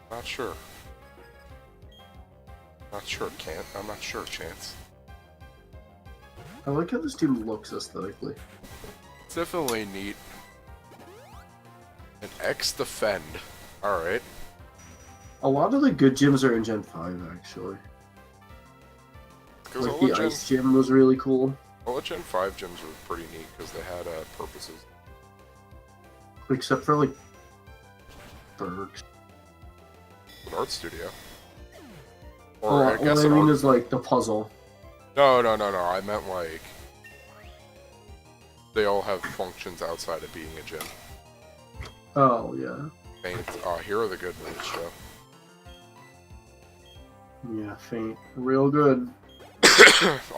Not sure. Not sure, Can't. I'm not sure, Chance. I like how this team looks aesthetically. It's definitely neat. An X defend. Alright. A lot of the good gyms are in Gen 5, actually. Because Like, the all Ice Gym was really cool. the Gen 5 gyms were pretty neat because they had purposes. Except for, like, Bergs. An art studio. Oh, Or I guess what I an mean art... is, like, the puzzle. No. I meant like... They all have functions outside of being a gym. Oh, yeah. Faint. Here are the good moves, Joe. Yeah, Faint. Real good.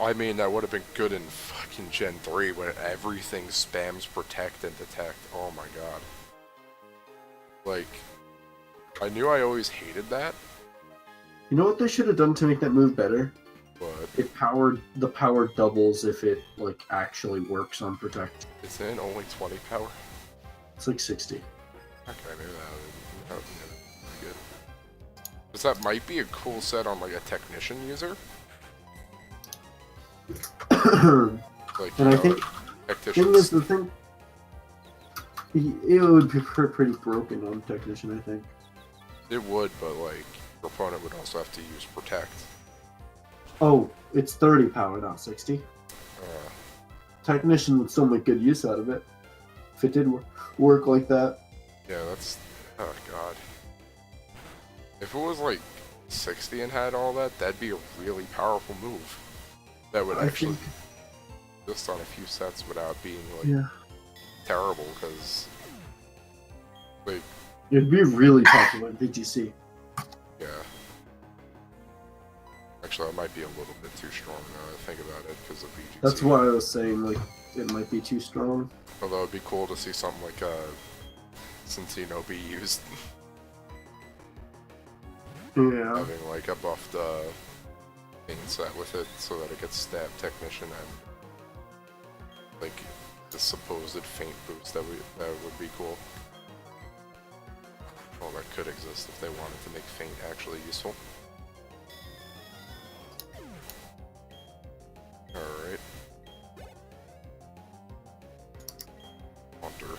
I mean, that would have been good in fucking Gen 3 when everything spams protect and detect. Oh my god. Like, I knew I always hated that, You know what they should have done to make that move better? but The power doubles if it, like, actually works on Protect. it's in only 20 power. It's like 60. Okay, maybe that would be good. Because that might be a cool set on, like, a technician user. Like, And I think thing is, technicians. the thing, it would be pretty broken on Technician, I think. It would, but, like, your opponent would also have to use Protect. Oh, it's 30 power, not 60. Uh, Technician would still make good use out of it. If it did work like that. yeah, that's... Oh, God. If it was, like, 60 and had all that, that'd be a really powerful move. That would I actually think, just on a few sets without being, like, yeah. terrible, because... Like, It'd be really popular in VGC. yeah. Actually, that might be a little bit too strong now that I think about it, because of VGC. That's why I was saying, like, it might be too strong. Although it'd be cool to see something like, Cincinnati be used, Yeah. having, like, a buffed, thing set with it, so that it gets stab technician and, like, the supposed faint boost, that would be cool. Well, that could exist if they wanted to make faint actually useful. Alright. Wonder.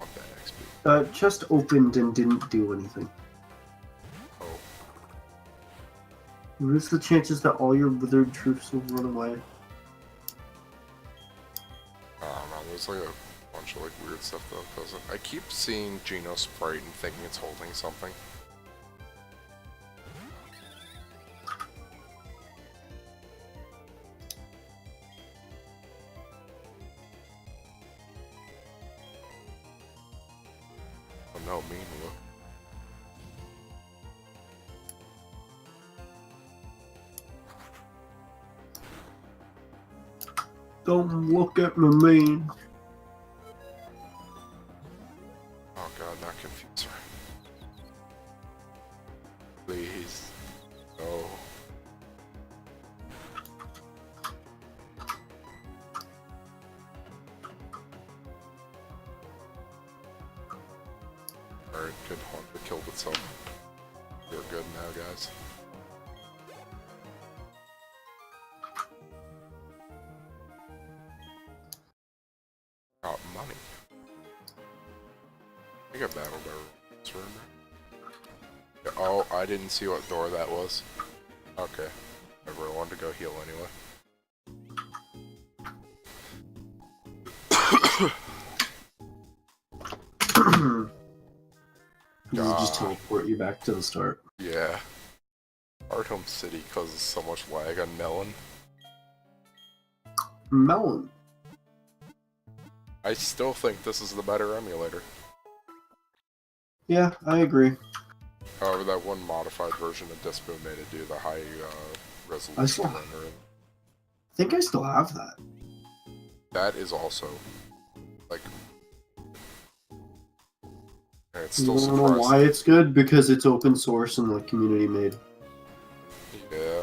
Want that XP. Chest opened and didn't do anything. Oh. What's the chances that all your withered troops will run away? I don't know, there's like a bunch of like weird stuff that does it. I keep seeing Geno Sprite and thinking it's holding something. Oh no, mean look. Don't look at me mean. Oh god, not confuse her. Please. No. Alright, good Haunter killed itself. You're good now, guys. Got money. I got battle barrels, remember? Yeah, oh, I didn't see what door that was. Okay. Never wanted to go heal anyway. Does it just teleport you back to the start? Yeah. Hearthome City causes so much lag on Melon. Melon. I still think this is the better emulator. Yeah, I agree. However, that one modified version of Dispo made it do the high resolution saw- rendering. I think I still have that. That is also, like... and it's You still wanna know why surprising. it's good? Because it's open source and like community made. Yeah.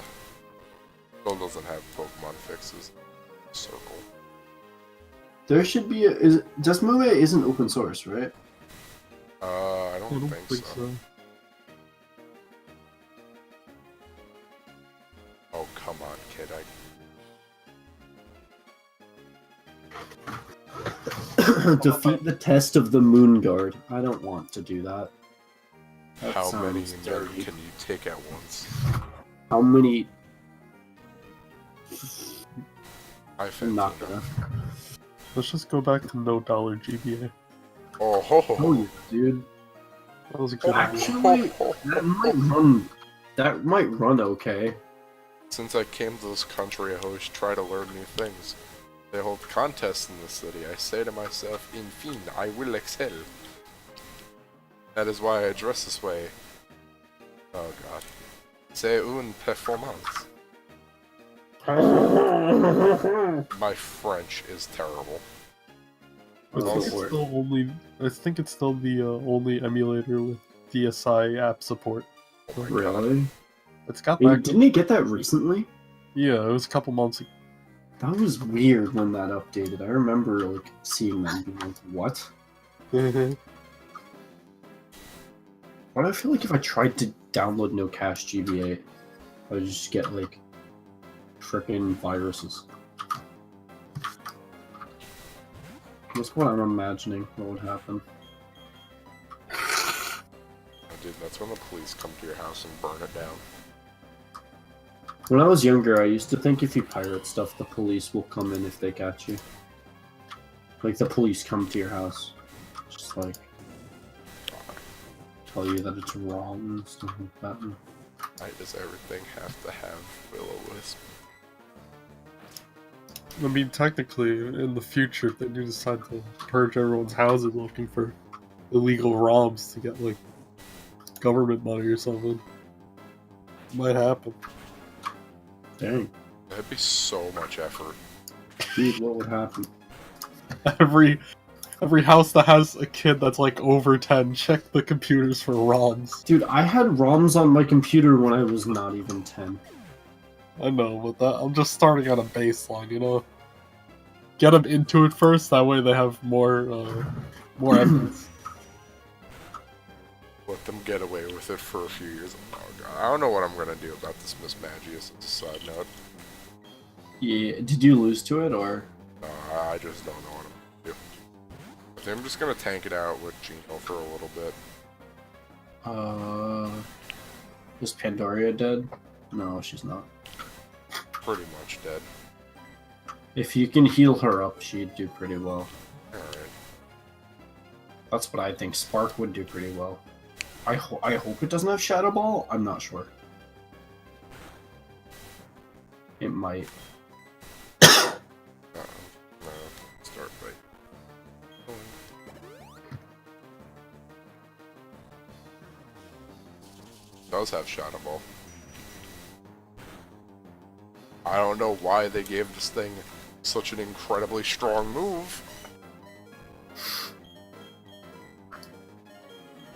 Still doesn't have Pokemon fixes. Circle. There should be a... Desmove isn't open source, right? I I don't don't think think so. so. Oh, come on, kid. Defeat the test of the Moon Guard. I don't want to do that. That How many sounds nerd dirty. can you take at once? How many? I I'm not think. gonna. Let's just go back to no dollar GBA. Oh, ho, ho, Oh, ho. yeah, dude. That was a good idea. Actually, that might run. That might run okay. Since I came to this country, I always try to learn new things. They hold contests in the city. I say to myself, in fin, I will excel. That is why I dress this way. Oh god. C'est une performance. My French is terrible. I think Oh, it's Lord. still only. I think it's still the only emulator with DSi app support. Oh my god. Really? It's got Wait, that. didn't he get that recently? Yeah, it was a couple months ago. That was weird when that updated. I remember like seeing that and being like, "What?" Why do I feel like if I tried to download no cache GBA, I would just get like frickin' viruses? That's what I'm imagining. What would happen? Oh, dude, that's when the police come to your house and burn it down. When I was younger, I used to think if you pirate stuff, the police will come in if they catch you. Like the police come to your house, just like tell you that it's wrong and stuff like that. Why does everything have to have Will-O-Wisp? I mean, technically, in the future, if they do decide to purge everyone's houses looking for illegal ROMs to get, like, government money or something, might happen. Dang, That'd be so much effort. dude, what would happen? Every house that has a kid that's, like, over 10, check the computers for ROMs. Dude, I had ROMs on my computer when I was not even 10. I know, but that I'm just starting on a baseline, you know? Get them into it first, that way they have more evidence. Let them get away with it for a few years. Oh god, I don't know what I'm gonna do about this Miss Magius as a side note. Yeah, did you lose to it or? I just don't know what I'm gonna do. I think I'm just gonna tank it out with Geno for a little bit. Is Pandoria dead? No, she's not. Pretty much dead. If you can heal her up, she'd do pretty well. Alright. That's what I think. Spark would do pretty well. I hope it doesn't have Shadow Ball. I'm not sure. It might. No. Start fight. Does have Shadow Ball. I don't know why they gave this thing such an incredibly strong move.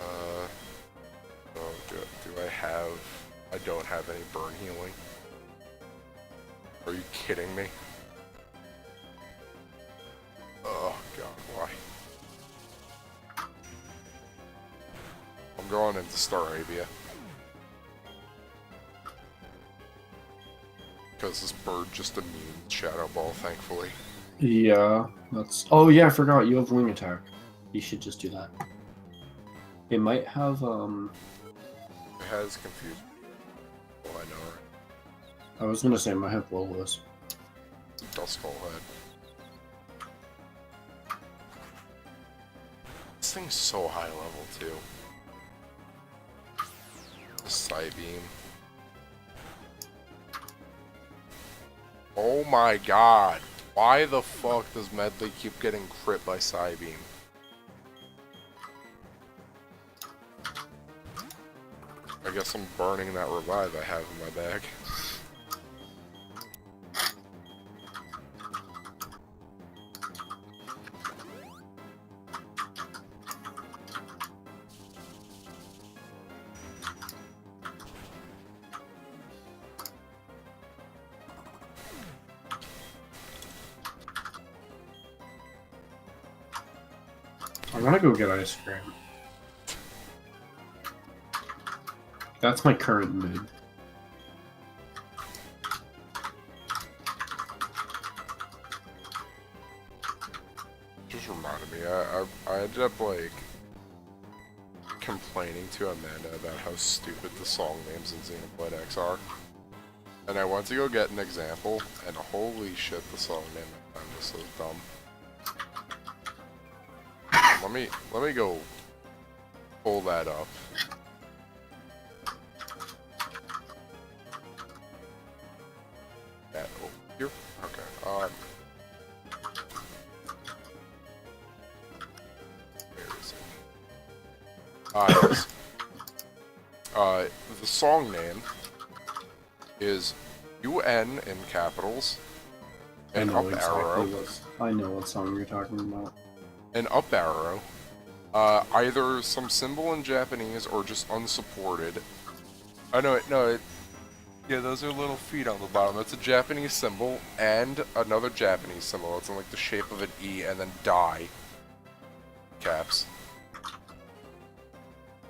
Oh, do I have... I don't have any burn healing. Are you kidding me? Oh god, why? I'm going into Staravia. Because this bird just immune Shadow Ball, thankfully. Yeah, that's. Oh yeah, I forgot. You have Wing Attack. You should just do that. It might have It has confused me. Oh, I know, right? I was gonna say it might have Will-O-Wisp. Duskull Head. This thing's so high level, too. The Psybeam. Oh my god. Why the fuck does Medley keep getting crit by Psybeam? I guess I'm burning that revive I have in my bag. I'm gonna go get ice cream. That's my current mood. Just reminded me, I ended up, like, complaining to Amanda about how stupid the song names in Xenoblade X are. And I went to go get an example, and holy shit, the song name is so dumb. Let me go pull that up. That over here? Okay, where is it? Yes. The song name is UN in capitals, and up arrow. I know what song you're talking about. An up arrow, either some symbol in Japanese or just unsupported. Oh no, yeah, those are little feet on the bottom. That's a Japanese symbol and another Japanese symbol. It's in like the shape of an E and then die. Caps.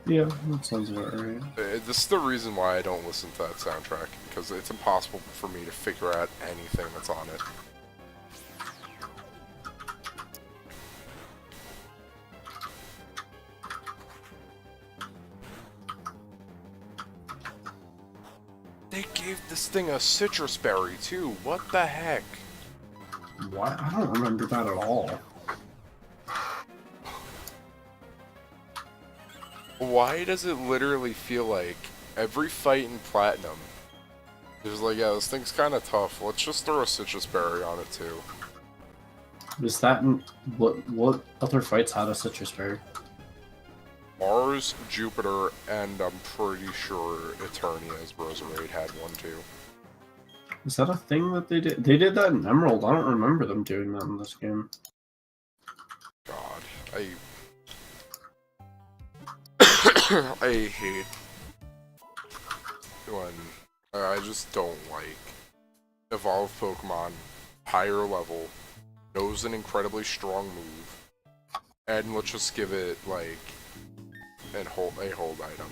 Yeah, that sounds about right. This is the reason why I don't listen to that soundtrack, because it's impossible for me to figure out anything that's on it. They gave this thing a citrus berry too. What the heck? What? I don't remember that at all. Why does it literally feel like every fight in Platinum, there's like, yeah, this thing's kind of tough. Let's just throw a citrus berry on it too. Is that what other fights had a citrus berry? Mars, Jupiter, and I'm pretty sure Eternia's Roserade had one too. Is that a thing that they did? They did that in Emerald. I don't remember them doing that in this game. God, I hate when I just don't like evolved Pokemon, higher level, knows an incredibly strong move, and let's just give it like a hold item.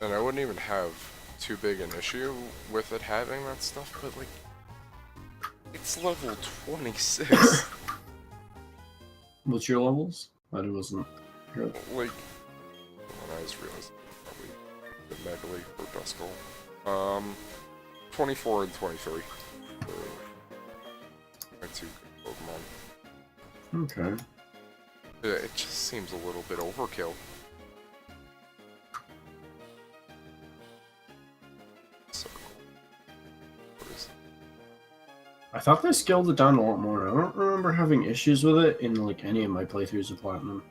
And I wouldn't even have too big an issue with it having that stuff, but like, it's level 26. What's your levels? That it wasn't. Here. Like, when I just realized probably the Mega League or Duskull. 24 and 23. My two good Pokemon. Okay. It just seems a little bit overkill. Circle. What is I thought they scaled it down a lot more. I don't remember having issues with it in like any of my playthroughs of Platinum.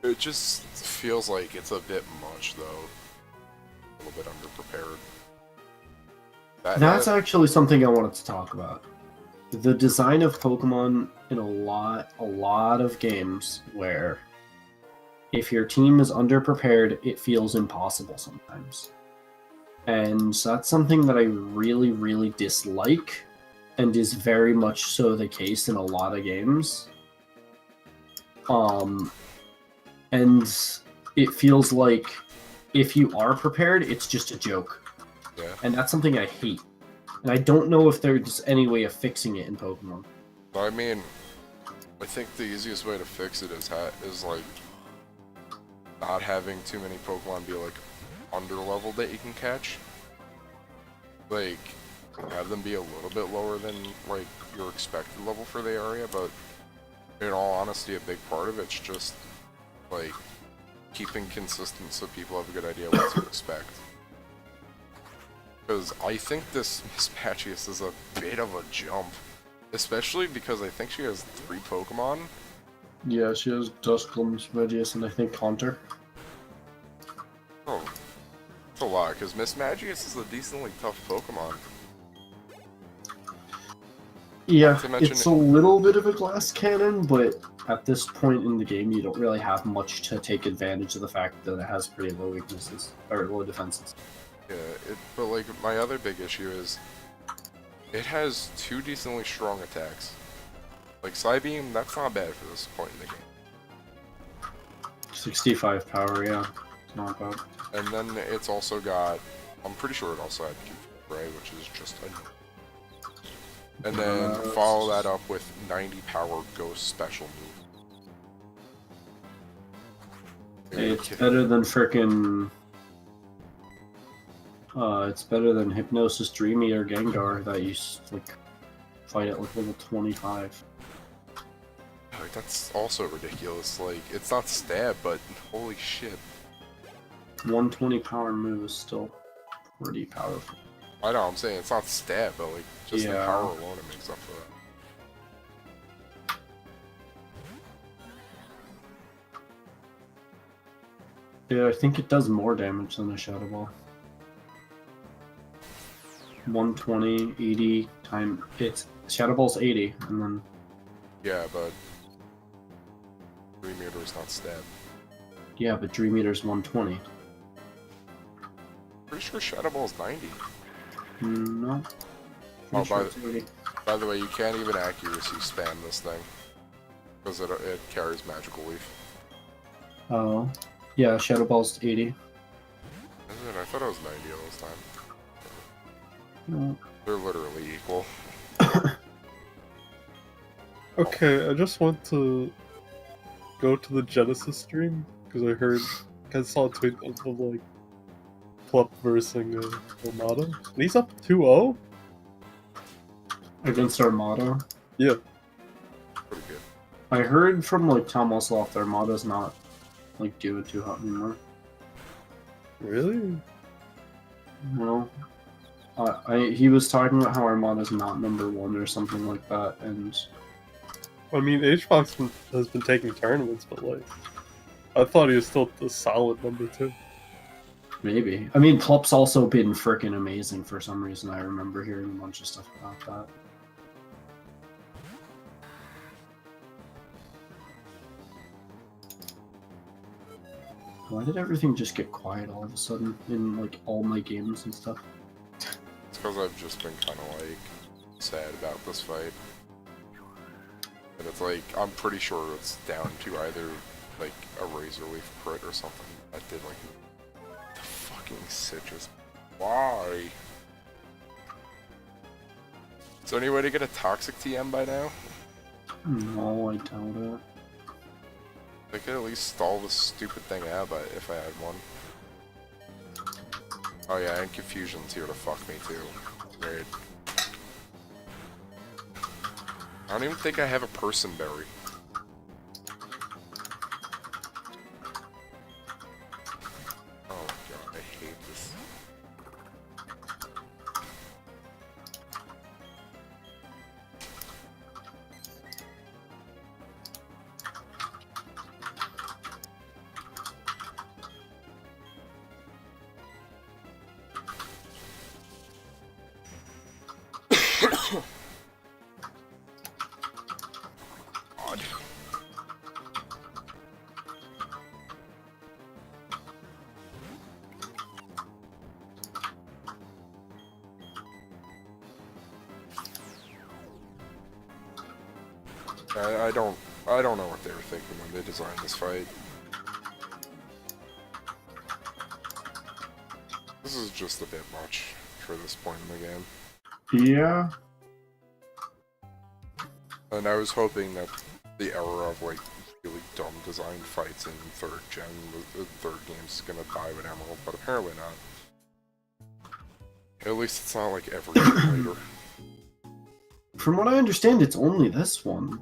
it just feels like it's a bit much, though. A little bit underprepared. That's actually something I wanted to talk about. The design of Pokemon in a lot of games where if your team is underprepared, it feels impossible sometimes. And that's something that I really, really dislike, and is very much so the case in a lot of games. And it feels like if you are prepared, it's just a joke. Yeah. And that's something I hate. And I don't know if there's any way of fixing it in Pokemon. I mean, I think the easiest way to fix it is like not having too many Pokemon be like under-leveled that you can catch. Like, have them be a little bit lower than like your expected level for the area, but in all honesty, a big part of it's just like keeping consistent so people have a good idea what to expect. Because I think this Miss Magius is a bit of a jump. Especially because I think she has 3 Pokemon. Yeah, she has Duskull, Regius, and I think Haunter. Oh, that's a lot, because Miss Magius is a decently tough Pokemon. Yeah, Not to mention it's a little bit of a glass cannon, but at this point in the game, you don't really have much to take advantage of the fact that it has pretty low weaknesses, or low defenses. Yeah, but like, my other big issue is it has 2 decently strong attacks. Like, Psybeam, that's not bad for this point in the game. 65 power, yeah. It's not bad. And then it's also got, I'm pretty sure it also had Ray, which is just a... And then follow that up with 90 power Ghost special move. It's better than frickin'... it's better than Hypnosis Dream Eater Gengar that you like fight at like level 25. Like, that's also ridiculous. Like, it's not stab, but holy shit. 120 power move is still pretty powerful. I know, I'm saying it's not stab, but like, just the Yeah. power alone it makes up for that. Yeah, I think it does more damage than a Shadow Ball. 120, 80 time. It's Shadow Ball's 80, and then Yeah, but Dream Eater is not stab. yeah, but Dream Eater's 120. Pretty sure Shadow Ball is 90. No. Oh, Pretty sure it's 80. By the way, you can't even accuracy spam this thing. Because it carries Magical Leaf. Oh, yeah, Shadow Ball's 80. Is it? I thought it was 90 all this time. No. They're literally equal. Okay, I just want to go to the Genesis stream because I saw a tweet of like Plup versing Armada. And he's up 2-0? Against Armada. Yeah. Pretty good. I heard from like Tom Osloff that Armada's not like doing too hot anymore. Really? No. He was talking about how Armada's not #1 or something like that, and I mean, HBox has been taking tournaments, but like, I thought he was still a solid #2. maybe. I mean, Plup's also been freaking amazing for some reason. I remember hearing a bunch of stuff about that. Why did everything just get quiet all of a sudden in like all my games and stuff? It's because I've just been kind of like sad about this fight. And it's like, I'm pretty sure it's down to either like a Razor Leaf crit or something that did like Fucking citrus. Why? Is there any way to get a toxic TM by now? No, I doubt it. I could at least stall this stupid thing out if I had one. Oh yeah, and Confusion's here to fuck me too. Great. I don't even think I have a person berry. Oh god, I hate this. God. I don't know what they were thinking when they designed this fight. This is just a bit much for this point in the game. Yeah. And I was hoping that the era of like really dumb designed fights in third games is gonna die with Emerald, but apparently not. At least it's not like every later. From what I understand, it's only this one.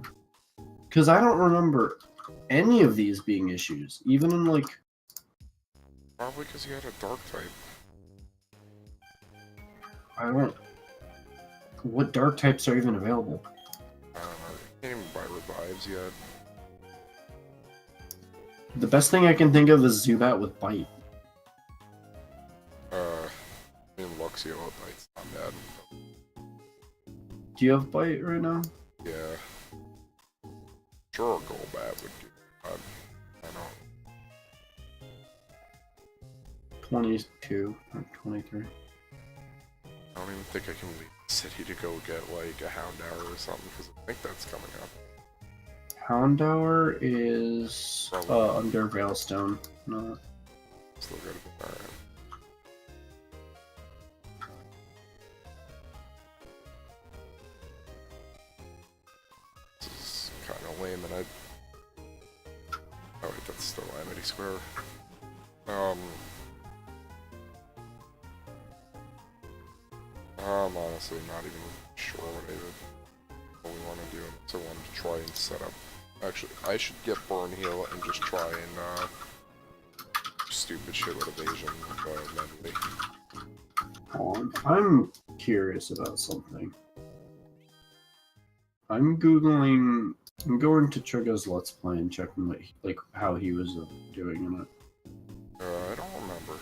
Because I don't remember any of these being issues, even in like. Probably because you had a dark type. I don't. What dark types are even available? I don't know. You can't even buy revives yet. The best thing I can think of is Zubat with Bite. I mean Luxio Bite's not bad. Do you have Bite right now? Yeah. Sure, a Golbat would do. I don't. 22 or 23. I don't even think I can leave the city to go get like a Houndour or something because I think that's coming up. Houndour is Probably. under Veilstone. No. Still gotta be alright. This is kinda lame and I... Oh wait, that's still Amity Square. I'm honestly not even sure what we want to do, so I wanted to try and set up. Actually, I should get Burn Heal and just try and stupid shit with evasion mentally. Hold on. I'm curious about something. I'm googling. I'm going to Trigger's Let's Play and checking like how he was doing in it. I don't remember.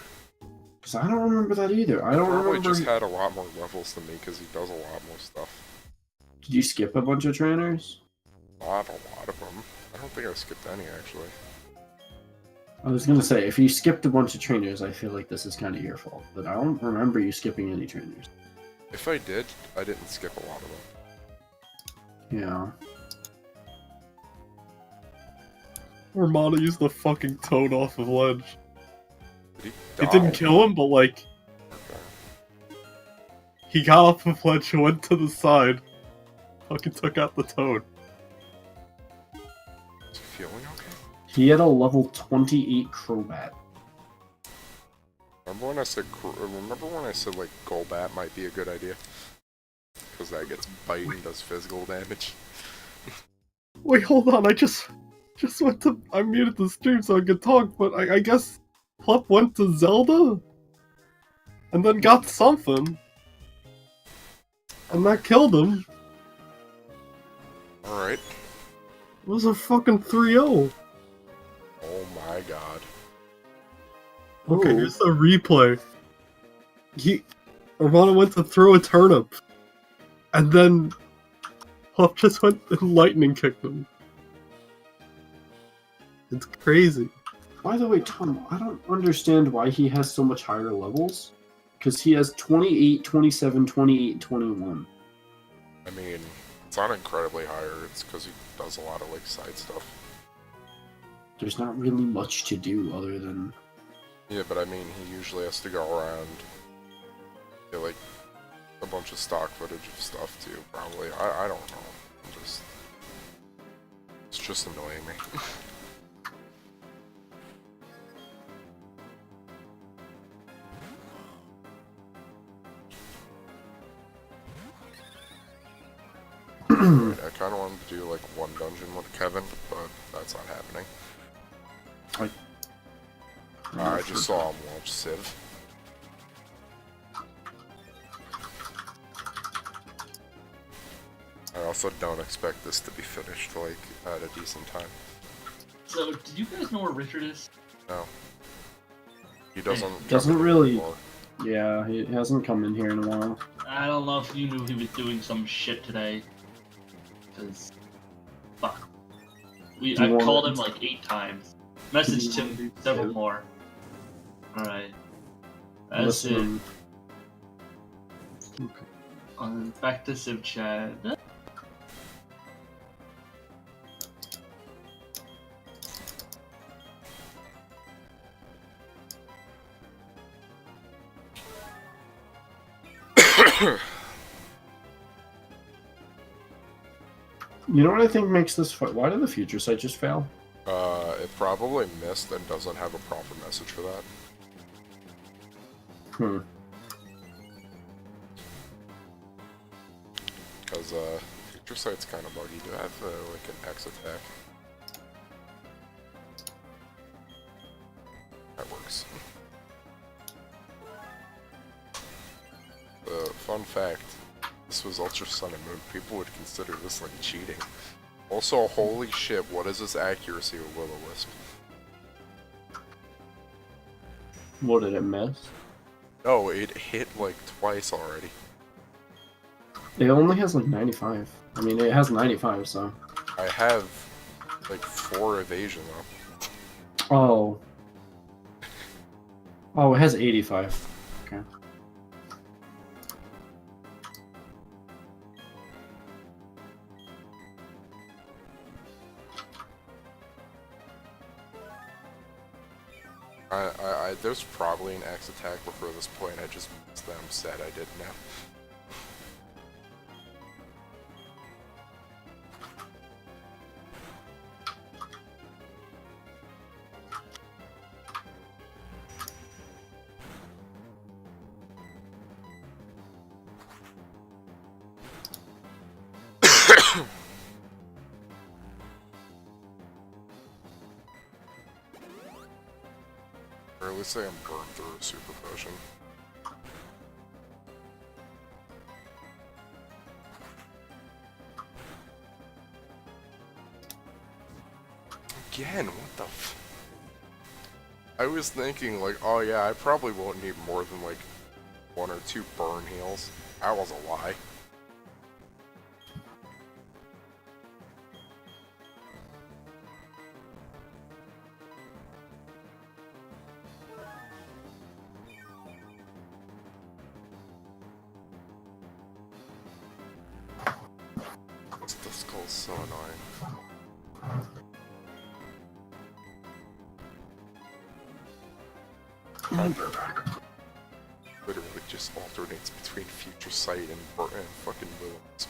Because I don't remember that either. I don't Probably remember. just had a lot more levels than me because he does a lot more stuff. Did you skip a bunch of trainers? Not a lot of them. I don't think I skipped any actually. I was gonna say, if you skipped a bunch of trainers, I feel like this is kind of your fault. But I don't remember you skipping any trainers. If I did, I didn't skip a lot of them. Yeah. Romana used the fucking toad off of ledge. Did he die? It didn't kill him, but like, Okay. he got off of ledge, went to the side, fucking took out the toad. Is he feeling okay? He had a level 28 Crobat. Remember when I said like Golbat might be a good idea? Because that gets bite and does physical damage. Wait, hold on, I just went to, I muted the stream so I could talk, but I guess Plup went to Zelda? And then got something. And that killed him. Alright. It was a fucking 3-0. Oh my god. Okay, Ooh. here's the replay. Romana went to throw a turnip. And then Plup just went and lightning kicked him. It's crazy. By the way, Tom, I don't understand why he has so much higher levels. Because he has 28, 27, 28, 21. I mean, it's not incredibly higher, it's because he does a lot of like side stuff. There's not really much to do other than... Yeah, but I mean, he usually has to go around, get like a bunch of stock footage of stuff too. Probably. I don't know. It's just annoying me. Right, I kind of wanted to do like one dungeon with Kevin, but that's not happening. I just saw him launch Civ. I also don't expect this to be finished like at a decent time. So, did you guys know where Richard is? No. He doesn't Doesn't come in really- anymore. Yeah, he hasn't come in here in a while. I don't know if you knew he was doing some shit today. Cause, fuck. Do you I've want- called him like 8 times. Messaged Do you him want several to- more. Alright. That's Listen. it. Back to Civ chat. You know what I think makes this fight? Why did the future site just fail? It probably missed and doesn't have a proper message for that. Hmm. Because, future site's kind of buggy. Do I have, like, an X attack? That works. Fun fact, this was Ultra Sun and Moon. People would consider this, like, cheating. Also, holy shit, what is this accuracy with Will-O-Wisp? What did it miss? No, it hit, like, twice already. It only has like 95. I mean, it has 95, so. I have, like, 4 evasion, though. Oh. Oh, it has 85. Okay. There's probably an X attack before this point. I just missed them. Sad I didn't know. Or at least I am burned through a super potion. Again, what the f... I was thinking, like, oh yeah, I probably won't need more than, like, 1 or 2 burn heals. That was a lie. This skull's so annoying. Literally just alternates between Future Sight and fucking Willows.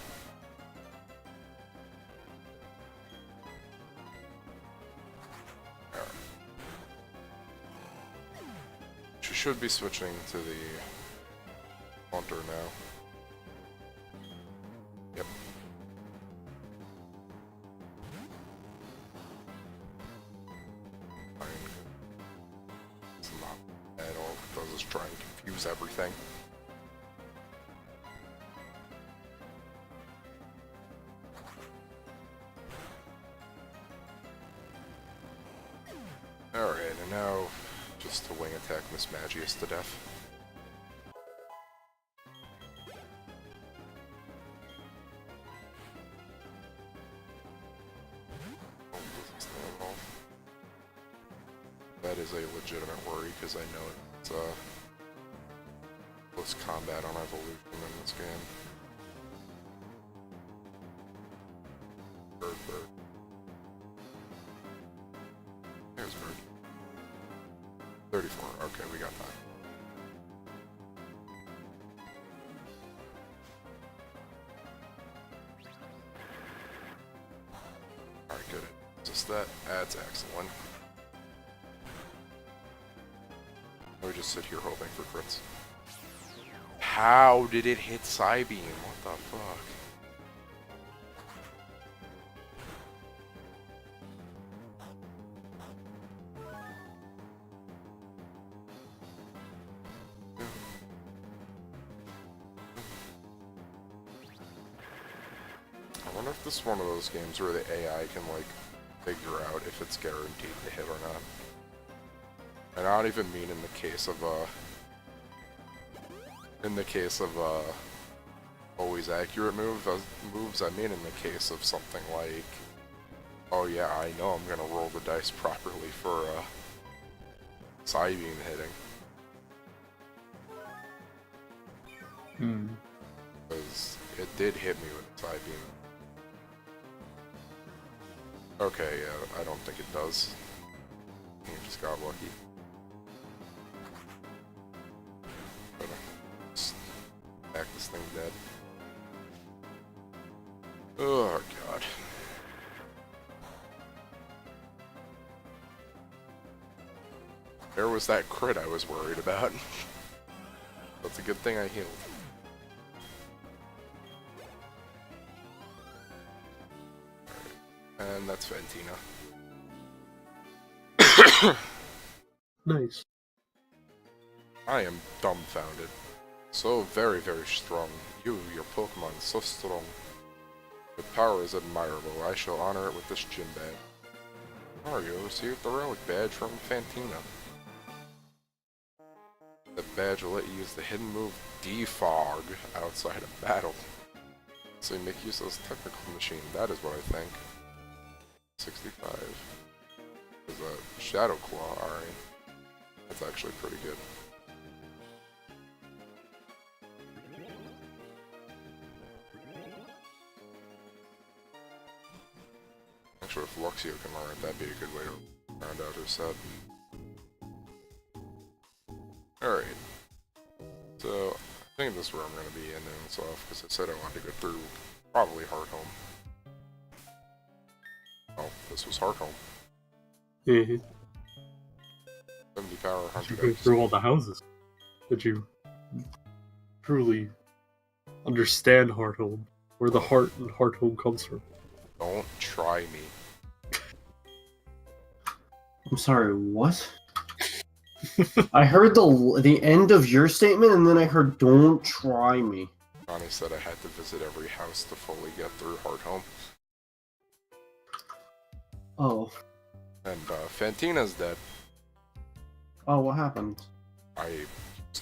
Alright. She should be switching to the Haunter now. Yep. Fine. It's not at all. It does is try and confuse everything. Alright, and now just to wing attack Miss Magius to death. Oh, this is not all. That is a legitimate worry because I know it's close combat on evolution in this game. Bird. There's Bird. 34. Okay, we got that. Alright, good. Just that. That's excellent. We just sit here hoping for crits. How did it hit Psybeam? What the fuck? I wonder if this is one of those games where the AI can, like, figure out if it's guaranteed to hit or not. And I don't even mean in the case of, always accurate moves, I mean in the case of something like, oh yeah, I know I'm gonna roll the dice properly for, Psybeam hitting. Hmm. Because it did hit me with Psybeam. Okay, yeah, I don't think it does. You just got lucky. But, back this thing dead. Oh god. Where was that crit I was worried about? That's a good thing I healed. Alright. And that's Fantina. Nice. I am dumbfounded. So very, very strong. You, your Pokemon, so strong. Your power is admirable. I shall honor it with this gym badge. Mario received the relic badge from Fantina. The badge will let you use the hidden move Defog outside of battle. So you make use of this technical machine. That is what I think. 65. Is a Shadow Claw. Alright. That's actually pretty good. Actually, if Luxio can learn it, that'd be a good way to round out her set. Alright. So, I think this is where I'm going to be ending this off, because I said I wanted to go through probably Hearthome. Oh, this was Hearthome. Mm-hmm. 70 power, You 100 go X. through all the houses. Did you truly understand Hearthome? Where the heart in Hearthome comes from? Don't try me. I'm sorry, what? I heard the end of your statement, and then I heard "don't try me." Connie said I had to visit every house to fully get through Hearthome. Oh. And, Fantina's dead. Oh, what happened? I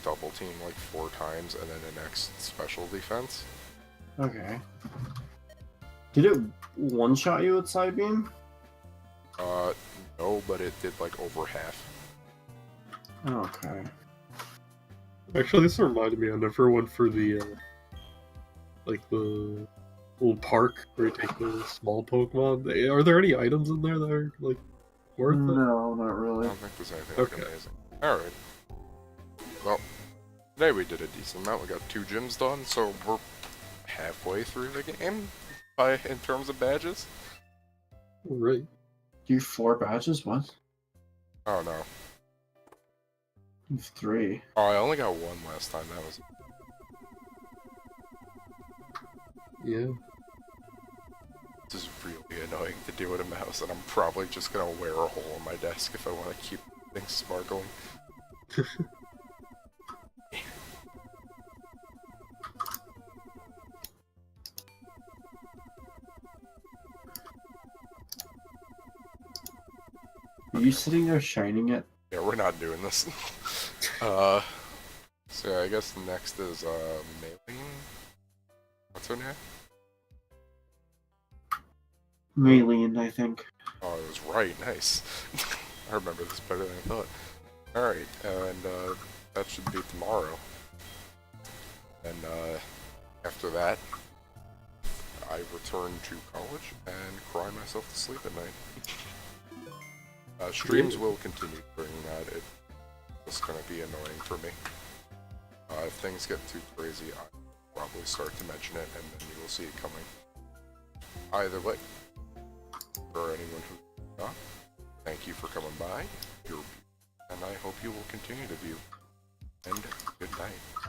double team like 4 times and then the next special defense. Okay. Did it one-shot you with Psybeam? No, but it did like over half. Okay. Actually, this reminded me, I never went for the, like the little park where you take the small Pokemon. Are there any items in there that are, like, worth it? No, not I really. don't think there's anything like Okay. amazing. Alright. Well, today we did a decent amount. We got 2 gyms done, so we're halfway through the game in terms of badges. Right. Do you have 4 badges? What? Oh no. You have 3. Oh, I only got 1 last time. That was. Yeah. This is really annoying to do with a mouse, and I'm probably just gonna wear a hole in my desk if I want to keep things sparkling. Are you sitting there shining it? Yeah, we're not doing this. So yeah, I guess next is, Maylene? What's her name? Maylene, I think. Oh, I was right, nice. I remember this better than I thought. Alright, and, that should be tomorrow. And, after that, I return to college and cry myself to sleep at night. Streams will continue during that. just gonna be annoying for me. If things get too crazy, I'll probably start to mention it, and then you will see it coming. Either way, for anyone who not, thank you for coming by, and I hope you will continue to view. And good night.